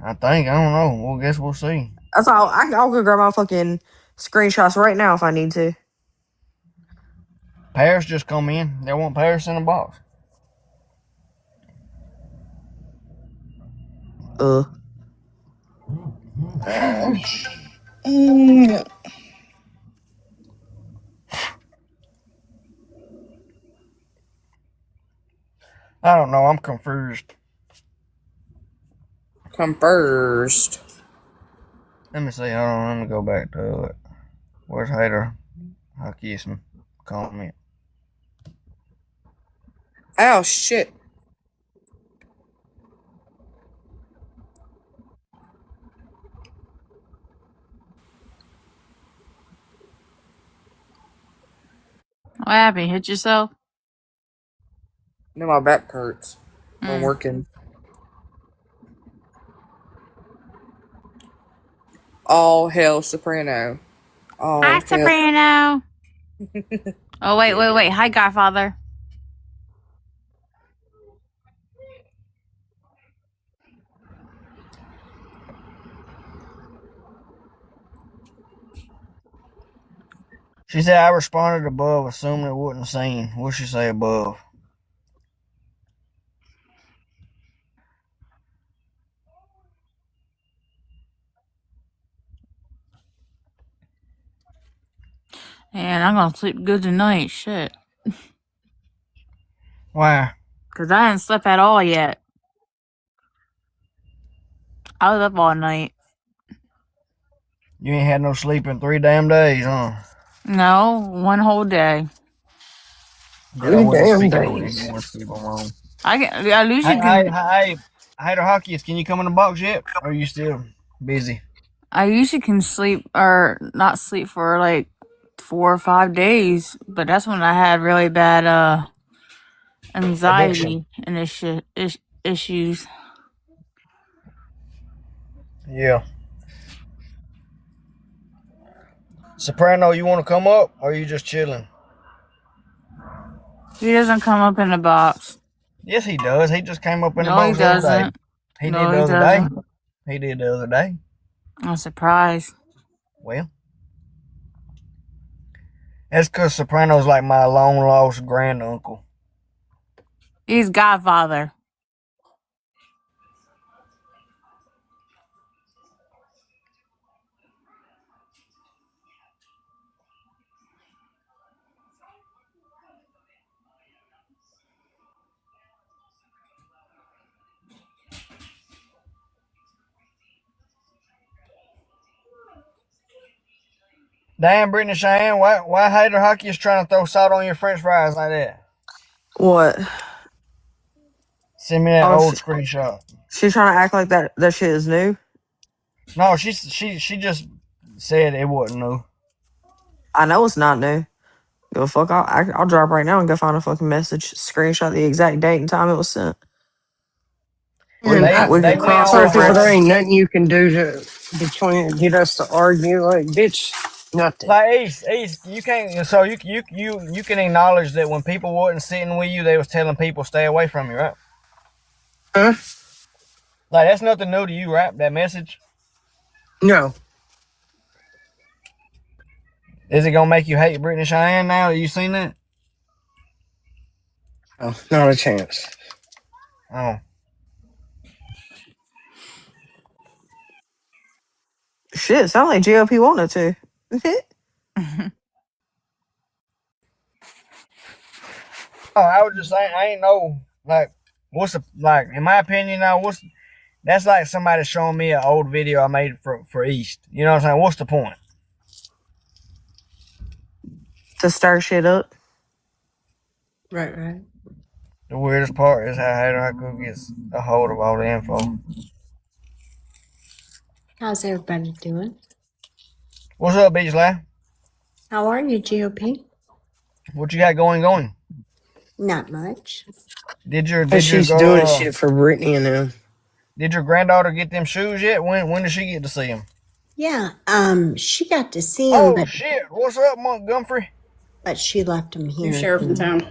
I think, I don't know. Well, guess we'll see. That's all. I'll go grab my fucking screenshots right now if I need to. Paris just come in. They want Paris in a box. I don't know. I'm confused. Confused. Let me see. Hold on. Let me go back to it. Where's Hater? I'll kiss him. Comment. Oh shit. What happened? Hit yourself? No, my back hurts. I'm working. All hail Soprano. Hi, Soprano. Oh, wait. Hi, Godfather. She said I responded above, assuming it wasn't seen. What'd she say above? And I'm gonna sleep good tonight. Shit. Why? Because I haven't slept at all yet. I was up all night. You ain't had no sleep in 3 damn days, huh? No, one whole day. Good, I wasn't speaking on days. anyone's people wrong. I usually can. Hey, Hater Hawkins, can you come in the box yet? Or are you still busy? I usually can sleep or not sleep for like 4 or 5 days, but that's when I had really bad anxiety and issues. Yeah. Soprano, you want to come up, or are you just chilling? He doesn't come up in the box. Yes, he does. He just came up in the No, box he the other day. doesn't. He No, did the he other day. doesn't. He did the other day. I'm surprised. Well, that's because Soprano's like my long lost granduncle. He's Godfather. Damn, Brittany Cheyenne, why Hater Hockey is trying to throw salt on your French fries like that? What? Send me that old screenshot. She's trying to act like that shit is new. No, she just said it wasn't new. I know it's not new. Go fuck. I'll drop right now and go find a fucking message. Screenshot the exact date and time it was sent. And We They can went cross on. people, there reference. ain't nothing you can do to get us to argue. Like, bitch, nothing. Like East, you can't. So you can acknowledge that when people wasn't sitting with you, they was telling people stay away from you, right? Huh? Like that's nothing new to you, right? That message. No. Is it gonna make you hate Brittany Cheyenne now that you seen that? Oh, not a chance. Oh, Shit, sound like GOP wanted to. oh, I was just saying. I ain't know. Like, what's the like? In my opinion, now, that's like somebody showing me an old video I made for East. You know what I'm saying? What's the point? To stir shit up. Right, right. The weirdest part is how Hater Haiku gets a hold of all the info. How's everybody doing? What's up, Beach Life? How are you, GOP? What you got going? Not much. Did your But she's doing shit for Brittany and them. Did your granddaughter get them shoes yet? When did she get to see them? Yeah, she got to see him, Oh but shit! What's up, Montgomery? she left him here. New sheriff in town.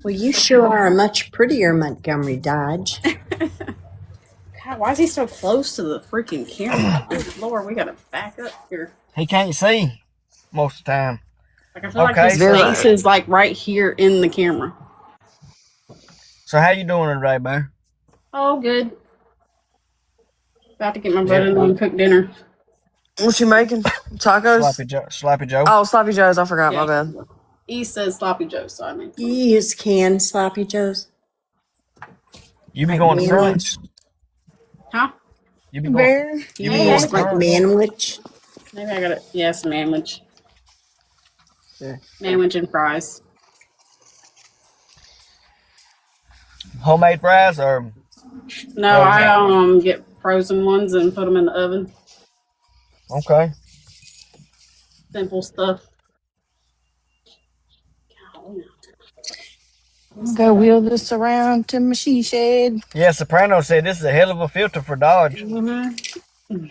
Well, you sure are a much prettier Montgomery Dodge. God, why is he so close to the freaking camera? Good Lord, we gotta back up here. He can't see most of the time. Like I feel like Okay, his so- face is like right here in the camera. So how you doing today, man? Oh, good. About to get my butt in and cook dinner. What you making? Tacos? Sloppy Joe. Oh, Sloppy Joe's. I forgot. Yeah. My bad. E says sloppy joe, so I mean. You use canned sloppy joes? You be Like going to manwich? brunch? Huh? You be going? Bear. You be You going use to like brunch? manwich? Maybe I gotta, yes, manwich. Yeah. Manwich and fries. Homemade fries or? No, I get frozen ones and put them in the oven. Okay. Simple stuff. Go wheel this around to my she shed. Yeah, Soprano said this is a hell of a filter for Dodge. Mm-hmm.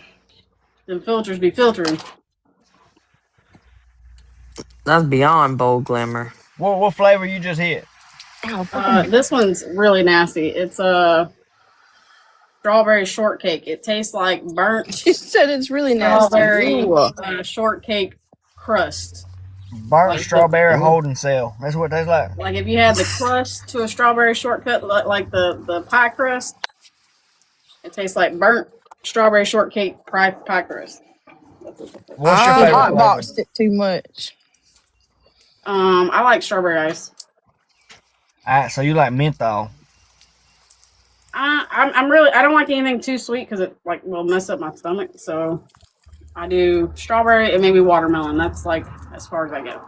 The filters be filtering. That's beyond bold glamour. What flavor you just hit? This one's really nasty. It's a strawberry shortcake. It tastes like burnt She said it's really nasty. strawberry Ooh. shortcake crust. Burnt Like strawberry holding cell. That's what it tastes like. Like if you had the crust to a strawberry shortcut, like the pie crust, it tastes like burnt strawberry shortcake pie crust. What's your I favorite hot flavor? boxed it too much. I like strawberry ice. Alright, so you like menthol. I don't like anything too sweet because it like will mess up my stomach. So I do strawberry and maybe watermelon. That's like as far as I go.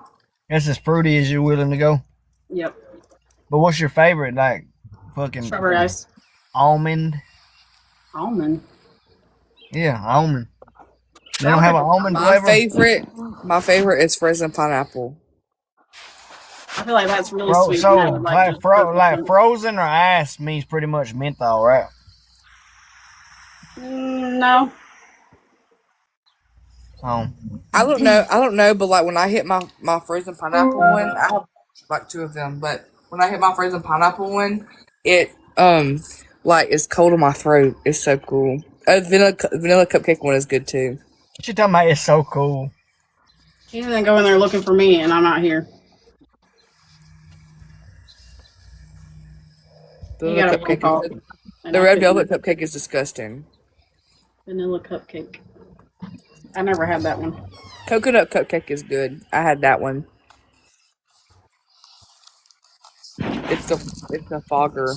That's as fruity as you're willing to go. Yep. But what's your favorite? Like fucking Strawberry ice. Almond. Almond. Yeah, almond. They don't have an almond My flavor. my favorite is frozen pineapple. I feel like that's really sweet. So and I would like frozen or ice means pretty much menthol, right? No. Oh. I don't know, but like when I hit my frozen pineapple one, I have like two of them, but when I hit my frozen pineapple one, it like it's cold in my throat. It's so cool. Vanilla cupcake one is good too. What you talking about? It's so cool. He's gonna go in there looking for me, and I'm out here. You got a phone call. The red velvet cupcake is disgusting. Vanilla cupcake. I never had that one. Coconut cupcake is good. I had that one. It's a fogger.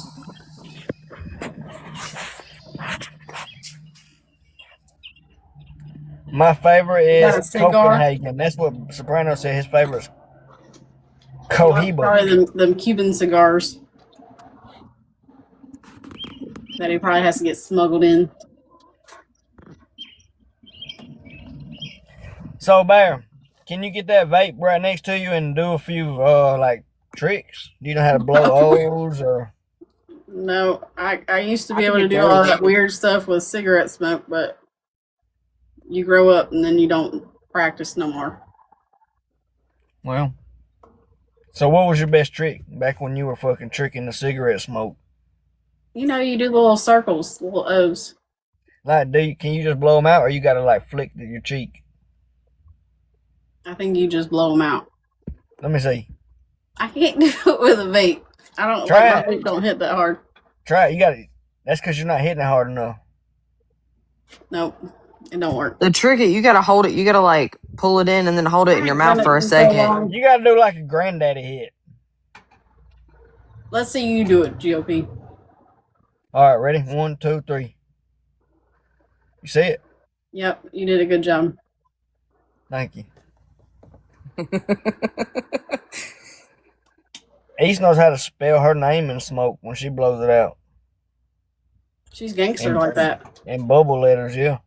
My favorite Is that a is cigar? Copenhagen. That's what Soprano said his favorite is. Cohiba. Probably them Cuban cigars that he probably has to get smuggled in. So Bear, can you get that vape right next to you and do a few like tricks? Do you know how to blow O's or? No, I used to I be can able to get do all those. that weird stuff with cigarette smoke, but you grow up and then you don't practice no more. Well, so what was your best trick back when you were fucking tricking the cigarette smoke? You know, you do the little circles, little O's. Like, can you just blow them out, or you gotta like flick your cheek? I think you just blow them out. Let me see. I can't do it with a vape. I don't Try like my it. vape don't hit that hard. Try it. You got it. That's because you're not hitting it hard enough. Nope, it don't work. The trick you gotta hold it. You gotta like pull it in and then hold it in your mouth for a second. You gotta do like a granddaddy hit. Let's see you do it, GOP. All right, ready? 1, 2, 3. You see it? Yep, you did a good job. Thank you. Ace knows how to spell her name in smoke when she blows it out. She's gangster like that. In bubble letters, yeah.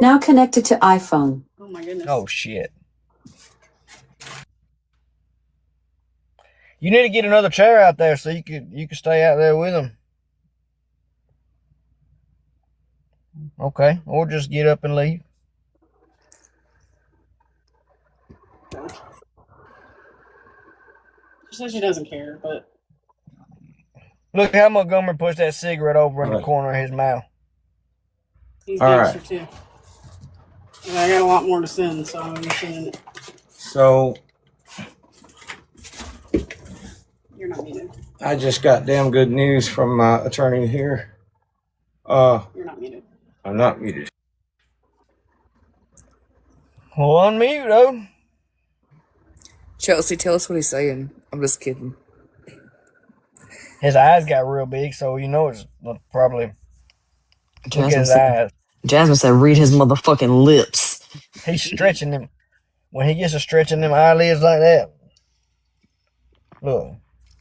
Now connected to iPhone. Oh my goodness. Oh shit. You need to get another chair out there so you could stay out there with them. Okay, or just get up and leave. She says she doesn't care, but Look how Montgomery puts that cigarette over in the corner of his mouth. he's All gangster right. too. And I got a lot more to send, so I'm sending it. So You're not muted. I just got damn good news from my attorney here. You're not muted. I'm not muted. Well, unmute, though. Chelsea, tell us what he's saying. I'm just kidding. His eyes got real big, so you know it's probably. Look at his eyes. Jasmine said, "Read his motherfucking lips." He's stretching them. When he gets to stretching them eyelids like that, look,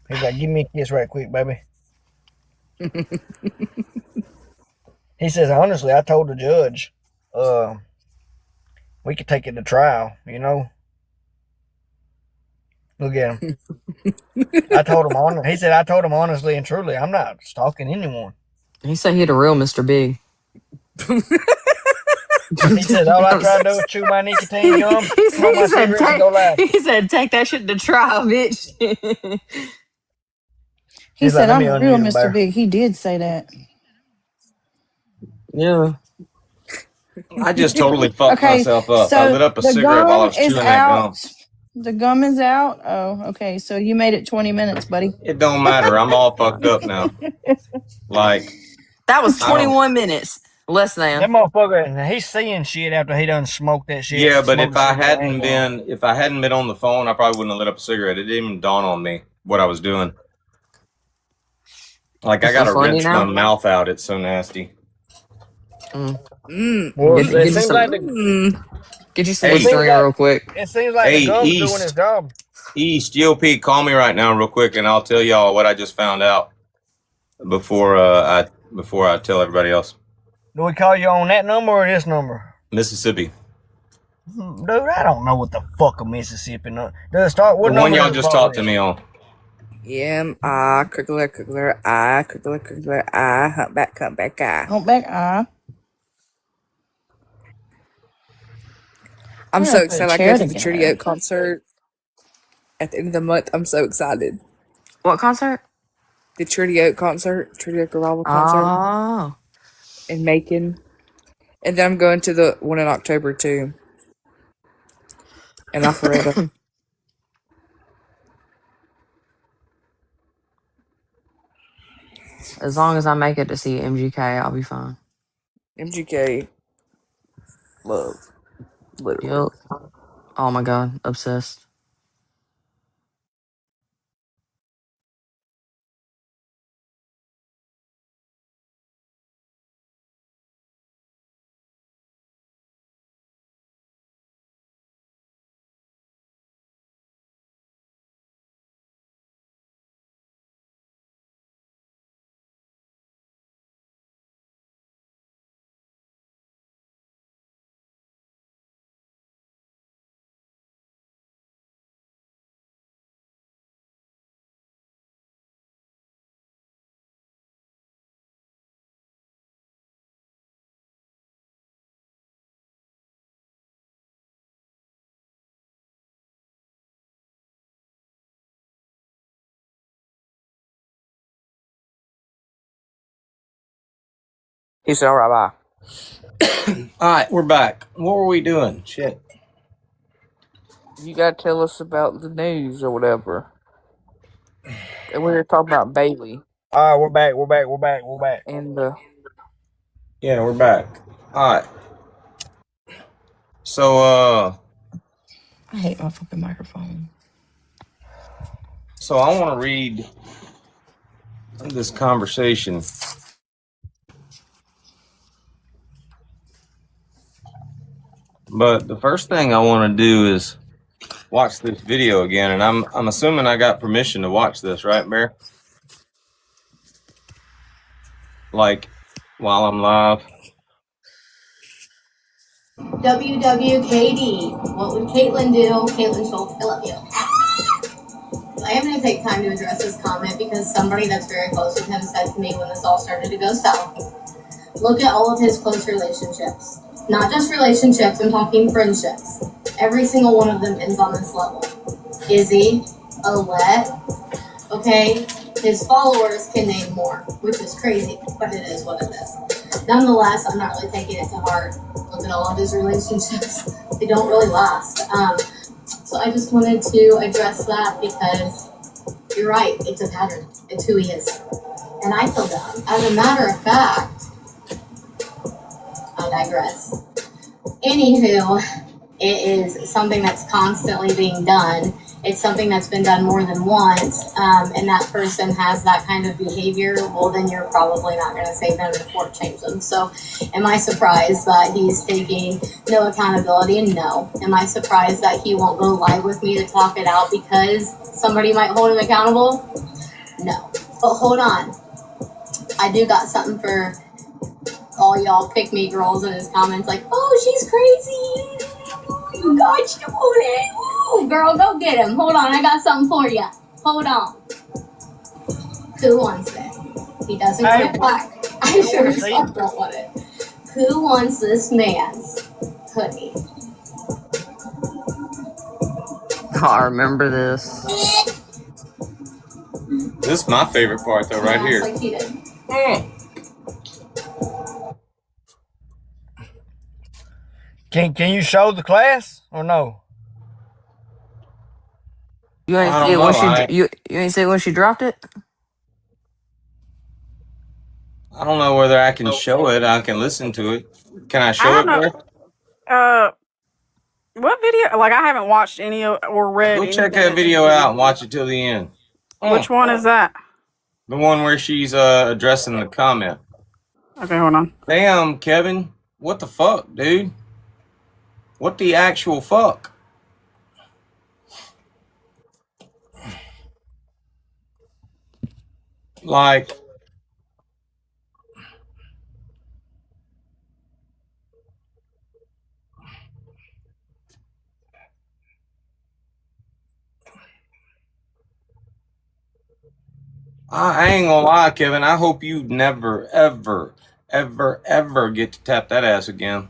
he's like, "Give me a kiss right quick, baby." He says, "Honestly, I told the judge, we could take it to trial. You know." Look at him. I told him He said, "I told him honestly and truly, I'm not stalking anyone." He said he had a real Mr. Big. He said, "All I try to do is chew my nicotine gum, smoke my cigarettes, and go live." He said, "Take that shit to trial, bitch." He He's said, like, "Let I'm me a real unmute him, Mr. Bear." Big. He did say that. Yeah. I just totally fucked Okay, myself up. I so lit up a the cigarette while I gum was is chewing that gum. out. The gum is out. Oh, okay. So you made it 20 minutes, buddy. It don't matter. I'm all fucked up now. Like That was I don't. 21 minutes. Less That than. motherfucker, he's seeing shit after he done smoked that shit. Yeah, but Smoked if the I cigarette hadn't ain't gone. been on the phone, I probably wouldn't have lit up a cigarette. It didn't even dawn on me what I was doing. Like I It's so gotta funny rinse my now. mouth out. It's so nasty. Well, Get, it get you seems some. like the Get you some it seems Listerine like real quick. it seems like the Hey, gum's doing his East, job. GOP, call me right now, real quick, and I'll tell y'all what I just found out before I tell everybody else. Do we call you on that number or this number? Mississippi. Dude, I don't know what the fuck a Mississippi number. Does it start? What The one number y'all does it just start talked to with? me on. Crickler, I, humpback, I. Humpback eye. I'm I so gotta put a excited. I go chair to the Trinity together. Oak concert at the end of the month. I'm so excited. What concert? The Trinity Oak concert, Trinity Oak Revival concert Oh. in Macon. And then I'm going to the one in October too. In Alpharetta. As long as I make it to see MGK, I'll be fine. MGK. Love. Literally. Yep. Oh my god. Obsessed. He said, all right, bye. All right, we're back. What were we doing? Shit. You gotta tell us about the news or whatever. And we were talking about Bailey. All right, we're back. And Yeah, we're back. All right. So, I hate my fucking microphone. So I want to read this conversation. But the first thing I want to do is watch this video again, and I'm assuming I got permission to watch this, right, Bear? Like while I'm live. WWKD. What would Caitlyn do? Caitlyn Schultz, I love you. I am going to take time to address this comment because somebody that's very close with him said to me when this all started to go south, look at all of his close relationships. Not just relationships, I'm talking friendships. Every single one of them ends on this level. Izzy, Olette, okay? His followers can name more, which is crazy, but it is what it is. Nonetheless, I'm not really taking it to heart. Look at all of his relationships. They don't really last. So I just wanted to address that because you're right, it's a pattern. It's who he is. And I feel dumb. As a matter of fact, I digress. Anywho, it is something that's constantly being done. It's something that's been done more than once, and that person has that kind of behavior, well, then you're probably not going to save them or change them. So am I surprised that he's taking no accountability? And no. Am I surprised that he won't go live with me to talk it out because somebody might hold him accountable? No. But hold on. I do got something for all y'all pick-me girls in his comments like, oh, she's crazy. Oh, God, she won't it. Ooh, girl, go get him. Hold on, I got something for you. Hold on. Who wants it? He doesn't quit black. I sure as fuck don't want it. Who wants this man's hoodie? Oh, I remember this. This is my favorite part, though, right here. Like he did. Can you show the class or no? You ain't see it when you ain't see it when she dropped it? I don't know whether I can show it. I can listen to it. Can I show it, Bear? What video? Like, I haven't watched any or read. Go check that video out and watch it till the end. Which one is that? The one where she's addressing the comment. Okay, hold on. Damn, Kevin. What the fuck, dude? What the actual fuck? Like, I ain't gonna lie, Kevin. I hope you never, ever, ever, ever get to tap that ass again.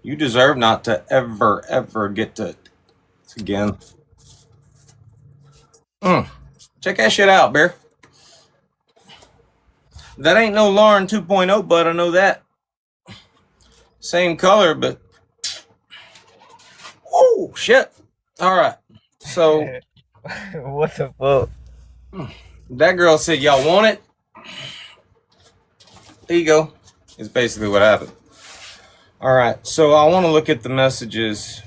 You deserve not to ever, ever get to again. Check that shit out, Bear. That ain't no Lauren 2.0, bud. I know that. Same color, but... Oh, shit. All right. So... What the fuck? That girl said, y'all want it? There you go. It's basically what happened. All right. So I want to look at the messages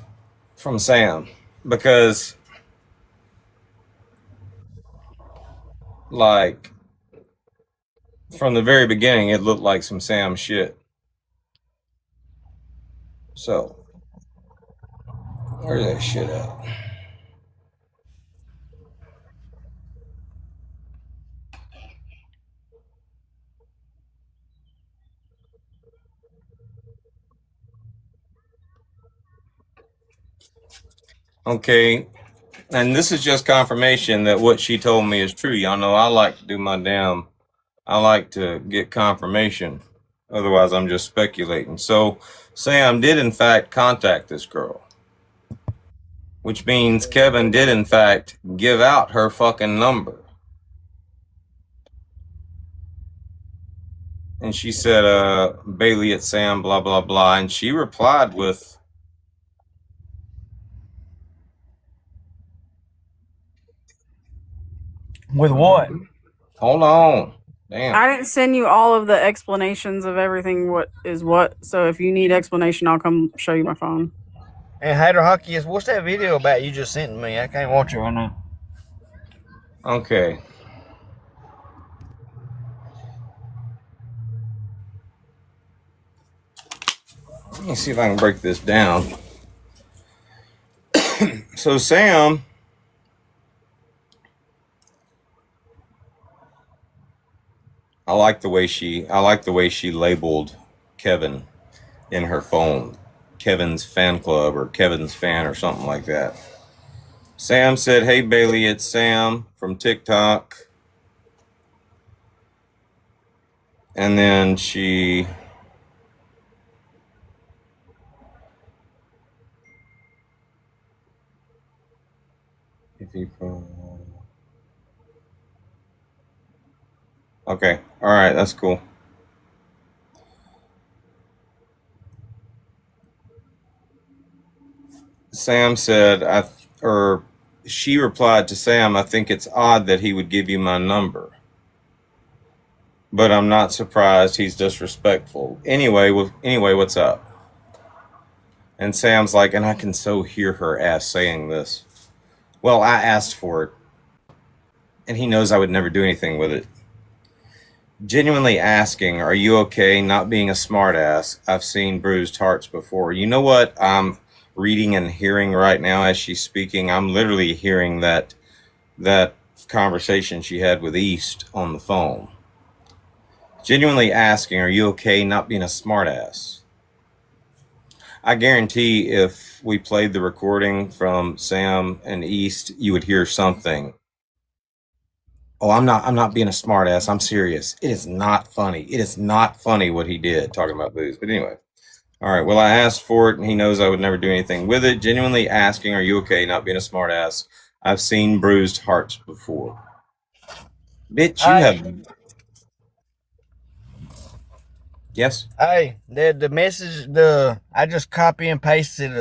from Sam. Because... like... from the very beginning, it looked like some Sam shit. So, where's that shit at? Okay, and this is just confirmation that what she told me is true. Y'all know I like to do my damn... I like to get confirmation. Otherwise, I'm just speculating. So, Sam did, in fact, contact this girl. Which means Kevin did, in fact, give out her fucking number. And she said, Bailey at Sam, blah, blah, blah. And she replied with, With what? hold on. Damn. I didn't send you all of the explanations of everything what is what. So if you need explanation, I'll come show you my phone. And Hater Hockey is, what's that video about you just sent me? I can't watch it right now. Okay. Let me see if I can break this down. So Sam, I like the way she labeled Kevin in her phone. Kevin's fan club or Kevin's fan or something like that. Sam said, "Hey Bailey, it's Sam from TikTok." And then she okay, all right, that's cool. Sam said, she replied to Sam, "I think it's odd that he would give you my number, but I'm not surprised. He's disrespectful. Anyway, what's up?" And Sam's like, and I can so hear her ass saying this. "Well, I asked for it, and he knows I would never do anything with it. Genuinely asking, are you okay? Not being a smartass. I've seen bruised hearts before." You know what I'm reading and hearing right now as she's speaking? I'm literally hearing that conversation she had with East on the phone. Genuinely asking, are you okay? Not being a smartass. I guarantee if we played the recording from Sam and East, you would hear something. "Oh, I'm not being a smartass. I'm serious. It is not funny. It is not funny what he did," talking about booze. But anyway. All right. "Well, I asked for it and he knows I would never do anything with it. Genuinely asking, are you okay? Not being a smartass. I've seen bruised hearts before." Bitch, you have. Yes. Hey, the message, I just copy and pasted.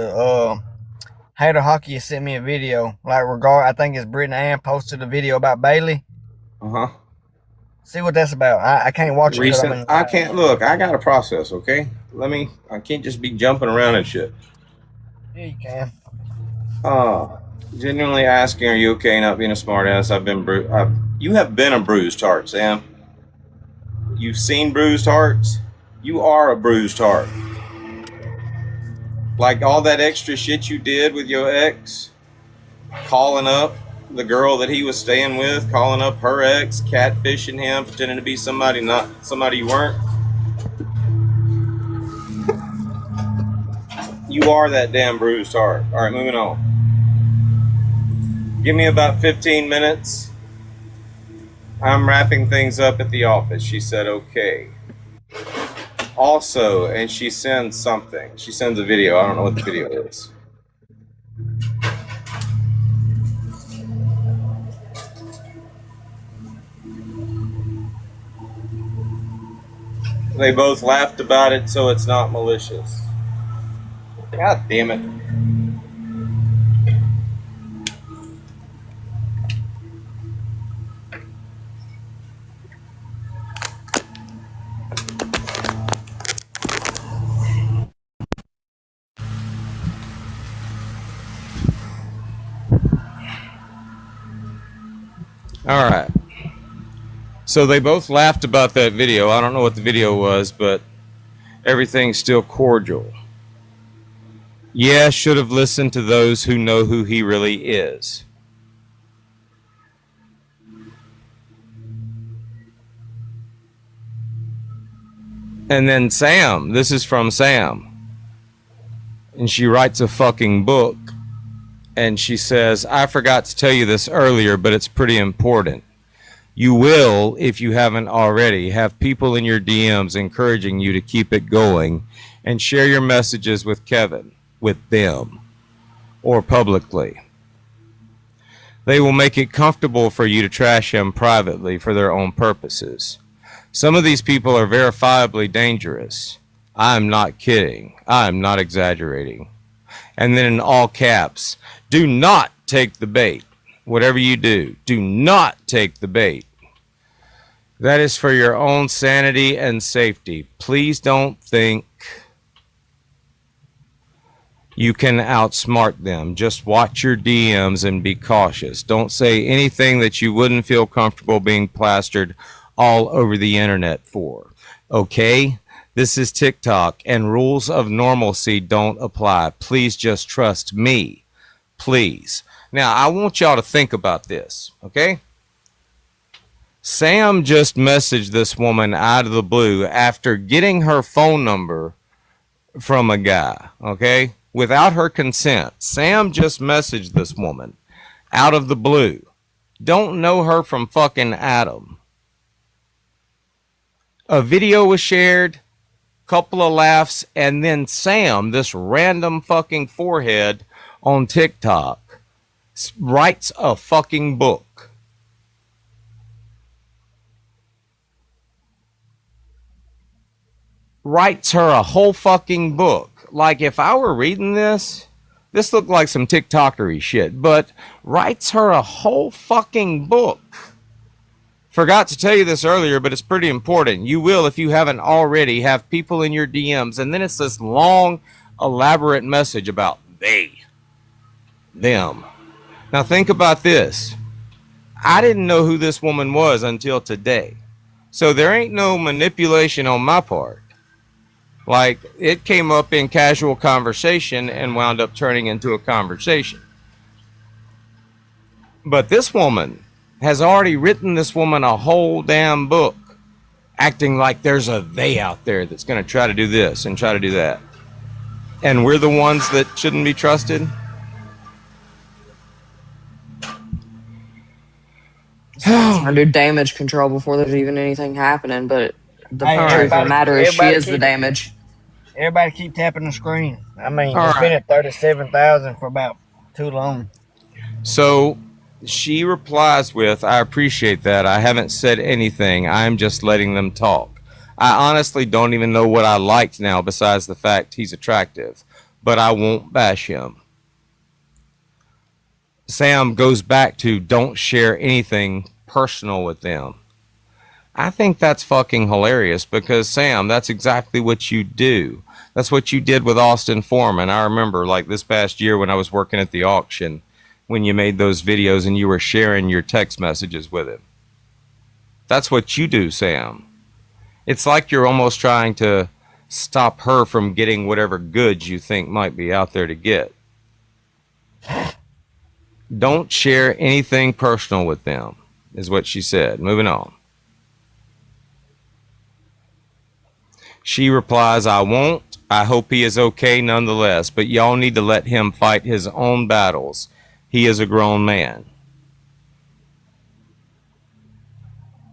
Hater Hockey sent me a video. I think it's Brittany Ann posted a video about Bailey. See what that's about. I can't watch it. Recent. I can't look. I got a process. Okay. I can't just be jumping around and shit. Yeah, you can. Genuinely asking, are you okay? Not being a smartass. You have been a bruised heart, Sam. You've seen bruised hearts. You are a bruised heart. Like all that extra shit you did with your ex, calling up the girl that he was staying with, calling up her ex, catfishing him, pretending to be somebody not somebody you weren't. You are that damn bruised heart. All right, moving on. Give me about 15 minutes. I'm wrapping things up at the office. She said, okay. Also, and she sends something. She sends a video. I don't know what the video is. They both laughed about it, so it's not malicious. God damn it. All right. So they both laughed about that video. I don't know what the video was, but everything's still cordial. Yeah, should have listened to those who know who he really is. And then Sam, this is from Sam. And she writes a fucking book. And she says, I forgot to tell you this earlier, but it's pretty important. You will, if you haven't already, have people in your DMs encouraging you to keep it going and share your messages with Kevin, with them, or publicly. They will make it comfortable for you to trash him privately for their own purposes. Some of these people are verifiably dangerous. I'm not kidding. I'm not exaggerating. And then in all caps, do not take the bait. Whatever you do not take the bait. That is for your own sanity and safety. Please don't think you can outsmart them. Just watch your DMs and be cautious. Don't say anything that you wouldn't feel comfortable being plastered all over the internet for. Okay? This is TikTok, and rules of normalcy don't apply. Please just trust me. Please. Now, I want y'all to think about this, okay? Sam just messaged this woman out of the blue after getting her phone number from a guy, okay? Without her consent. Sam just messaged this woman out of the blue. Don't know her from fucking Adam. A video was shared, couple of laughs, and then Sam, this random fucking forehead on TikTok, writes a fucking book. Writes her a whole fucking book. Like, if I were reading this looked like some TikTokery shit, but writes her a whole fucking book. Forgot to tell you this earlier, but it's pretty important. You will, if you haven't already, have people in your DMs, and then it's this long, elaborate message about them. Now think about this. I didn't know who this woman was until today. So there ain't no manipulation on my part. Like, it came up in casual conversation and wound up turning into a conversation. But this woman has already written this woman a whole damn book, acting like there's a they out there that's going to try to do this and try to do that. And we're the ones that shouldn't be trusted. I do damage control before there's even anything happening, but the Hey, truth of the matter is she is the keep- damage. Everybody keep tapping the screen. I mean, All it's right. been at 37,000 for about too long. So she replies with, I appreciate that. I haven't said anything. I'm just letting them talk. I honestly don't even know what I liked now besides the fact he's attractive, but I won't bash him. Sam goes back to don't share anything personal with them. I think that's fucking hilarious because, Sam, that's exactly what you do. That's what you did with Austin Foreman. I remember, like, this past year when I was working at the auction, when you made those videos and you were sharing your text messages with him. That's what you do, Sam. It's like you're almost trying to stop her from getting whatever goods you think might be out there to get. Don't share anything personal with them, is what she said. Moving on. She replies, I won't. I hope he is okay nonetheless, but y'all need to let him fight his own battles. He is a grown man.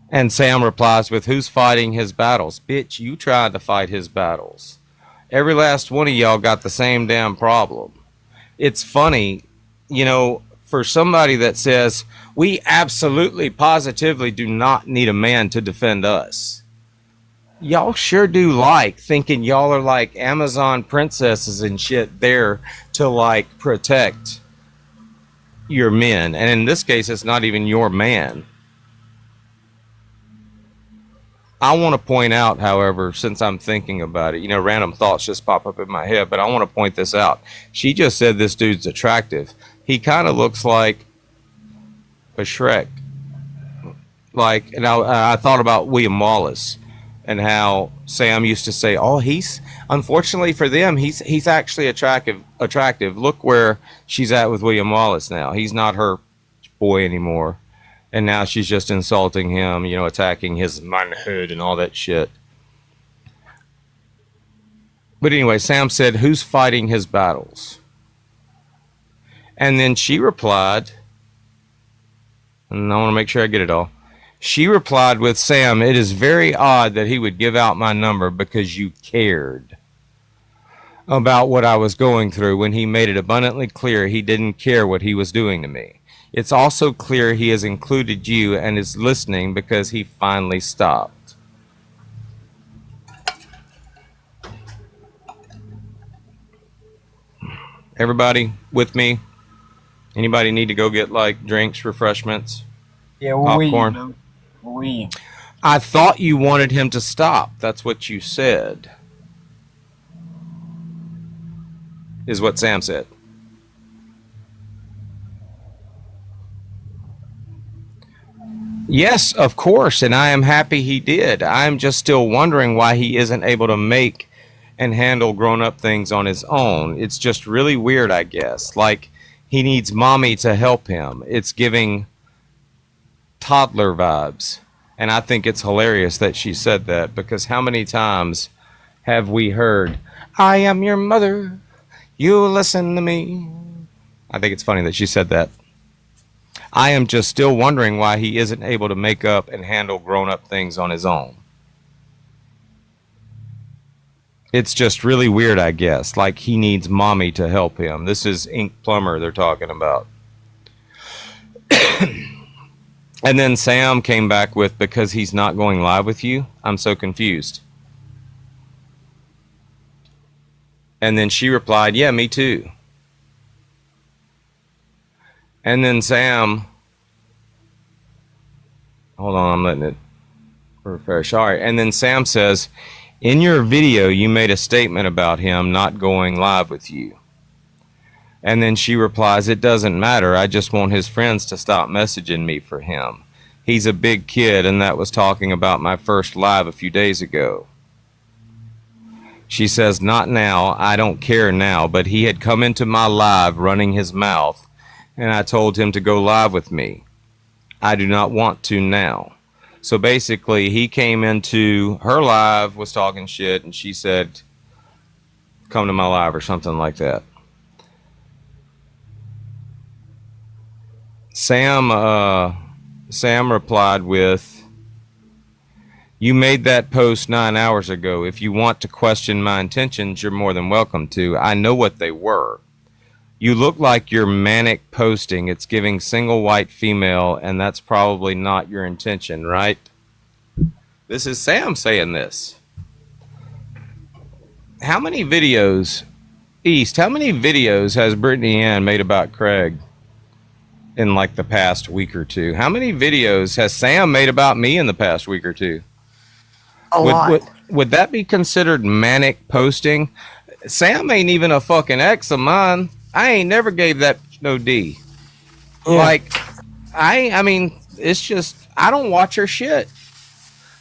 And Sam replies with, who's fighting his battles? Bitch, you tried to fight his battles. Every last one of y'all got the same damn problem. It's funny, you know, for somebody that says, we absolutely, positively do not need a man to defend us. Y'all sure do like thinking y'all are like Amazon princesses and shit there to like protect your men. And in this case, it's not even your man. I want to point out, however, since I'm thinking about it, you know, random thoughts just pop up in my head, but I want to point this out. She just said this dude's attractive. He kind of looks like a Shrek. Like, and I thought about William Wallace and how Sam used to say, oh, he's, unfortunately for them, he's actually attractive. Look where she's at with William Wallace now. He's not her boy anymore. And now she's just insulting him, you know, attacking his manhood and all that shit. But anyway, Sam said, who's fighting his battles? And then she replied, and I want to make sure I get it all. She replied with, Sam, it is very odd that he would give out my number because you cared about what I was going through when he made it abundantly clear he didn't care what he was doing to me. It's also clear he has included you and is listening because he finally stopped. Everybody with me? Anybody need to go get like drinks, refreshments, Yeah, popcorn? we. I thought you wanted him to stop. That's what you said. Is what Sam said. Yes, of course, and I am happy he did. I'm just still wondering why he isn't able to make and handle grown-up things on his own. It's just really weird, I guess. Like, he needs mommy to help him. It's giving toddler vibes. And I think it's hilarious that she said that, because how many times have we heard, I am your mother, you listen to me. I think it's funny that she said that. I am just still wondering why he isn't able to make up and handle grown-up things on his own. It's just really weird, I guess. Like, he needs mommy to help him. This is Ink Plumber they're talking about. And then Sam came back with, because he's not going live with you, I'm so confused. And then she replied, yeah, me too. And then Sam, hold on, I'm letting it refresh. All right. And then Sam says, in your video, you made a statement about him not going live with you. And then she replies, it doesn't matter. I just want his friends to stop messaging me for him. He's a big kid, and that was talking about my first live a few days ago. She says, not now. I don't care now, but he had come into my live running his mouth, and I told him to go live with me. I do not want to now. So basically, he came into her live, was talking shit, and she said, come to my live or something like that. Sam replied with, you made that post 9 hours ago. If you want to question my intentions, you're more than welcome to. I know what they were. You look like you're manic posting. It's giving single white female, and that's probably not your intention, right? This is Sam saying this. How many videos, East, how many videos has Brittany Ann made about Craig in like the past week or two? How many videos has Sam made about me in the past week or two? A lot. Would that be considered manic posting? Sam ain't even a fucking ex of mine. I ain't never gave that no D. Yeah. Like, I mean, it's just, I don't watch her shit.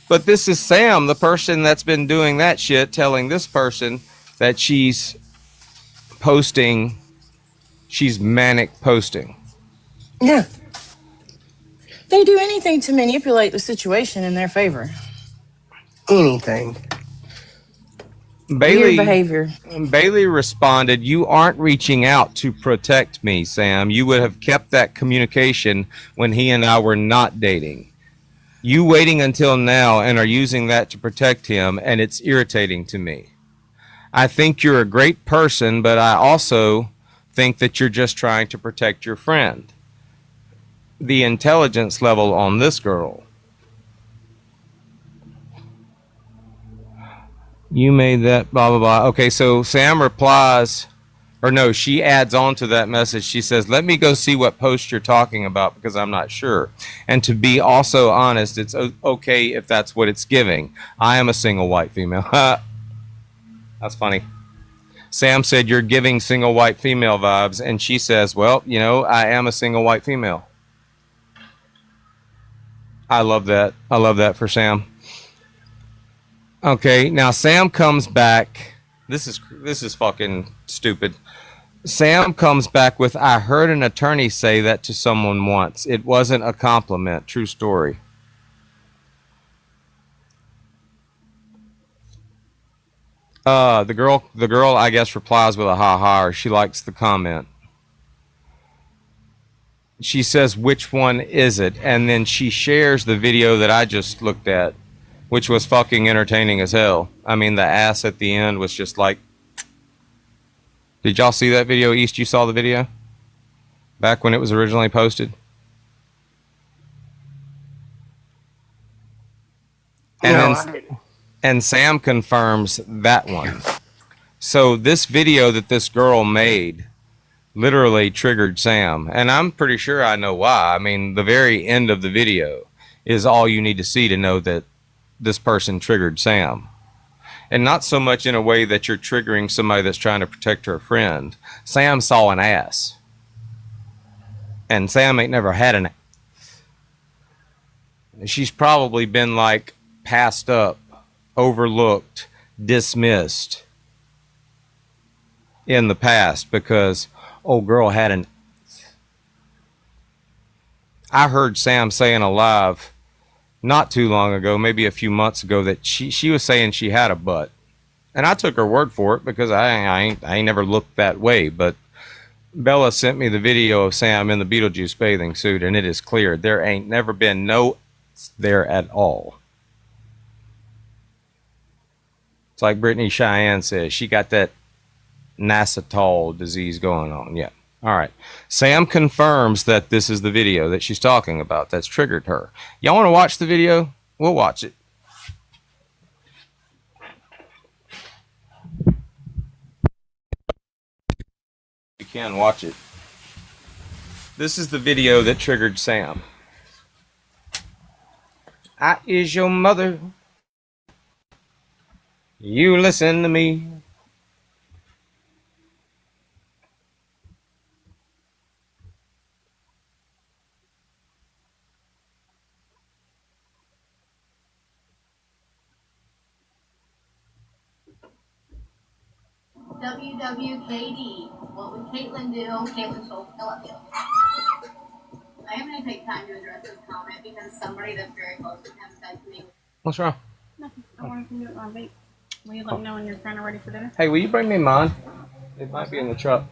But this is Sam, the person that's been doing that shit, telling this person that she's posting, she's manic posting. Yeah. They do anything to manipulate the situation in their favor. Anything. Weird behavior. Bailey responded, you aren't reaching out to protect me, Sam. You would have kept that communication when he and I were not dating. You waiting until now and are using that to protect him, and it's irritating to me. I think you're a great person, but I also think that you're just trying to protect your friend. The intelligence level on this girl. You made that blah, blah, blah. Okay, so Sam replies, or no, she adds on to that message. She says, let me go see what post you're talking about because I'm not sure. And to be also honest, it's okay if that's what it's giving. I am a single white female. That's funny. Sam said, you're giving single white female vibes. And she says, well, you know, I am a single white female. I love that. I love that for Sam. Okay, now Sam comes back. This is fucking stupid. Sam comes back with, I heard an attorney say that to someone once. It wasn't a compliment. True story. The girl, I guess, replies with a ha-ha, or she likes the comment. She says, which one is it? And then she shares the video that I just looked at, which was fucking entertaining as hell. I mean, the ass at the end was just like... Did y'all see that video, East? You saw the video? Back when it was originally posted? And Sam confirms that one. So this video that this girl made literally triggered Sam. And I'm pretty sure I know why. I mean, the very end of the video is all you need to see to know that this person triggered Sam. And not so much in a way that you're triggering somebody that's trying to protect her friend. Sam saw an ass. And Sam ain't never had an ass. She's probably been like passed up, overlooked, dismissed in the past because old girl had an. I heard Sam saying alive not too long ago, maybe a few months ago, that she was saying she had a butt, and I took her word for it because I ain't never looked that way. But Bella sent me the video of Sam in the Beetlejuice bathing suit, and it is clear there ain't never been no there at all. It's like Brittany Cheyenne says, she got that Nassatol disease going on. Yeah. All right. Sam confirms that this is the video that she's talking about that's triggered her. Y'all want to watch the video? We'll watch it. You can watch it. This is the video that triggered Sam. I is your mother. You listen to me. WWKD. What would Caitlyn do? Caitlyn Schultz, I love you. I am going to take time to address this comment because somebody that's very close to him said to me. What's wrong? Nothing. I wanted to do it on vape. Will you let me know when you're kind of ready for dinner? Hey, will you bring me mine? It might be in the truck.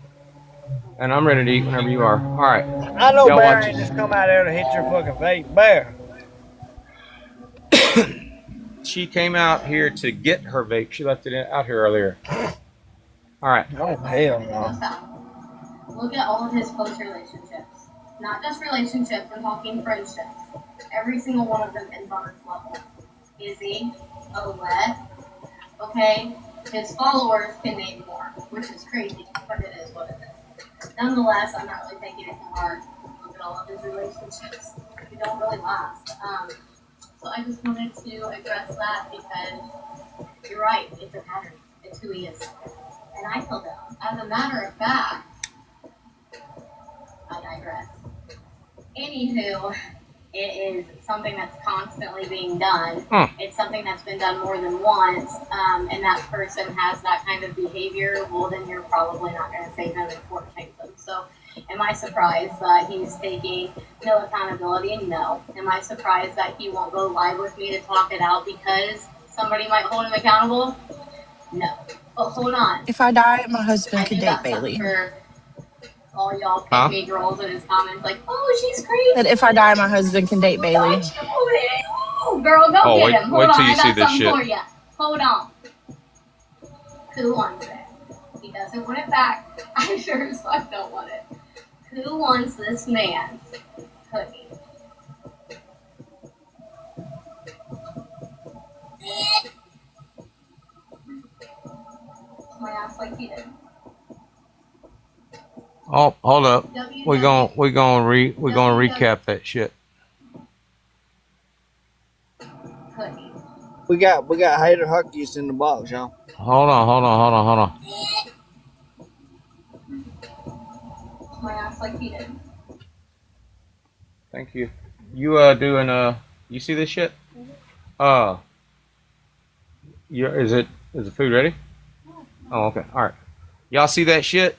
And I'm ready to eat whenever you are. All right. I know Y'all Bear watch ain't it. just come out there to hit your fucking vape. Bear. She came out here to get her vape. She left it out here earlier. All right. Oh, hell no. Look at all of his close relationships. Not just relationships, I'm talking friendships. Every single one of them ends on his level. Izzy, Olette, okay? His followers can name more, which is crazy, but it is what it is. Nonetheless, I'm not really taking it to heart. Look at all of his relationships. They don't really last. So I just wanted to address that because you're right, it's a pattern. It's who he is. And I feel that. As a matter of fact, I digress. Anywho, it is something that's constantly being done. It's something that's been done more than once, and that person has that kind of behavior, well, then you're probably not going to save them and court take them. So, am I surprised that he's taking no accountability? No. Am I surprised that he won't go live with me to talk it out because somebody might hold him accountable? No. But hold on. If I die, my husband I could do date got Bailey. something for all y'all pick me girls in his comments like, oh, she's crazy. That if I die, my husband can date Bailey. Oh, girl, go Oh, get him. Hold wait on, till you I see got this something shit. for you. Hold on. Who wants it? He doesn't want it back. I sure as fuck don't want it. Who wants this man's cookie? My ass like he did. Oh, hold up. We're gonna recap that shit. Cookie. We got hater huckies in the box, y'all. Hold on. My ass like he did. Thank you. You doing you see this shit? Is the food ready? Oh, okay. All right. Y'all see that shit?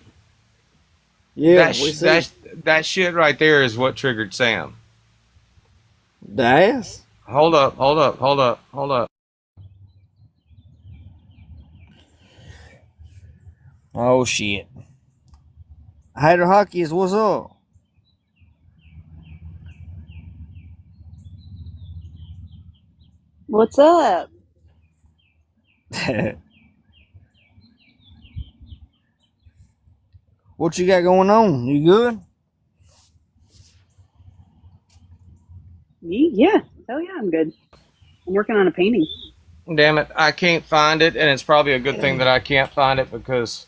Yeah, we see. That shit right there is what triggered Sam. The ass? Hold up. Oh, shit. Hater huckies, what's up? What's up? What you got going on? You good? Yeah. Hell yeah, I'm good. I'm working on a painting. Damn it, I can't find it, and it's probably a good thing that I can't find it because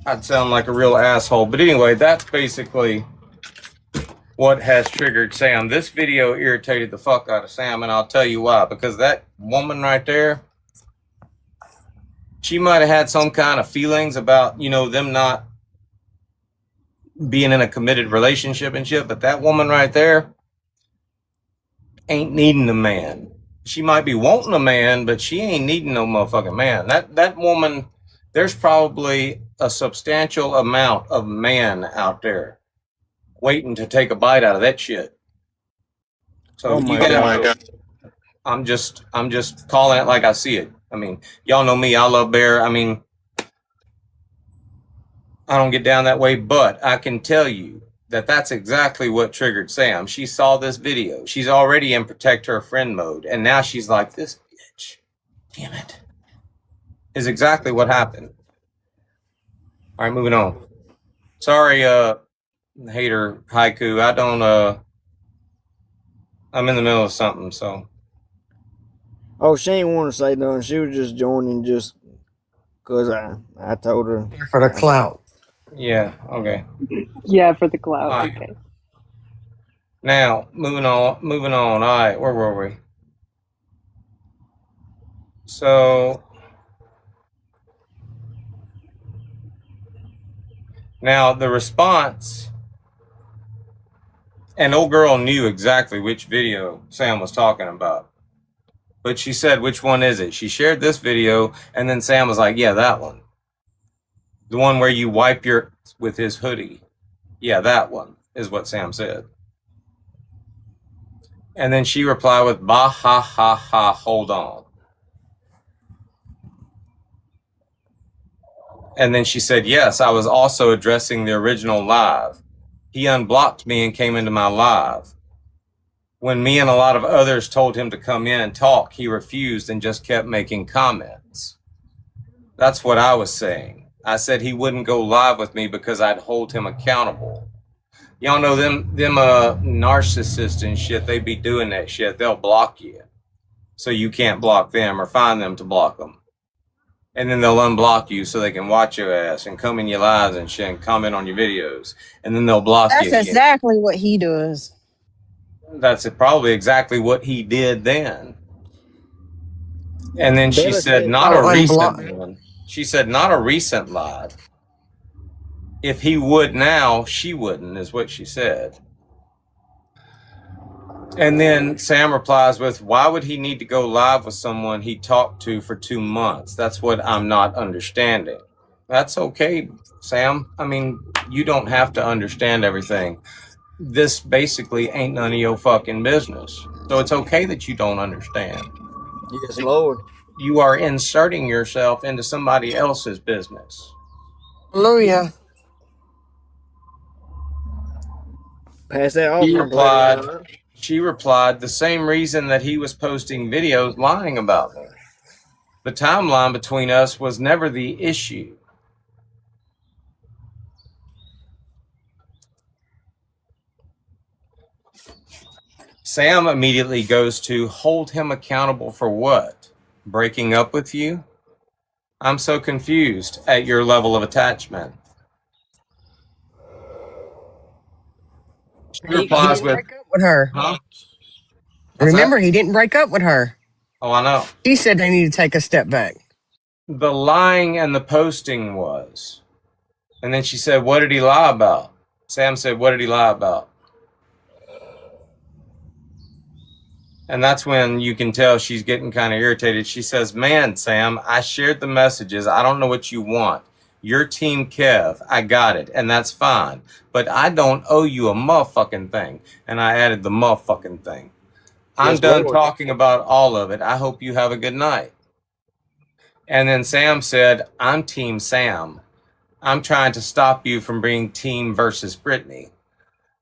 I'd sound like a real asshole. But anyway, that's basically what has triggered Sam. This video irritated the fuck out of Sam, and I'll tell you why. Because that woman right there, she might have had some kind of feelings about, you know, them not being in a committed relationship and shit. But that woman right there ain't needing a man. She might be wanting a man, but she ain't needing no motherfucking man. That woman, there's probably a substantial amount of man out there waiting to take a bite out of that shit. So Oh my God. I'm just calling it like I see it. I mean, y'all know me, I love Bear. I mean, I don't get down that way, but I can tell you that that's exactly what triggered Sam. She saw this video. She's already in protect her friend mode, and now she's like, this bitch, damn it, is exactly what happened. All right, moving on. Sorry, hater haiku. I don't, I'm in the middle of something, so. Oh, she ain't want to say nothing. She was just joining just because I told her. For the clout. Yeah, okay. Yeah, for the cloud. All right. Okay. Now, moving on. All right, where were we? So, now the response, and old girl knew exactly which video Sam was talking about. But she said, which one is it? She shared this video, and then Sam was like, yeah, that one. The one where you wipe your with his hoodie. Yeah, that one is what Sam said. And then she replied with, bah, ha, ha, ha, hold on. And then she said, yes, I was also addressing the original live. He unblocked me and came into my live. When me and a lot of others told him to come in and talk, he refused and just kept making comments. That's what I was saying. I said he wouldn't go live with me because I'd hold him accountable. Y'all know them narcissists and shit, they be doing that shit. They'll block you so you can't block them or find them to block them. And then they'll unblock you so they can watch your ass and come in your lives and shit and comment on your videos. And then they'll block you. That's exactly what he does. That's probably exactly what he did then. And then she said, not a recent one. She said, not a recent live. If he would now, she wouldn't, is what she said. And then Sam replies with, why would he need to go live with someone he talked to for 2 months? That's what I'm not understanding. That's okay, Sam. I mean, you don't have to understand everything. This basically ain't none of your fucking business. So it's okay that you don't understand. Yes, Lord. You are inserting yourself into somebody else's business. Hallelujah. Pass that off. She replied, the same reason that he was posting videos lying about me. The timeline between us was never the issue. Sam immediately goes to hold him accountable for what? Breaking up with you? I'm so confused at your level of attachment. She replies with, break up with her. huh? Remember, he didn't break up with her. Oh, I know. He said they need to take a step back. The lying and the posting was. And then she said, what did he lie about? Sam said, what did he lie about? And that's when you can tell she's getting kind of irritated. She says, man, Sam, I shared the messages. I don't know what you want. You're Team Kev. I got it. And that's fine. But I don't owe you a motherfucking thing. And I added the motherfucking thing. I'm done talking about all of it. I hope you have a good night. And then Sam said, I'm Team Sam. I'm trying to stop you from being team versus Brittany.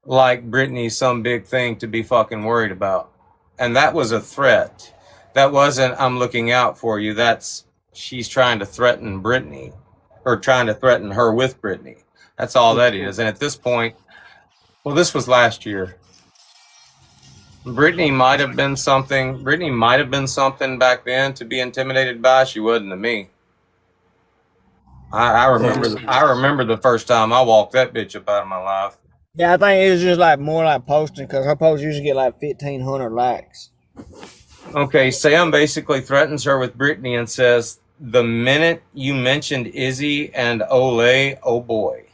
Like Brittany's some big thing to be fucking worried about. And that was a threat. That wasn't, I'm looking out for you. That's, she's trying to threaten Brittany. Or trying to threaten her with Brittany. That's all that is. And at this point, well, this was last year. Brittany might have been something back then to be intimidated by. She wasn't to me. I remember the first time I walked that bitch up out of my life. Yeah, I think it was just like more like posting because her posts usually get like 1,500 likes. Okay, Sam basically threatens her with Brittany and says, the minute you mentioned Izzy and Olay, oh boy.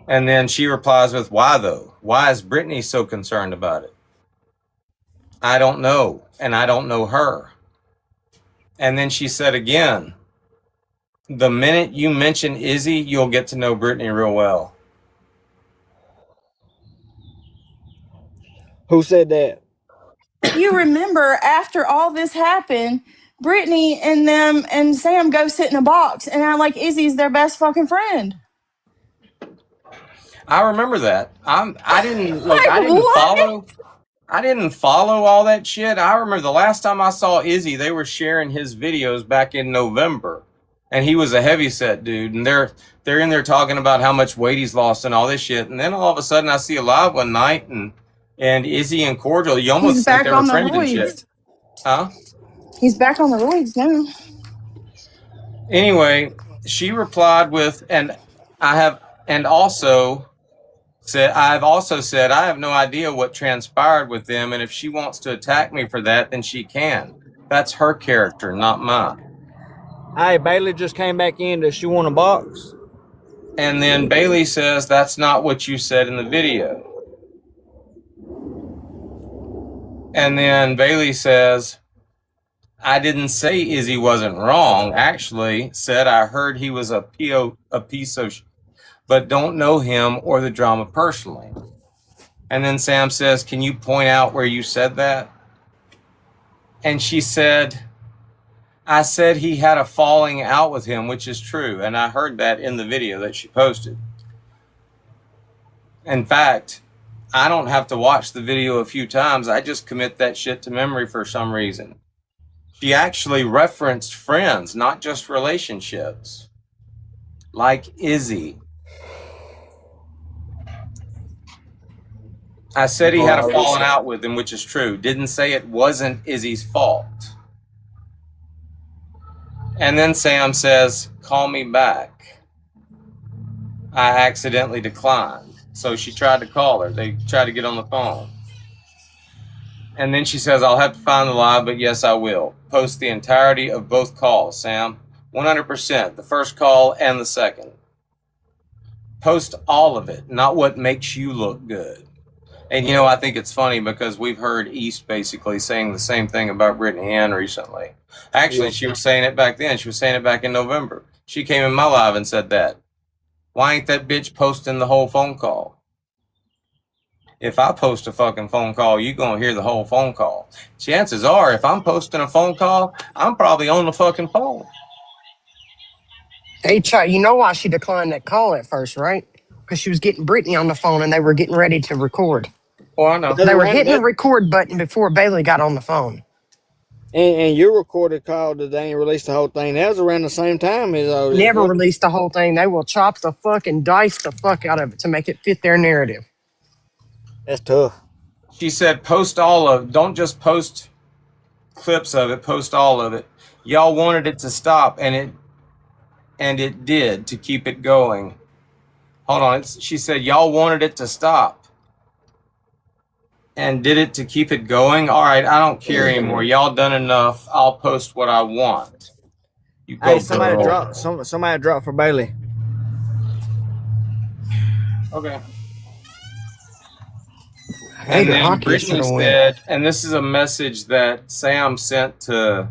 And then she replies with, why though? Why is Brittany so concerned about it? I don't know, and I don't know her. And then she said again, the minute you mention Izzy, you'll get to know Brittany real well. Who said that? You remember after all this happened, Brittany and them and Sam go sit in a box and act like Izzy's their best fucking friend. I remember that. I didn't What? I didn't follow all that shit. I remember the last time I saw Izzy, they were sharing his videos back in November. And he was a heavyset dude. And they're in there talking about how much weight he's lost and all this shit. And then all of a sudden I see a live one night and Izzy and Cordial, you almost think they were friends and shit. Huh? He's back on the roids now. Anyway, she replied with, I've also said I have no idea what transpired with them, and if she wants to attack me for that, then she can. That's her character, not mine. Hey, Bailey just came back in. Does she want a box? And then Bailey says, that's not what you said in the video. And then Bailey says, I didn't say Izzy wasn't wrong. Actually, said I heard he was a piece of but don't know him or the drama personally. And then Sam says, can you point out where you said that? And she said, I said he had a falling out with him, which is true. And I heard that in the video that she posted. In fact, I don't have to watch the video a few times. I just commit that shit to memory for some reason. She actually referenced friends, not just relationships. Like Izzy. I said he had a falling out with him, which is true. Didn't say it wasn't Izzy's fault. And then Sam says, call me back. I accidentally declined. So she tried to call her. They tried to get on the phone. And then she says, I'll have to find the live, but yes, I will. Post the entirety of both calls, Sam. 100%. The first call and the second. Post all of it, not what makes you look good. And, you know, I think it's funny because we've heard East basically saying the same thing about Brittany Ann recently. Actually, she was saying it back then. She was saying it back in November. She came in my live and said that. Why ain't that bitch posting the whole phone call? If I post a fucking phone call, you gonna hear the whole phone call. Chances are, if I'm posting a phone call, I'm probably on the fucking phone. Hey, Chuck, you know why she declined that call at first, right? Because she was getting Brittany on the phone and they were getting ready to record. Oh, I know. They were hitting the record button before Bailey got on the phone. And your recorded call that they ain't released the whole thing. That was around the same time as Never released the whole thing. They will chop the fuck and dice the fuck out of it to make it fit their narrative. That's tough. She said, post all of it. Don't just post clips of it. Post all of it. Y'all wanted it to stop, and it did to keep it going. Hold on. She said, y'all wanted it to stop. And did it to keep it going? All right, I don't care anymore. Y'all done enough. I'll post what I want. You go. Hey, somebody dropped for Bailey. Okay. Hey, And the then Hockey Brittany is gonna said, and this is a message that Sam sent to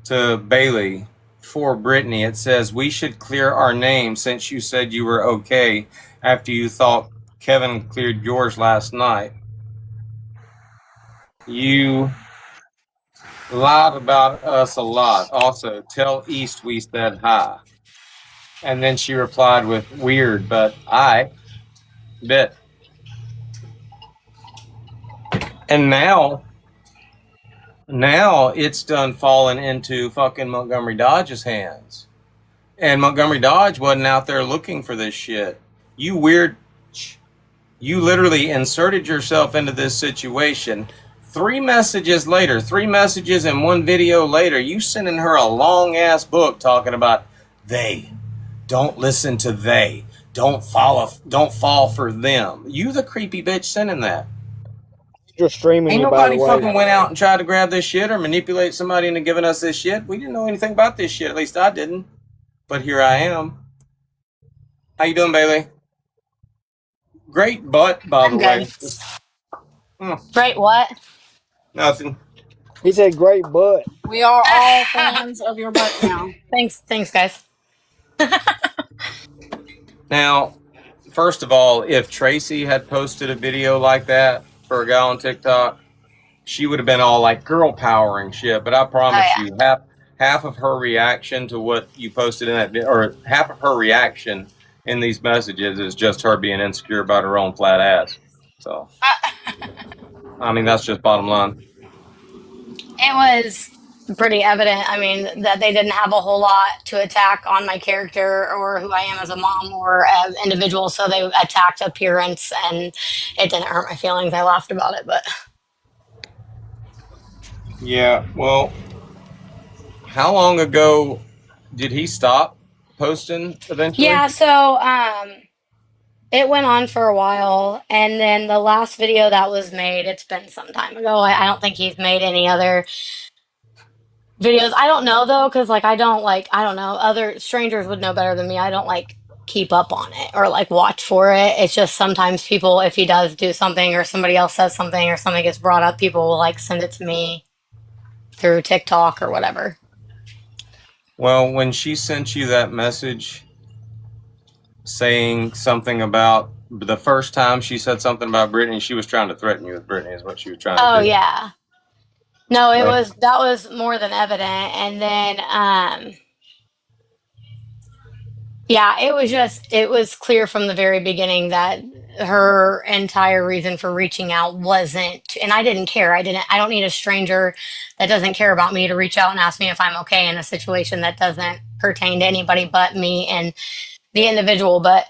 Bailey for Brittany. It says, we should clear our name since you said you were okay after you thought Kevin cleared yours last night. You lied about us a lot. Also, tell East we said hi. And then she replied with, weird, but I bet. And now it's done falling into fucking Montgomery Dodge's hands. And Montgomery Dodge wasn't out there looking for this shit. You literally inserted yourself into this situation. 3 messages later, 3 messages and 1 video later, you sending her a long ass book talking about They. Don't listen to they. Don't fall for them. You the creepy bitch sending that. Just streaming Ain't you, by the nobody way. fucking went out and tried to grab this shit or manipulate somebody into giving us this shit. We didn't know anything about this shit. At least I didn't. But here I am. How you doing, Bailey? Great butt, by I'm the way. good. Great what? Nothing. He said great butt. We are all fans of your butt now. Thanks, guys. Now, first of all, if Tracy had posted a video like that for a guy on TikTok, she would have been all like girl power and shit. But I promise you, half of her reaction to what you posted in that video, or half of her reaction in these messages is just her being insecure about her own flat ass. So, I mean, that's just bottom line. It was pretty evident, I mean, that they didn't have a whole lot to attack on my character or who I am as a mom or as an individual, so they attacked appearance, and it didn't hurt my feelings. I laughed about it, but... Yeah, well, how long ago did he stop posting eventually? Yeah, so it went on for a while, and then the last video that was made, it's been some time ago. I don't think he's made any other videos. I don't know though, because like I don't know, other strangers would know better than me. I don't like keep up on it or like watch for it. It's just sometimes people, if he does do something or somebody else says something or something gets brought up, people will like send it to me through TikTok or whatever. Well, when she sent you that message saying something about the first time she said something about Brittany, she was trying to threaten you with Brittany is what she was trying to do. Oh yeah. No, that was more than evident. And then yeah, it was clear from the very beginning that her entire reason for reaching out wasn't, and I didn't care. I don't need a stranger that doesn't care about me to reach out and ask me if I'm okay in a situation that doesn't pertain to anybody but me and the individual, but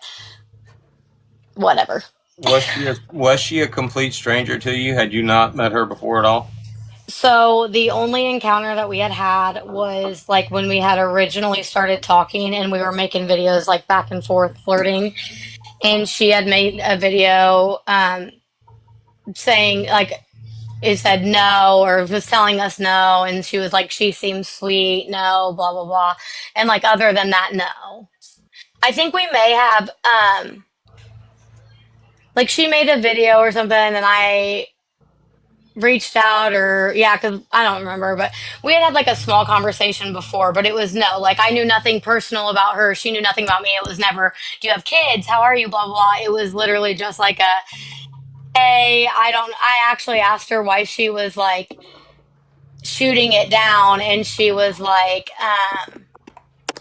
whatever. Was she a complete stranger to you? Had you not met her before at all? So the only encounter that we had was like when we had originally started talking and we were making videos like back and forth flirting, and she had made a video saying like it said no, or was telling us no, and she was like, she seems sweet, no, blah blah blah, and like other than that, no. I think we may have like she made a video or something and I reached out, or because I don't remember, but we had like a small conversation before, but it was no, like I knew nothing personal about her, she knew nothing about me. It was never, do you have kids, how are you, blah blah. It was literally just like a, hey, I actually asked her why she was like shooting it down, and she was like,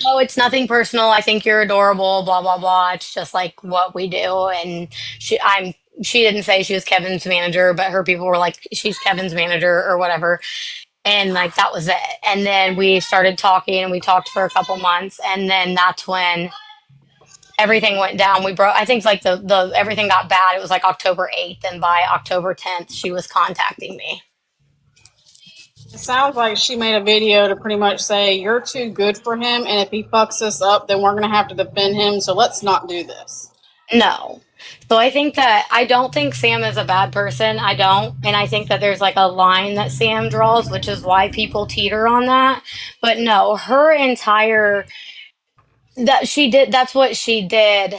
oh, it's nothing personal, I think you're adorable, blah blah blah, it's just like what we do. And she didn't say she was Kevin's manager, but her people were like, she's Kevin's manager or whatever. And like, that was it. And then we started talking and we talked for a couple months. And then that's when everything went down. I think like the everything got bad. It was like October 8th. And by October 10th, she was contacting me. It sounds like she made a video to pretty much say, you're too good for him, and if he fucks us up, then we're going to have to defend him, so let's not do this. No. So I don't think Sam is a bad person. I don't. And I think that there's like a line that Sam draws, which is why people teeter on that. But no, her entire, that's what she did.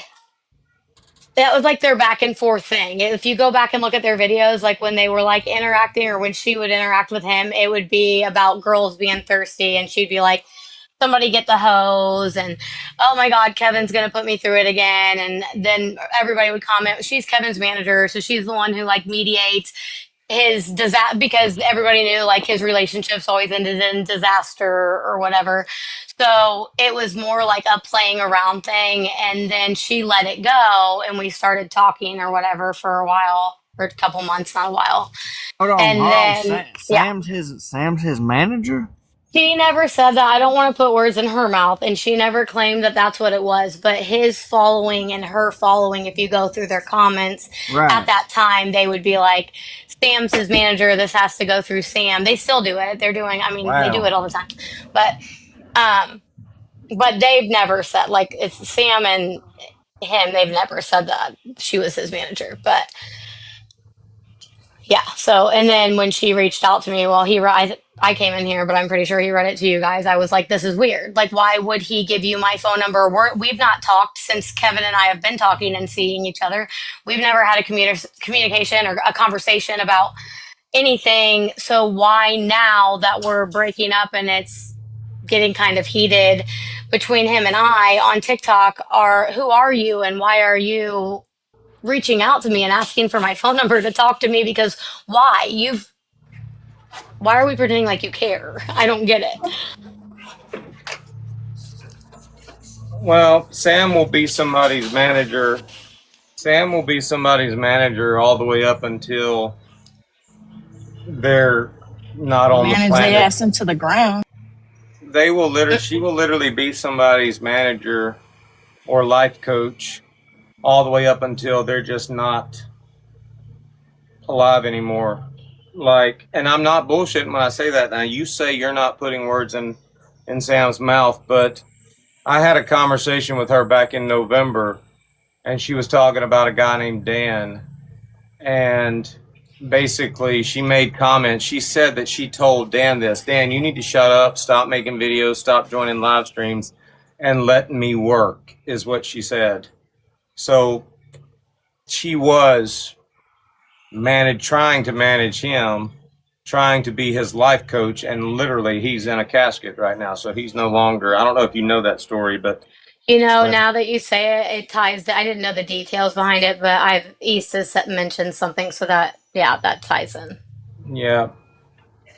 That was like their back and forth thing. If you go back and look at their videos, like when they were like interacting or when she would interact with him, it would be about girls being thirsty, and she'd be like, somebody get the hose, and oh my god, Kevin's gonna put me through it again. And then everybody would comment, she's Kevin's manager, so she's the one who like mediates his disaster, because everybody knew like his relationships always ended in disaster or whatever. So it was more like a playing around thing, and then she let it go and we started talking or whatever for a while, or a couple months, not a while. Hold on, and then Sam's his manager? She never said that. I don't want to put words in her mouth, and she never claimed that that's what it was. But his following and her following, if you go through their comments at that time, they would be like, Sam's his manager, this has to go through Sam. They still do it. They're doing, they do it all the time. But but they've never said, like, it's Sam and him, they've never said that she was his manager. But yeah, so, and then when she reached out to me, well, I came in here, but I'm pretty sure he read it to you guys. I was like, this is weird. Like, why would he give you my phone number? We've not talked since Kevin and I have been talking and seeing each other. We've never had a communication or a conversation about anything. So why now that we're breaking up and it's getting kind of heated between him and I on TikTok, who are you and why are you reaching out to me and asking for my phone number to talk to me? Because why are we pretending like you care? I don't get it. Well, Sam will be somebody's manager. Sam will be somebody's manager all the way up until they're not on the Manage planet. their ass into the ground. She will literally be somebody's manager or life coach all the way up until they're just not alive anymore. Like, and I'm not bullshitting when I say that. Now, you say you're not putting words in Sam's mouth, but I had a conversation with her back in November, and she was talking about a guy named Dan, and basically she made comments. She said that she told Dan this: Dan, you need to shut up, stop making videos, stop joining live streams, and let me work, is what she said. So she was trying to manage him, trying to be his life coach, and literally he's in a casket right now. So he's no longer, I don't know if you know that story, but Now that you say it, it ties. I didn't know the details behind it, but East has mentioned something, so that ties in. yeah.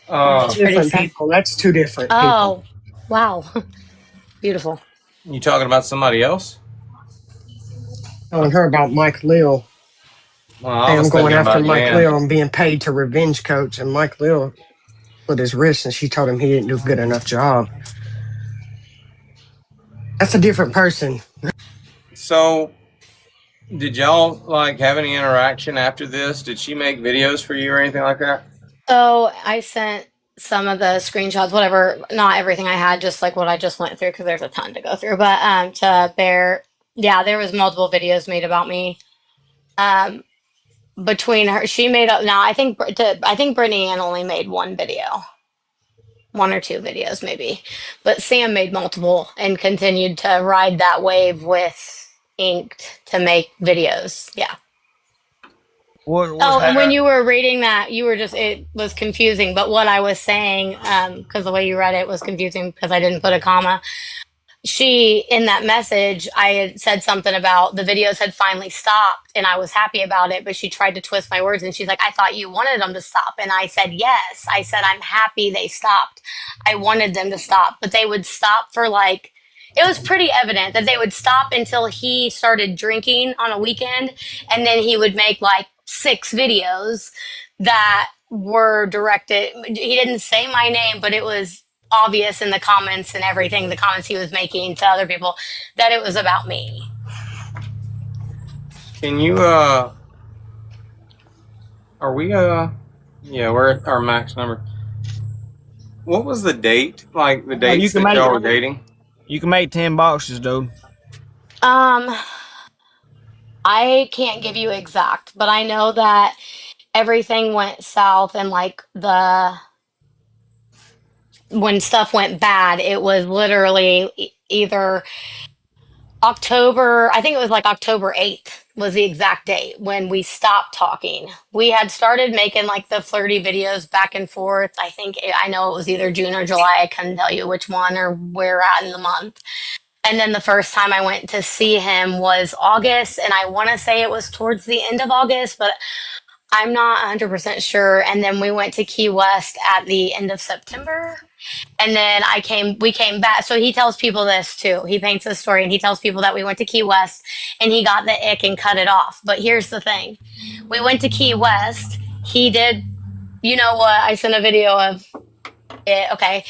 Different people. That's two different people. Oh, wow. Beautiful. You talking about somebody else? Telling her about Mike Lill. Well, I'm going after Mike Lill and being paid to revenge coach, and Mike Lill put his wrist, and she told him he didn't do a good enough job. That's a different person. So, did y'all have any interaction after this? Did she make videos for you or anything like that? So I sent some of the screenshots, whatever, not everything I had, just like what I just went through, because there's a ton to go through. But to Bear, yeah, there was multiple videos made about me. Between her, she made up. Now I think Brittany Ann only made one or two videos maybe, but Sam made multiple and continued to ride that wave with Inked to make videos. Yeah. And when you were reading that, it was confusing. But what I was saying, because the way you read it was confusing because I didn't put a comma. In that message, I had said something about the videos had finally stopped and I was happy about it, but she tried to twist my words and she's like, I thought you wanted them to stop. And I said, yes. I said, I'm happy they stopped. I wanted them to stop, but they would stop for it was pretty evident that they would stop until he started drinking on a weekend. And then he would make 6 videos that were directed. He didn't say my name, but it was obvious in the comments and everything, the comments he was making to other people, that it was about me. Can you, are we, yeah, we're at our max number. What was the date? The dates that y'all were dating? You can make $10, dude. I can't give you exact, but I know that everything went south and when stuff went bad, it was literally either October, I think it was October 8th was the exact date when we stopped talking. We had started making the flirty videos back and forth. I know it was either June or July. I couldn't tell you which one or where we're at in the month. And then the first time I went to see him was August, and I want to say it was towards the end of August, but I'm not 100% sure. And then we went to Key West at the end of September. And then we came back. So he tells people this too. He paints this story and he tells people that we went to Key West and he got the ick and cut it off. But here's the thing. We went to Key West. He did, you know what? I sent a video of it. Okay.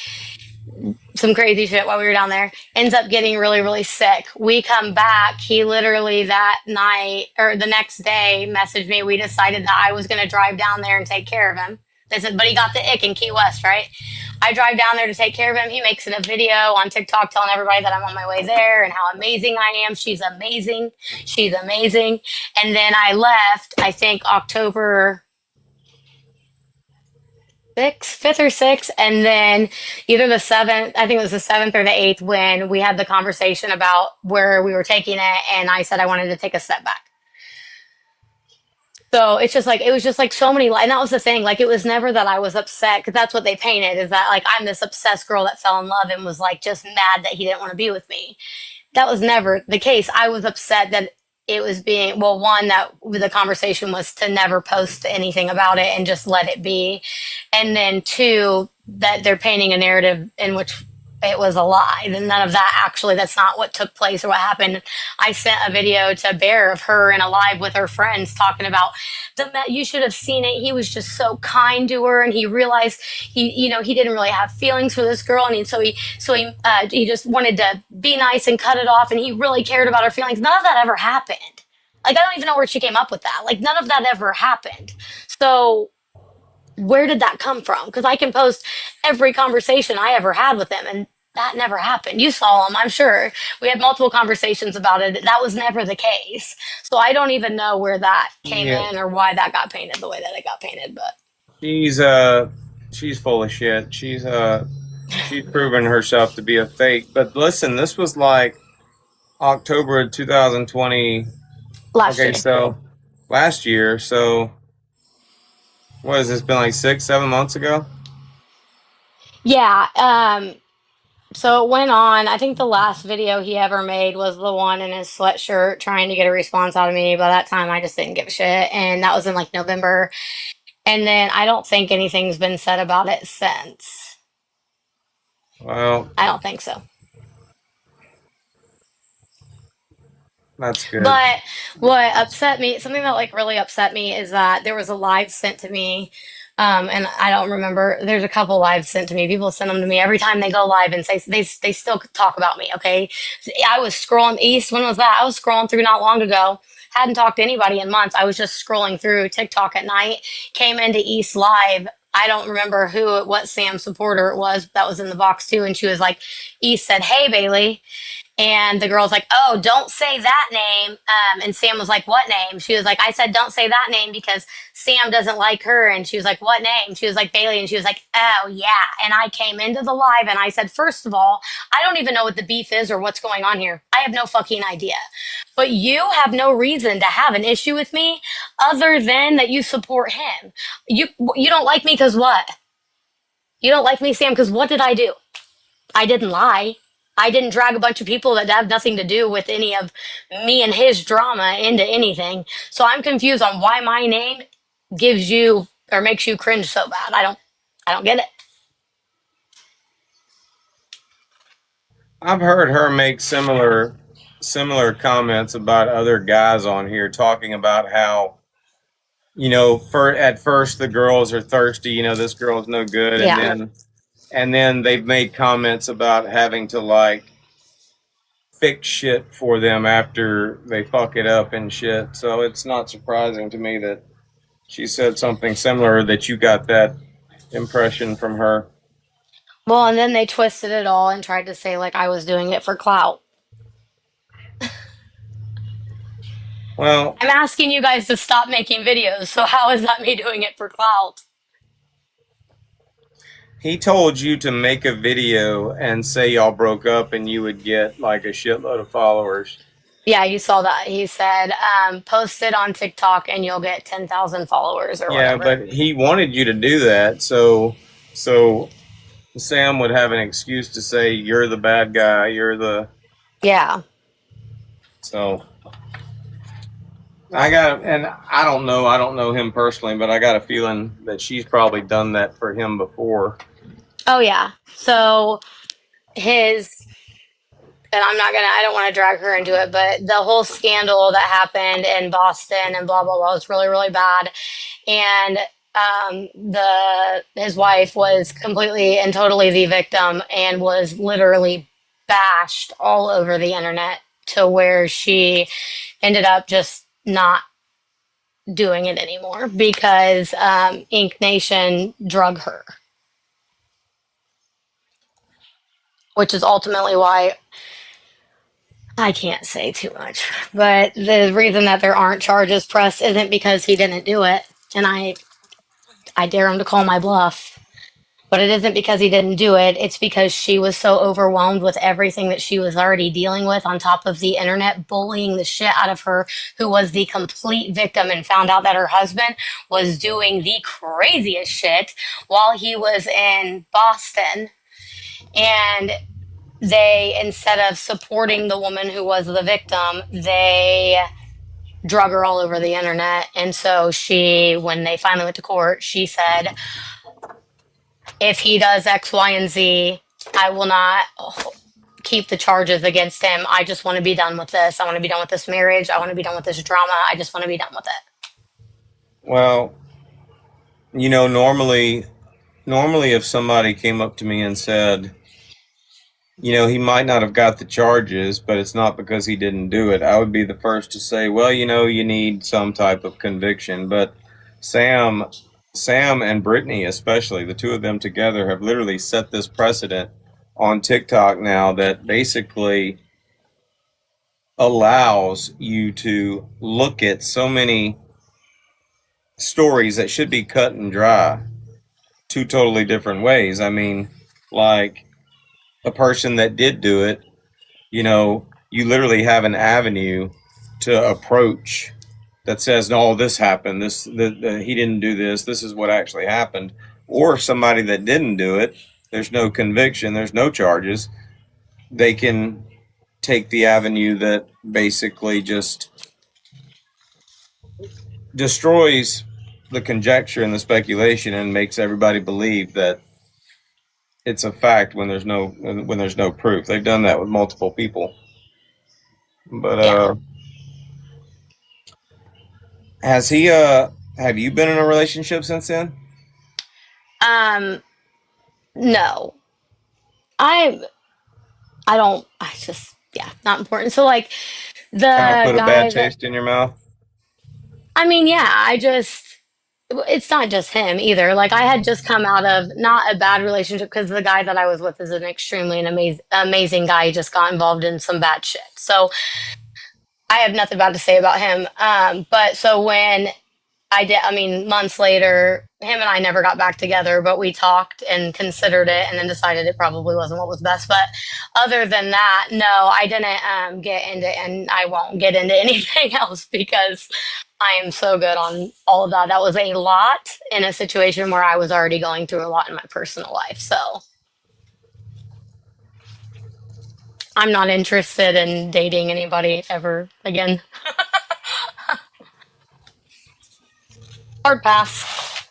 Some crazy shit while we were down there. Ends up getting really, really sick. We come back. He literally that night or the next day messaged me. We decided that I was going to drive down there and take care of him. They said, but he got the ick in Key West, right? I drive down there to take care of him. He makes a video on TikTok telling everybody that I'm on my way there and how amazing I am. She's amazing. She's amazing. And then I left, I think October 6th, 5th or 6th. And then either the 7th, I think it was the 7th or the 8th, when we had the conversation about where we were taking it. And I said I wanted to take a step back. So it's just like, it was just like so many, and that was the thing. Like, it was never that I was upset, because that's what they painted, is that like I'm this obsessed girl that fell in love and was like just mad that he didn't want to be with me. That was never the case. I was upset that it was being, well, one, that the conversation was to never post anything about it and just let it be. And then two, that they're painting a narrative in which it was a lie. And none of that actually, that's not what took place or what happened. I sent a video to Bear of her in a live with her friends talking about you should have seen it. He was just so kind to her, and he realized he didn't really have feelings for this girl, and he just wanted to be nice and cut it off, and he really cared about her feelings. None of that ever happened. Like, I don't even know where she came up with that. Like, none of that ever happened. So where did that come from? Because I can post every conversation I ever had with him, and that never happened. You saw him, I'm sure. We had multiple conversations about it. That was never the case. So I don't even know where that came Yeah. in or why that got painted the way that it got painted. But She's full of shit. She's proven herself to be a fake. But listen, this was like October of 2020. last Okay, year. so last year. So what has this been, like 6-7 months ago? Yeah. So it went on. I think the last video he ever made was the one in his sweatshirt trying to get a response out of me. By that time, I just didn't give a shit. And that was in like November. And then I don't think anything's been said about it since. Well, I don't think so. that's good. But what upset me, something that like really upset me, is that there was a live sent to me. And I don't remember, there's a couple lives sent to me. People send them to me every time they go live and say they still talk about me. Okay. I was scrolling east. When was that? I was scrolling through not long ago. Hadn't talked to anybody in months. I was just scrolling through TikTok at night, came into East Live. I don't remember what Sam supporter it was that was in the box too. And she was like, East said, "Hey, Bailey." And the girl's like, "Oh, don't say that name." And Sam was like, "What name?" She was like, "I said, don't say that name because Sam doesn't like her." And she was like, "What name?" She was like, "Bailey." And she was like, "Oh, yeah." And I came into the live and I said, first of all, I don't even know what the beef is or what's going on here. I have no fucking idea. But you have no reason to have an issue with me other than that you support him. You don't like me because what? You don't like me, Sam, because what did I do? I didn't lie. I didn't drag a bunch of people that have nothing to do with any of me and his drama into anything. So I'm confused on why my name gives you or makes you cringe so bad. I don't get it. I've heard her make similar comments about other guys on here, talking about how, at first the girls are thirsty, this girl's no good, Yeah. and then they've made comments about having to like fix shit for them after they fuck it up and shit. So it's not surprising to me that she said something similar, that you got that impression from her. Well, and then they twisted it all and tried to say like I was doing it for clout. Well, I'm asking you guys to stop making videos. So how is that me doing it for clout? he told you to make a video and say y'all broke up and you would get like a shitload of followers. Yeah, you saw that. He said, post it on TikTok and you'll get 10,000 followers or Yeah, whatever. but he wanted you to do that, so Sam would have an excuse to say you're the bad guy, Yeah. So I don't know him personally, but I got a feeling that she's probably done that for him before. Oh yeah. So and I don't want to drag her into it, but the whole scandal that happened in Boston and blah, blah, blah was really, really bad. And his wife was completely and totally the victim and was literally bashed all over the internet to where she ended up just not doing it anymore because Ink Nation drug her. which is ultimately why I can't say too much. But the reason that there aren't charges pressed isn't because he didn't do it, and I dare him to call my bluff. But it isn't because he didn't do it. It's because she was so overwhelmed with everything that she was already dealing with, on top of the internet bullying the shit out of her, who was the complete victim and found out that her husband was doing the craziest shit while he was in Boston. And they, instead of supporting the woman who was the victim, they drug her all over the internet. And so she, when they finally went to court, she said, if he does X, Y, and Z, I will not keep the charges against him. I just want to be done with this. I want to be done with this marriage. I want to be done with this drama. I just want to be done with it. Well, you know, normally if somebody came up to me and said, you know, he might not have got the charges, but it's not because he didn't do it, I would be the first to say, well, you know, you need some type of conviction. But Sam and Brittany, especially, the two of them together, have literally set this precedent on TikTok now that basically allows you to look at so many stories that should be cut and dry two totally different ways. I mean, like a person that did do it, you know, you literally have an avenue to approach that says, no, this happened, he didn't do this, this is what actually happened. Or somebody that didn't do it, there's no conviction, there's no charges, they can take the avenue that basically just destroys the conjecture and the speculation and makes everybody believe that it's a fact when there's no proof. They've done that with multiple people. But have you been in a relationship since then? No. Not important. So like the Kind of put a guy bad taste in your mouth? I mean, yeah, it's not just him either. Like I had just come out of not a bad relationship, because the guy that I was with is an extremely amazing guy. He just got involved in some bad shit. So I have nothing bad to say about him. But so when months later, him and I never got back together, but we talked and considered it and then decided it probably wasn't what was best. But other than that, no, I didn't get into, and I won't get into anything else because I am so good on all of that. That was a lot in a situation where I was already going through a lot in my personal life. So I'm not interested in dating anybody ever again. Hard pass.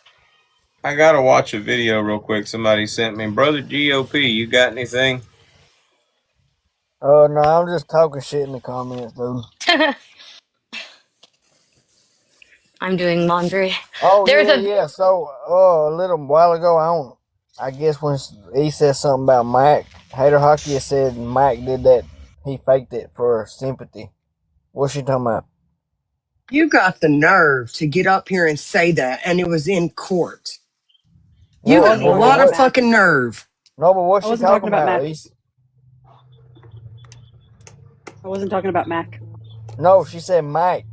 I gotta watch a video real quick. Somebody sent me, Brother GOP, you got anything? No, I'm just talking shit in the comments, dude. I'm doing laundry. Oh, yeah. So, a little while ago, I guess when he said something about Mike, Hater Hockey said Mike did that. He faked it for sympathy. What's she talking about? You got the nerve to get up here and say that, and it was in court. You got a lot of fucking nerve. No, but what's she talking about? Mac. I wasn't talking about Mac. No, she said Mike.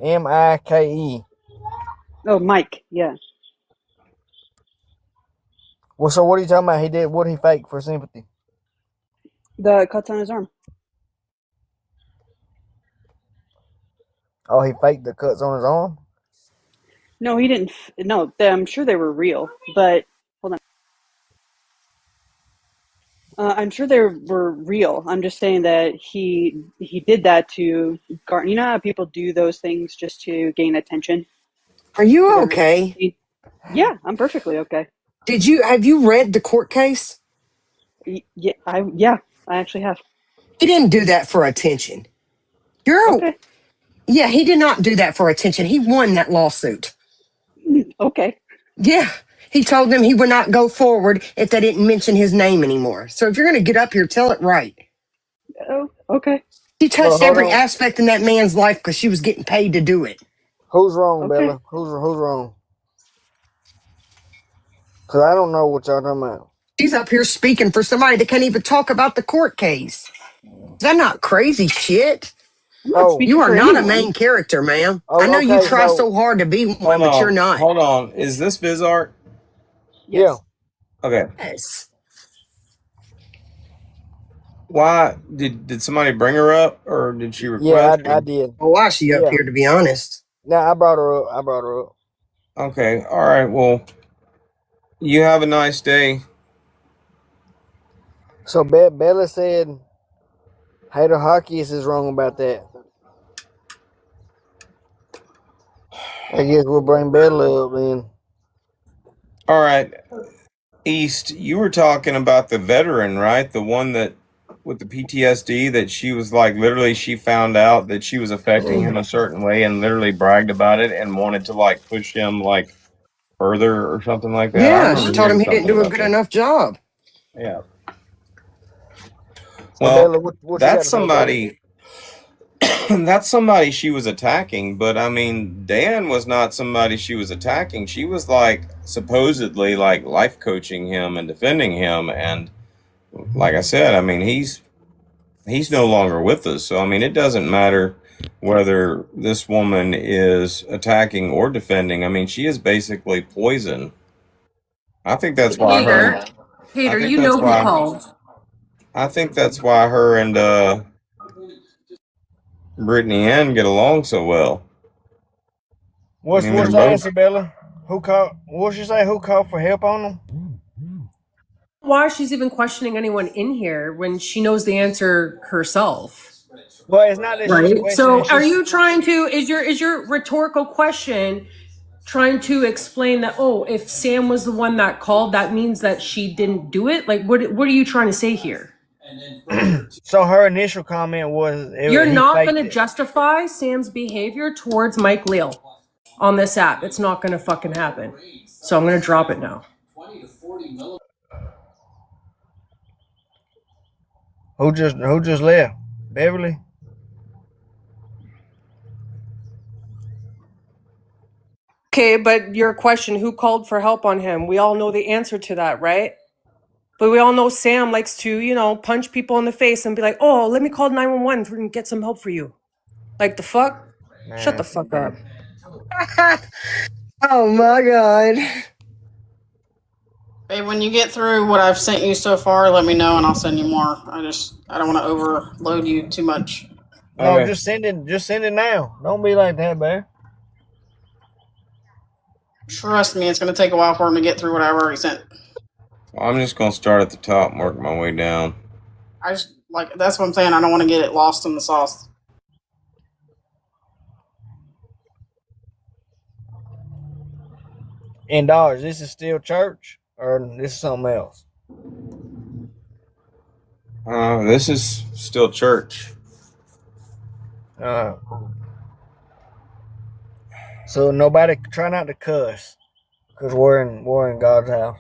M-I-K-E. Oh, Mike, yeah. Well, so what are you talking about? What did he fake for sympathy? The cuts on his arm. Oh, he faked the cuts on his arm? No, he didn't. No, I'm sure they were real, but hold on. I'm sure they were real. I'm just saying that he did that to garner. You know how people do those things just to gain attention? Are you okay? Yeah, I'm perfectly okay. Have you read the court case? Yeah, I actually have. He didn't do that for attention. Okay. Yeah, he did not do that for attention. He won that lawsuit. Okay. Yeah. He told them he would not go forward if they didn't mention his name anymore. So if you're going to get up here, tell it right. Oh, okay. She touched every aspect in that man's life because she was getting paid to do it. Who's wrong, okay. Bella? Who's wrong? Because I don't know what y'all talking about. She's up here speaking for somebody that can't even talk about the court case. Is that not crazy shit? I'm not Oh, You speaking are for not a anyone. main character, ma'am. I oh, know you okay. try So so hard to be one, Hold but you're on, not. hold on. Is this Vizart? yeah, Yes. Okay. Yes. Why did somebody bring her up, or did she yeah, request? I did. Well, why is she up Yeah. here, to be honest? No, I brought her up. I brought her up. Okay, all right. Well, you have a nice day. So Bella said Hater Hawkins is wrong about that. I guess we'll bring Bella up then. All right, East. You were talking about the veteran, right? The one that with the PTSD that she was like literally she found out that she was affecting him a certain way and literally bragged about it and wanted to like push him like further or something like that. I Yeah, she remember told him hearing he didn't something do a about good that. enough job. Yeah. So Well, Bella, what you got that's to say about it? somebody. That's somebody she was attacking, but I mean, Dan was not somebody she was attacking. She was like supposedly like life coaching him and defending him, and like I said, I mean, he's no longer with us. So I mean, it doesn't matter whether this woman is attacking or defending. I mean, she is basically poison. I think that's why her. I Peter, think you know that's who why. called. I think that's why her and Brittany Ann get along so well. I mean, What's the they're both. answer, Bella? Who called? What she say? Who called for help on them? Why she's even questioning anyone in here when she knows the answer herself? Well, it's not that she's Right. questioning. So are She's you trying to is your rhetorical question trying to explain that, oh, if Sam was the one that called, that means that she didn't do it? Like what are you trying to say here? so her initial comment was You're he not faked gonna it. justify Sam's behavior towards Mike Leal on this app. It's not gonna fucking happen. So I'm gonna drop it now. Who just left? Beverly. Okay, but your question, who called for help on him? We all know the answer to that, right? But we all know Sam likes to, punch people in the face and be like, oh, let me call 911 and get some help for you. Like the fuck? Shut the fuck up. Oh my god. Babe, when you get through what I've sent you so far, let me know and I'll send you more. I don't want to overload you too much. No, Okay. just send it. Just send it now. Don't be like that, Bear. Trust me, it's going to take a while for him to get through what I've already sent. I'm just gonna start at the top and work my way down. That's what I'm saying. I don't want to get it lost in the sauce. And dollars, this is still church or this is something else? This is still church. So nobody try not to cuss, cause we're in God's house.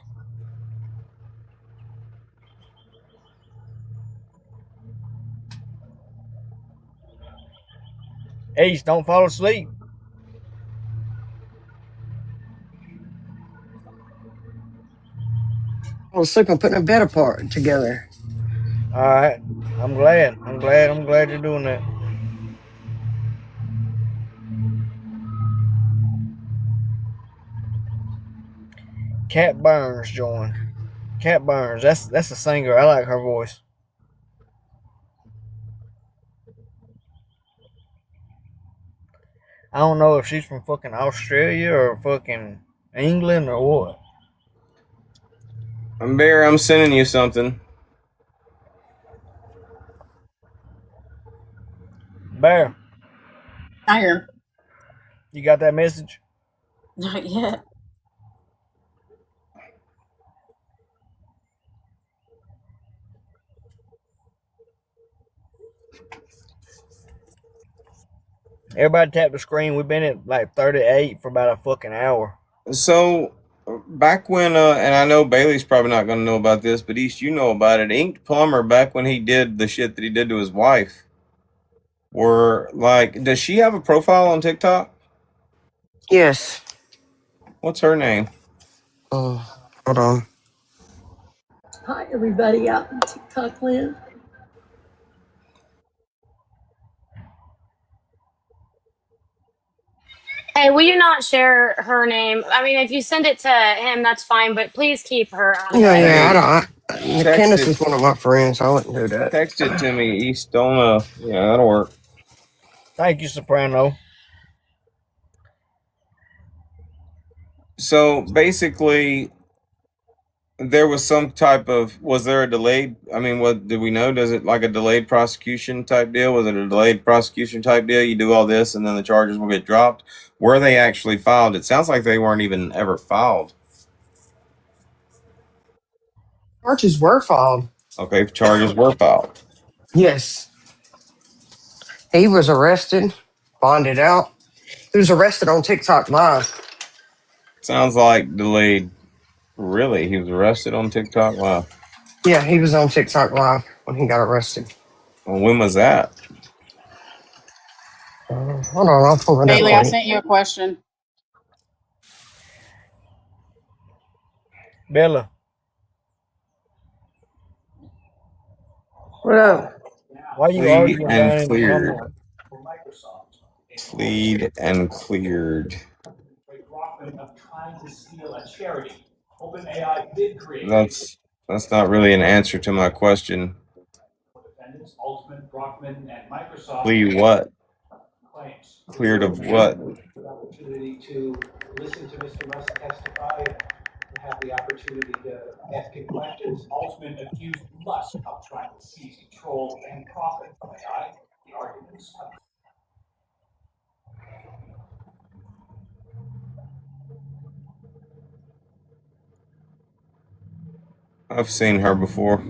Ace, don't fall asleep. I was sleeping, putting a bed apart together. All right, I'm glad you're doing that. Cat Burns joined. Cat Burns, that's a singer. I like her voice. I don't know if she's from fucking Australia or fucking England or what. Bear, I'm sending you something. Bear, I hear. you got that message? Not yet. Everybody tap the screen. We've been at like 38 for about a fucking hour. So back when, and I know Bailey's probably not going to know about this, but East, you know about it. Inked Plumber, back when he did the shit that he did to his wife, were like, does she have a profile on TikTok? Yes. What's her name? Oh, hold on. Hi, everybody out in TikTok land. Hey, will you not share her name? I mean, if you send it to him, that's fine, but please keep her out of Yeah, it. yeah. Hey, text Candace it. is one of my friends. I wouldn't do that. Text it to me, East. Don't yeah, that'll work. Thank you, Soprano. So basically, there was some type of, was there a delayed, I mean, what did we know? Does it like a delayed prosecution type deal? Was it a delayed prosecution type deal? You do all this and then the charges will get dropped. Were they actually filed? It sounds like they weren't even ever filed. Charges were filed. Okay, charges were filed. Yes. He was arrested, bonded out. He was arrested on TikTok Live. Sounds like delayed. Really? He was arrested on TikTok? Wow. Yeah, he was on TikTok Live when he got arrested. Well, when was that? Hold on, I'll pull it up. Bailey, I sent you a question. Bella. What up? Why you Plead arguing down and in cleared. Walmart? Plead and cleared. That's not really an answer to my question. Plead what? Cleared of what? Have the opportunity to ask him questions. Altman accused Musk of trying to seize control and profit from AI. The arguments. I've seen her before.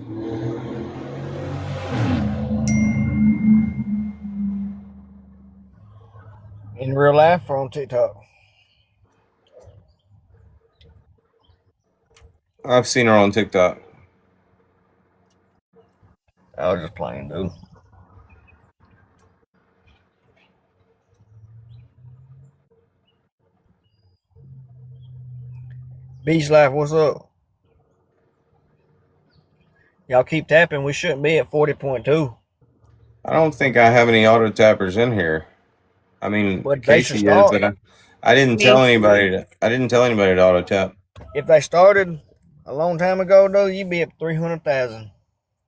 In real life or on TikTok? I've seen her on TikTok. I was just playing, dude. Beach Life, what's up? Y'all keep tapping. We shouldn't be at 40.2. I don't think I have any auto tappers in here. I mean, But Casey is, but I didn't tell anybody to. I didn't tell anybody to auto tap. If they started a long time ago, though, you'd be at 300,000.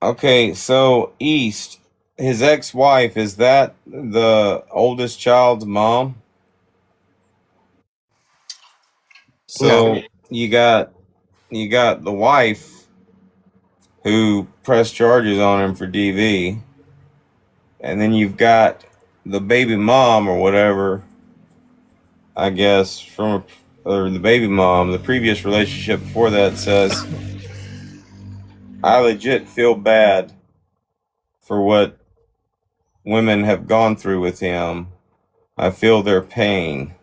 Okay, so East, his ex-wife, is that the oldest child's mom? So No. you got the wife who pressed charges on him for DV, and then you've got the baby mom or whatever, I guess, or the baby mom, the previous relationship before that says, I legit feel bad for what women have gone through with him. I feel their pain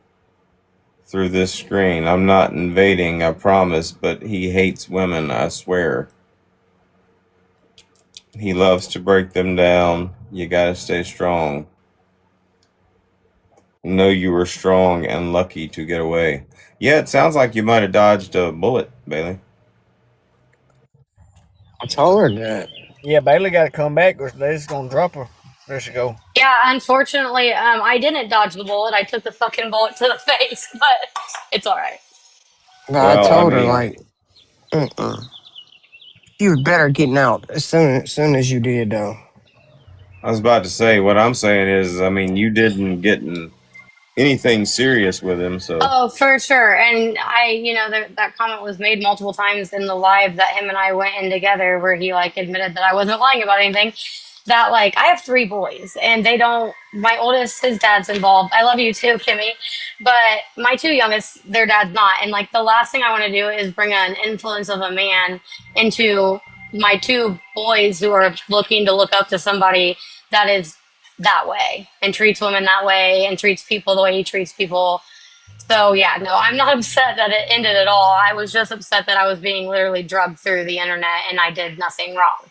through this screen. I'm not invading, I promise, but he hates women, I swear. He loves to break them down. You gotta stay strong. Know you were strong and lucky to get away. Yeah, it sounds like you might have dodged a bullet, Bailey. I told her that. Yeah, Bailey got to come back or they're just going to drop her. There she go. Yeah, unfortunately, I didn't dodge the bullet. I took the fucking bullet to the face, but it's all right. But I told her, like, you were better getting out as soon as you did, though. I was about to say, what I'm saying is, I mean, you didn't get in anything serious with him, so. Oh, for sure. And that comment was made multiple times in the live that him and I went in together where he like admitted that I wasn't lying about anything. That like, I have 3 boys and my oldest, his dad's involved. I love you too, Kimmy. But my 2 youngest, their dad's not. And like, the last thing I want to do is bring an influence of a man into my 2 boys who are looking to look up to somebody that is that way and treats women that way and treats people the way he treats people. So yeah, no, I'm not upset that it ended at all. I was just upset that I was being literally drugged through the internet and I did nothing wrong.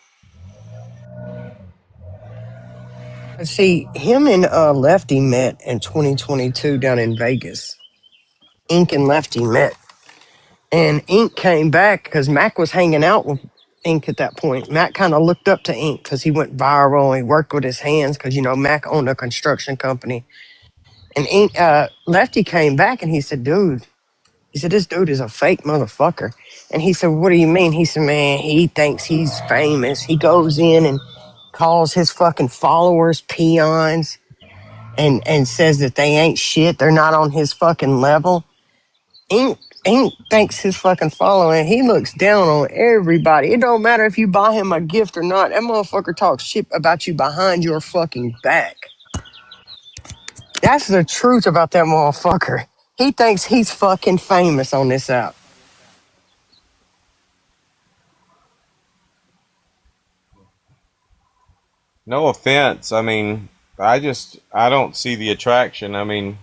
See, him and Lefty met in 2022 down in Vegas. Ink and Lefty met. And Ink came back because Mac was hanging out with Ink at that point. Mac kind of looked up to Ink because he went viral and he worked with his hands because, you know, Mac owned a construction company. And Ink, Lefty came back and he said, dude, he said, this dude is a fake motherfucker. And he said, what do you mean? He said, man, he thinks he's famous. He goes in and calls his fucking followers peons and says that they ain't shit. They're not on his fucking level. Ink thanks his fucking following. He looks down on everybody. It don't matter if you buy him a gift or not. That motherfucker talks shit about you behind your fucking back. That's the truth about that motherfucker. He thinks he's fucking famous on this app. No offense. I mean, I don't see the attraction. I mean,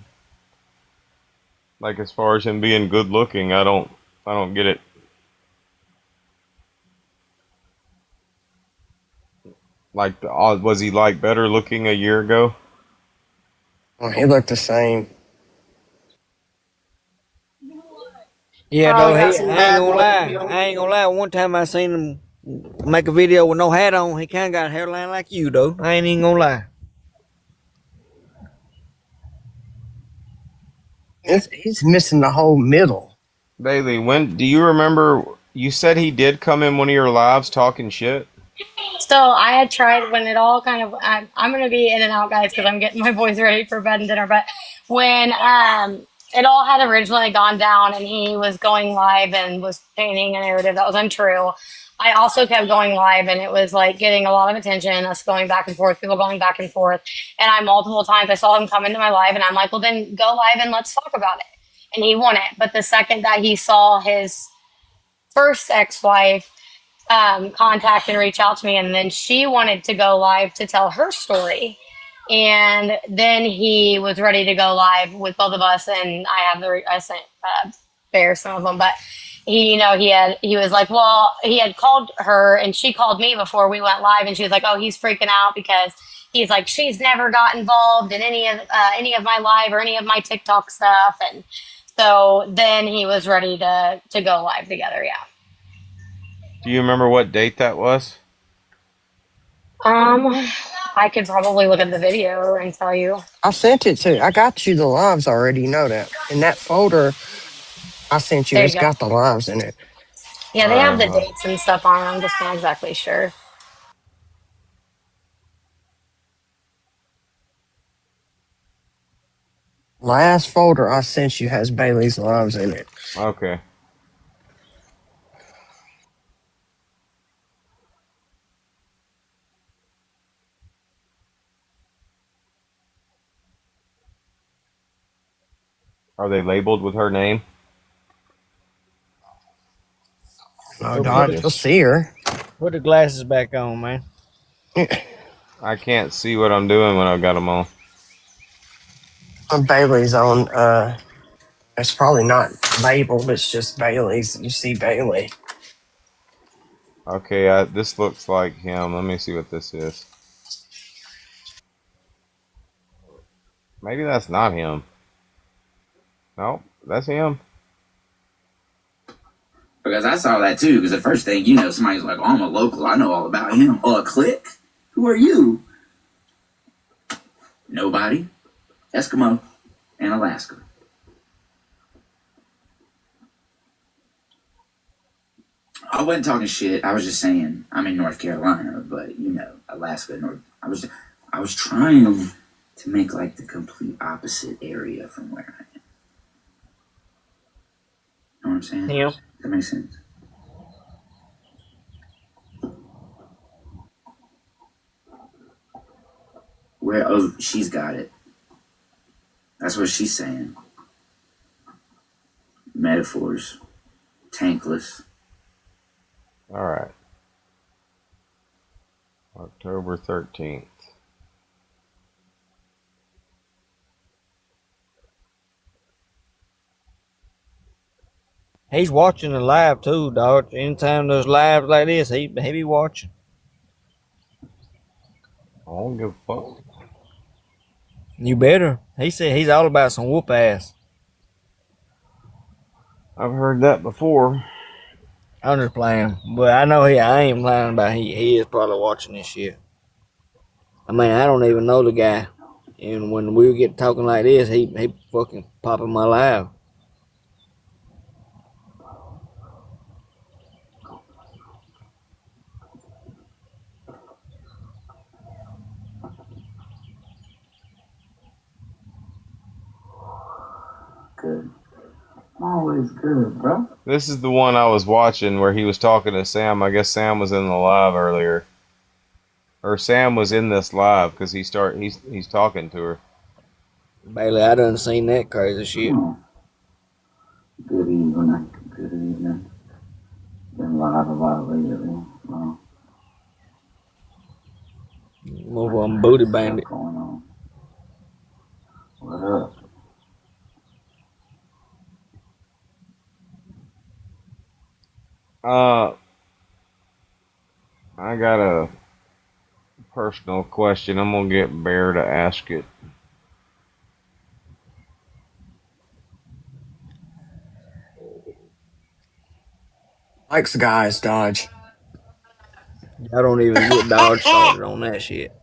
like as far as him being good looking, I don't get it. Like, was he like better looking a year ago? Well, he looked the same. Yeah, though, Probably got I some ain't bad gonna blood to lie. be on. I ain't gonna lie. One time I seen him make a video with no hat on. He kind of got a hairline like you, though. I ain't even gonna lie. He's missing the whole middle. Bailey, when do you remember? You said he did come in one of your lives talking shit. So I had tried when it all kind of. I'm gonna be in and out, guys, because I'm getting my boys ready for bed and dinner. But when it all had originally gone down, and he was going live and was painting a narrative that was untrue, I also kept going live, and it was like getting a lot of attention. Us going back and forth, people going back and forth, and I multiple times I saw him come into my live, and I'm like, well, then go live and let's talk about it. And he wouldn't. But the second that he saw his first ex-wife contact and reach out to me, and then she wanted to go live to tell her story, and then he was ready to go live with both of us. And I sent Bear some of them, but he was like, well, he had called her and she called me before we went live, and she was like, oh, he's freaking out because he's like, she's never got involved in any of my live or any of my TikTok stuff. And so then he was ready to go live together. Yeah. Do you remember what date that was? I could probably look at the video and tell you. I sent it to. I got you the lives already. You know that. In that folder I sent you, There it's you go. got the lives in it. Yeah, they have the dates and stuff on. I'm just not exactly sure. Last folder I sent you has Bailey's lives in it. Okay. Are they labeled with her name? No, Dodge, you'll see her. Put the glasses back on, man. I can't see what I'm doing when I've got them on. Bailey's on. It's probably not labeled. It's just Bailey's. You see Bailey. Okay, this looks like him. Let me see what this is. Maybe that's not him. Nope, that's him. Because I saw that too. Because the first thing you know, somebody's like, "Oh, I'm a local. I know all about him." Oh, a click? Who are you? Nobody. Eskimo and Alaska. I wasn't talking shit. I was just saying I'm in North Carolina, but you know, Alaska, North. I was trying to make like the complete opposite area from where I am. Know what I'm saying? Yeah. That makes sense. Where? Oh, she's got it. That's what she's saying. Metaphors. Tankless. All right. October 13th. He's watching the live too, dog. Anytime there's lives like this, he be watching. I don't give a fuck. You better. He said he's all about some whoop ass. I've heard that before. I'm just playing, but I know I ain't lying about he is probably watching this shit. I mean, I don't even know the guy, and when we get talking like this, he fucking popping my live. Good. Always good, bro. This is the one I was watching where he was talking to Sam. I guess Sam was in the live earlier, or Sam was in this live because he's talking to her. Bailey, I done seen that crazy shit. Good evening. Good evening. Been live a lot lately. Well, Move on, booty bandit. going on? What up? I got a personal question. I'm gonna get Bear to ask it. Likes guys, Dodge. I don't even get Dodge started on that shit.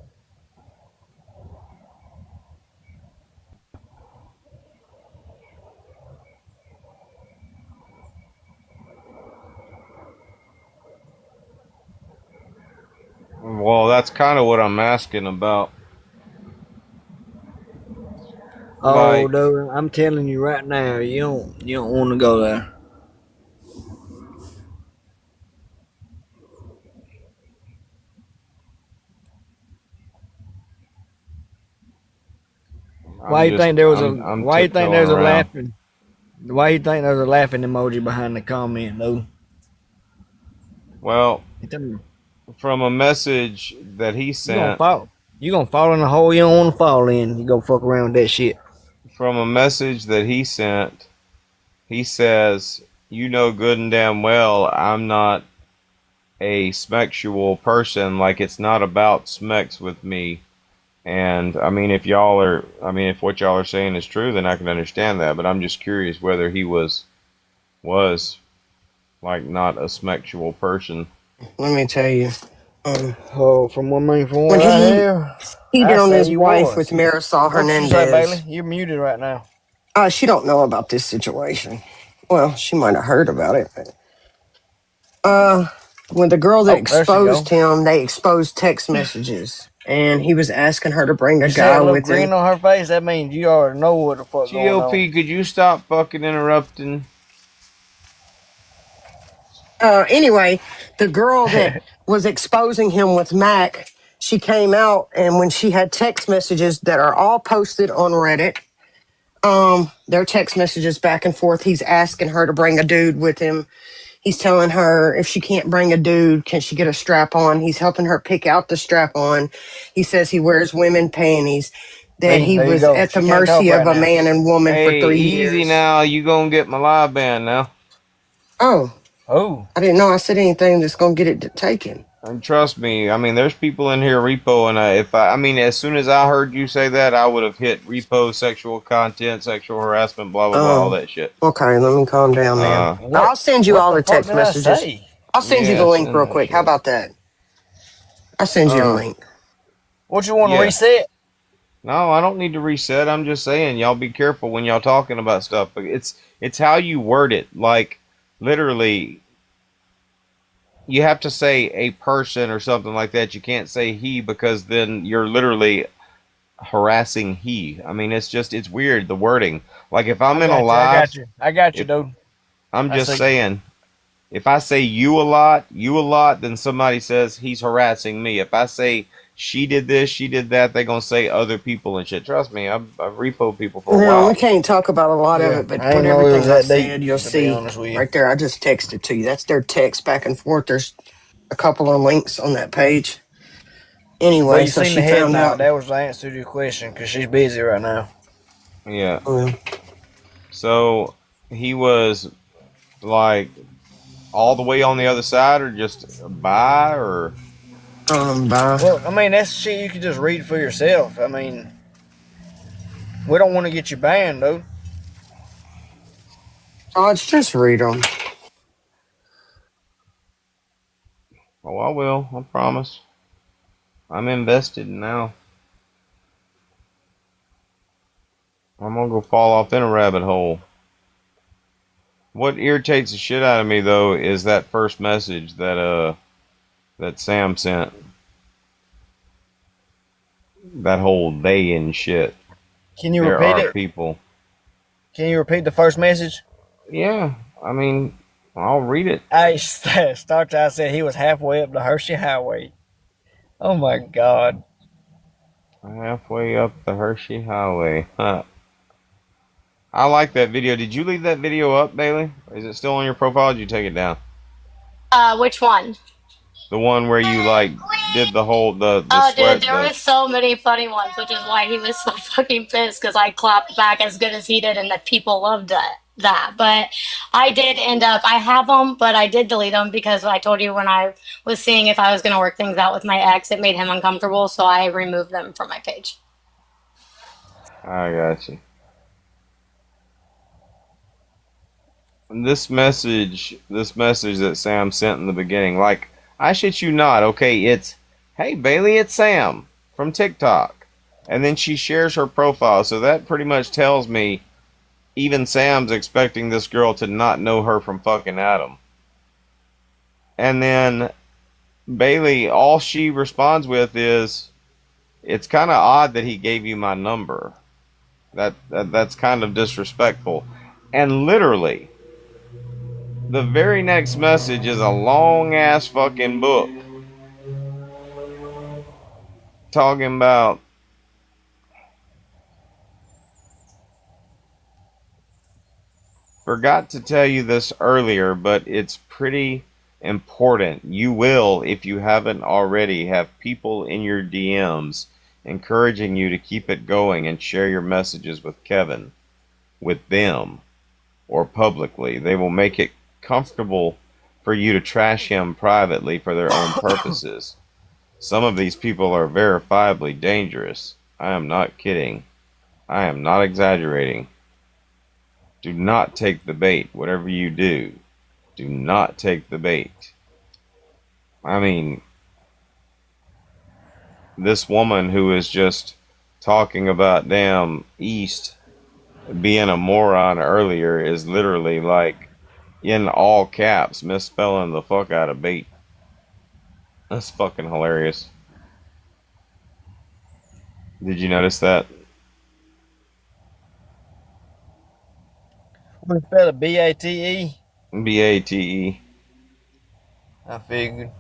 Well, that's kind of what I'm asking about. Oh, Like, dude, I'm telling you right now, you don't want to go there. Why you think there was Why you think there's a laughing? Why you think there's a laughing emoji behind the comment, though? Well, from a message that he sent. You gonna fall in a hole you don't want to fall in. You go fuck around with that shit. From a message that he sent, he says, "You know good and damn well I'm not a sexual person. Like, it's not about smex with me." And I mean, if what y'all are saying is true, then I can understand that. But I'm just curious whether he was like not a sexual person. Let me tell you. From what I hear, he did on his wife with Marisol Hernandez. What you say, Bailey? You're muted right now. She don't know about this situation. Well, she might have heard about it, but when the girl that exposed him, they exposed text messages, and he was asking her to bring a guy with him. Grin on her face. That means you already know what the fuck going on. GOP, could you stop fucking interrupting? Anyway, the girl that was exposing him with Mac, she came out, and when she had text messages that are all posted on Reddit, their text messages back and forth, he's asking her to bring a dude with him. He's telling her if she can't bring a dude, can she get a strap on? He's helping her pick out the strap on. He says he wears women panties. That he was at the mercy of a man and woman for 3 years. Easy now, you gonna get my live band now. Oh, I didn't know I said anything that's gonna get it taken. And trust me, I mean, there's people in here repo, and as soon as I heard you say that, I would have hit repo, sexual content, sexual harassment, blah blah blah, all that shit. Okay, let me calm down now. I'll send you all the text messages. I'll send you the link real quick. How about that? I'll send you the link. What you want to reset? No, I don't need to reset. I'm just saying, y'all be careful when y'all talking about stuff. It's how you word it. Like, literally, you have to say a person or something like that. You can't say he, because then you're literally harassing he. I mean, it's weird, the wording. Like, if I'm in a live, I got you, dude. I'm just saying, if I say you a lot, then somebody says he's harassing me. If I say she did this, she did that, they're going to say other people and shit. Trust me, I've repoed people for a while. We can't talk about a lot of it, but put everything I said, you'll see right there. I just texted to you. That's their text back and forth. There's a couple of links on that page. Anyway, so she found out. That was the answer to your question, because she's busy right now. Yeah. So, he was, like, all the way on the other side, or just by, or... Bye. Well, I mean, that's shit you can just read for yourself. I mean, we don't want to get you banned, though. Let's just read them. Oh, I will. I promise. I'm invested now. I'm gonna go fall off in a rabbit hole. What irritates the shit out of me though is that first message that Sam sent. That whole they and shit. Can you There repeat are it? people. Can you repeat the first message? Yeah, I mean, I'll read it. I Starchild said he was halfway up the Hershey Highway. Oh my God. Halfway up the Hershey Highway. Huh. I like that video. Did you leave that video up, Bailey? Is it still on your profile? Or did you take it down? Which one? The one where you like did the whole the Oh, dude, sweat there the was so many funny ones, which is why he was so fucking pissed because I clapped back as good as he did, and that people loved that. But I did end up, I have them, but I did delete them because I told you when I was seeing if I was going to work things out with my ex, it made him uncomfortable, so I removed them from my page. I got you. This message that Sam sent in the beginning, like, I shit you not, okay, it's, hey Bailey, it's Sam from TikTok. And then she shares her profile, so that pretty much tells me even Sam's expecting this girl to not know her from fucking Adam. And then Bailey, all she responds with is, it's kind of odd that he gave you my number. That's kind of disrespectful. And literally, the very next message is a long ass fucking book talking about forgot to tell you this earlier, but it's pretty important. You will, if you haven't already, have people in your DMs encouraging you to keep it going and share your messages with Kevin, with them, or publicly. They will make it comfortable for you to trash him privately for their own purposes. Some of these people are verifiably dangerous. I am not kidding. I am not exaggerating. Do not take the bait. Whatever you do, do not take the bait. I mean, this woman who is just talking about damn East being a moron earlier is literally like in all caps misspelling the fuck out of bait. That's fucking hilarious. Did you notice that? We spell it B-A-T-E. B-A-T-E. I figured.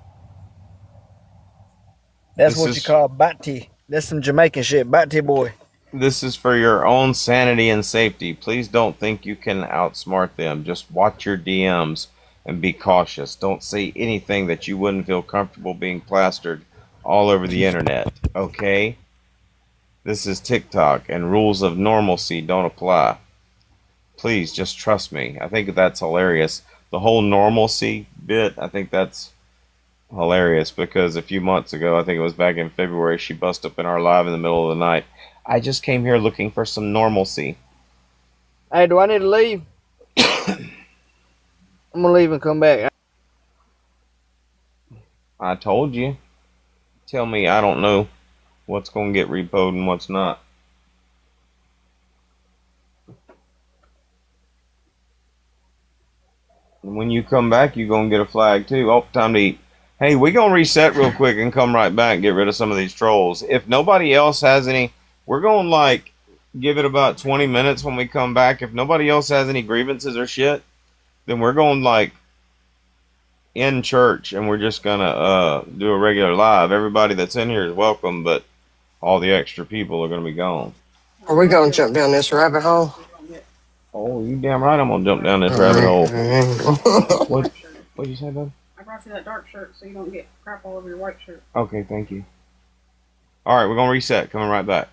That's This what you is call Bati. That's some Jamaican shit. Bati boy. this is for your own sanity and safety. Please don't think you can outsmart them. Just watch your DMs and be cautious. Don't say anything that you wouldn't feel comfortable being plastered all over the internet. Okay? This is TikTok and rules of normalcy don't apply. Please just trust me. I think that's hilarious. The whole normalcy bit, I think that's hilarious because a few months ago, I think it was back in February, she bust up in our live in the middle of the night. I just came here looking for some normalcy. Hey, do I need to leave? I'm gonna leave and come back. I told you. Tell me I don't know what's going to get repoed and what's not. And when you come back, you're going to get a flag too. Oh, time to eat. Hey, we're going to reset real quick and come right back and get rid of some of these trolls. If nobody else has any, we're going to like give it about 20 minutes when we come back. If nobody else has any grievances or shit, then we're going like in church and we're just going to do a regular live. Everybody that's in here is welcome, but all the extra people are going to be gone. Are we going to jump down this rabbit hole? Oh, you damn right I'm going to jump down this rabbit hole. What'd you say, bud? I brought you that dark shirt so you don't get crap all over your white shirt. Okay, thank you. All right, we're going to reset. Coming right back.